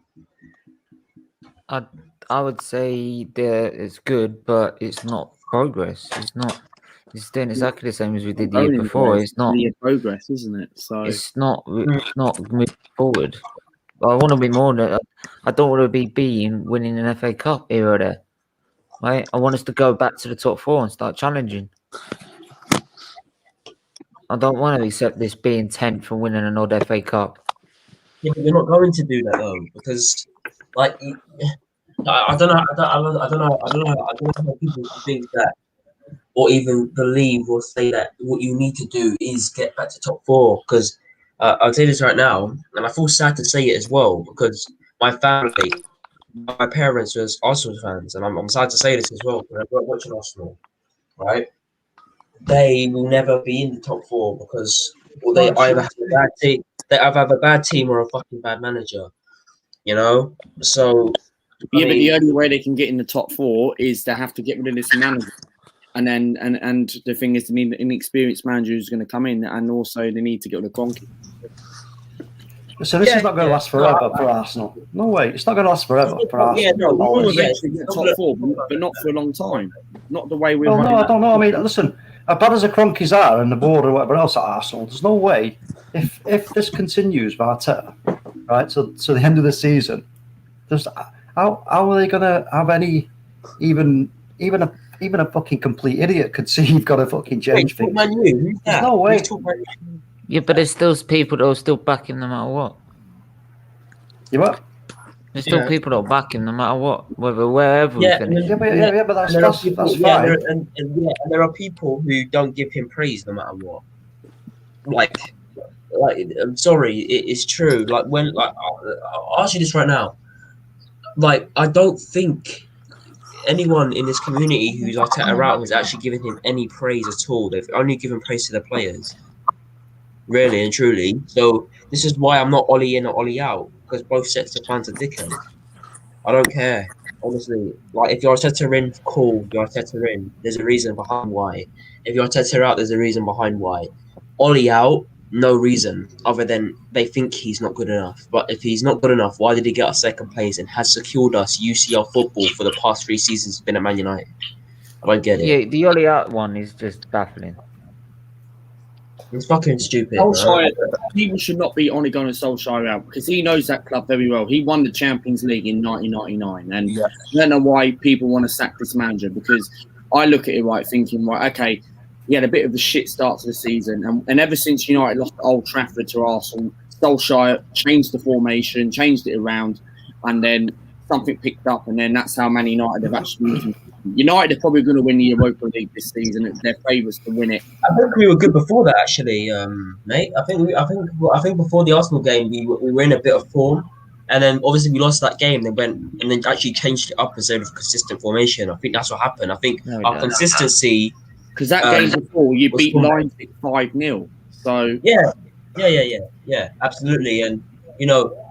I would say it's good, but it's not progress. It's not. It's doing exactly the same as we did the year before. It's not progress, isn't it? So it's not moving forward. I want to be more than. I don't want to be winning an FA Cup here or there. Right? I want us to go back to the top four and start challenging. I don't want to accept this being 10th and winning an odd FA Cup. Yeah, but you're not going to do that though, because I don't know how people think that, or even believe or say that what you need to do is get back to top four. Because I'll say this right now, and I feel sad to say it as well, because my family, my parents was Arsenal fans, and I'm sad to say this as well. When I grew up watching Arsenal, right? They will never be in the top four because they either have a bad team, have a bad team or a fucking bad manager. You know, so but the only way they can get in the top four is they have to get rid of this manager, and then and the thing is, they need an inexperienced manager who's going to come in, and also they need to get rid of Gronk. So this is not going to last forever for Arsenal. No way, it's not going to last forever for Arsenal. Yeah, no, we will eventually get top four, but not for a long time. Not the way we're. Well, no, I don't know. I mean, listen, as bad as the Cronkies are and the board or whatever else at Arsenal, there's no way if this continues, Arteta, right, to the end of the season, there's how are they going to have any even a fucking complete idiot could see you've got to fucking change things. There's no way. Yeah, but there's still people that will still back him no matter what. You what? There's still people that will back him no matter what, wherever we finish. But that's fine. And there are people who don't give him praise no matter what. Like I'm sorry, it's true. I'll ask you this right now. Like, I don't think anyone in this community who's Arteta out has actually given him any praise at all. They've only given praise to the players, really and truly. So this is why I'm not Ollie in or Ollie out, because both sets of fans are dickheads. I don't care, honestly. Like, if you're Arteta in, cool. You're Arteta in. There's a reason behind why. If you're Arteta out, there's a reason behind why. Ollie out, no reason other than they think he's not good enough. But if he's not good enough, why did he get us second place and has secured us UCL football for the past 3 seasons? He's been at Man United. I don't get it. Yeah, the Ollie out one is just baffling. It's fucking stupid. Solskjaer, people should not be only going to Solskjaer out because he knows that club very well. He won the Champions League in 1999, and I don't know why people want to sack this manager, because I look at it thinking, okay, he had a bit of a shit start to the season, and ever since United lost at Old Trafford to Arsenal, Solskjaer changed the formation, changed it around, and then something picked up, and then that's how Man United have actually United are probably going to win the Europa League this season. It's their favourites to win it. I think we were good before that, actually, mate. I think before the Arsenal game, we were in a bit of form, and then obviously we lost that game. They went and then actually changed it up instead of consistent formation. I think that's what happened. I think our consistency. Because that game before you beat Leipzig 5-0. So yeah, absolutely. And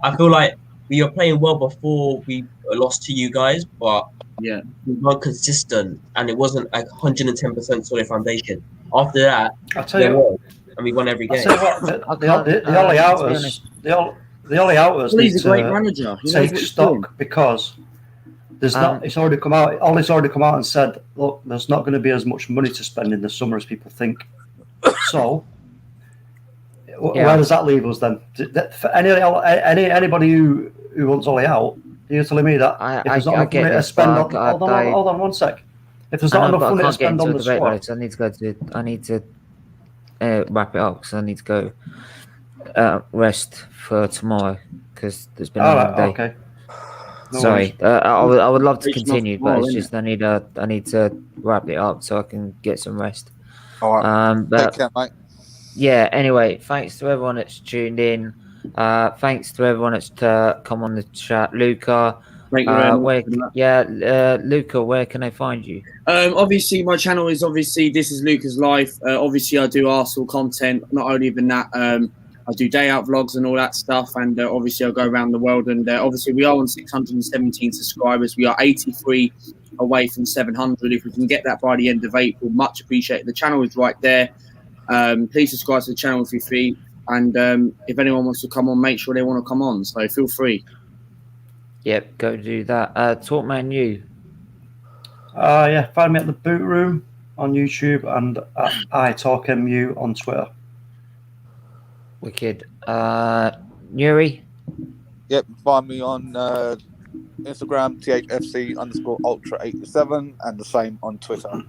I feel like we were playing well before we lost to you guys, but yeah, we weren't consistent, and it wasn't like 110% solid foundation. After that, I'll tell you what, and we won every game. I'll tell you what, the Ollie Outers, the Ollie Outers need he's a great manager. Take stock because there's not. It's already come out. Ollie's already come out and said, look, there's not going to be as much money to spend in the summer as people think. So, where does that leave us then? For anybody who wants Ollie out, you're telling me that if there's not enough money to spend on, hold on 1 sec. If there's not enough money to spend on the squad, I need to go to. I need to wrap it up because I need to go rest for tomorrow because there's been a long day. Okay. No Sorry, I would love to continue, but it's just I need to wrap it up so I can get some rest. All right. But take care, mate. Yeah. Anyway, thanks to everyone that's tuned in. Thanks to everyone that's come on the chat. Luca, Luca, where can I find you? Obviously, my channel is This Is Luca's Life. Obviously, I do Arsenal content. Not only than that, I do day out vlogs and all that stuff. And obviously, I go around the world. And obviously, we are on 617 subscribers. We are 83 away from 700. If we can get that by the end of April, much appreciated. The channel is right there. Please subscribe to the channel if you're free. And if anyone wants to come on, make sure they want to come on. So feel free. Yep, go do that. Talkman you. Find me at the Boot Room on YouTube and at iTalkMU on Twitter. Wicked. Nuri? Yep, find me on Instagram, THFC_Ultra87, and the same on Twitter.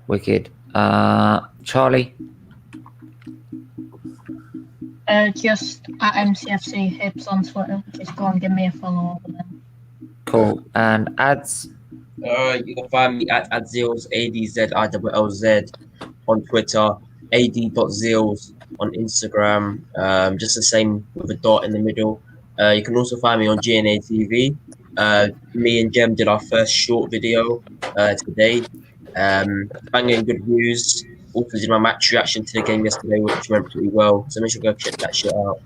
Wicked. Charlie? Just at MCFC Hips on Twitter. Just go and give me a follow over there. Cool. And ads? You can find me at Adzils, ADZILLZ on Twitter, ad.zils on Instagram, just the same with a dot in the middle. You can also find me on GNA TV. Me and Jem did our first short video today. Banging good views. Also did my match reaction to the game yesterday, which went pretty well. So make sure to go check that shit out.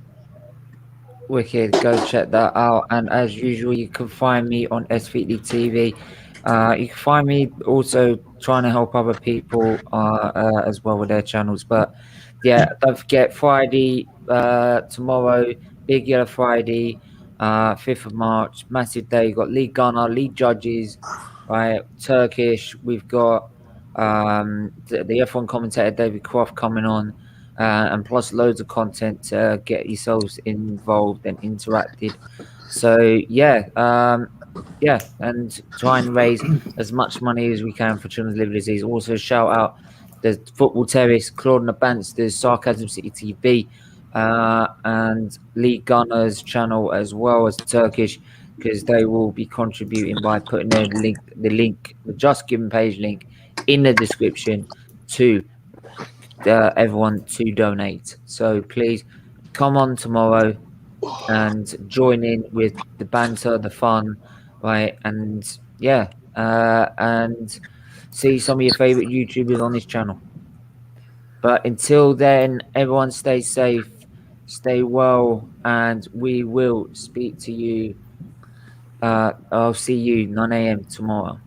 Wicked, go check that out. And as usual, you can find me on SVD TV. You can find me also trying to help other people as well with their channels. But yeah, don't forget Friday, tomorrow, Big Yellow Friday, 5th of March, massive day. You've got league gunner, league judges, right? Turkish. We've got the F1 commentator David Croft coming on, and plus loads of content to get yourselves involved and interacted. So and try and raise as much money as we can for Children's Liver Disease. Also shout out the Football Terrace, Claude Nabansters, Sarcasm City TV, and League Gunners channel as well as Turkish, because they will be contributing by putting the Just Giving page link in the description to everyone to donate. So please come on tomorrow and join in with the banter, the fun, right? And and see some of your favorite YouTubers on this channel. But until then, everyone stay safe, stay well, and we will speak to you. I'll see you 9 a.m. tomorrow.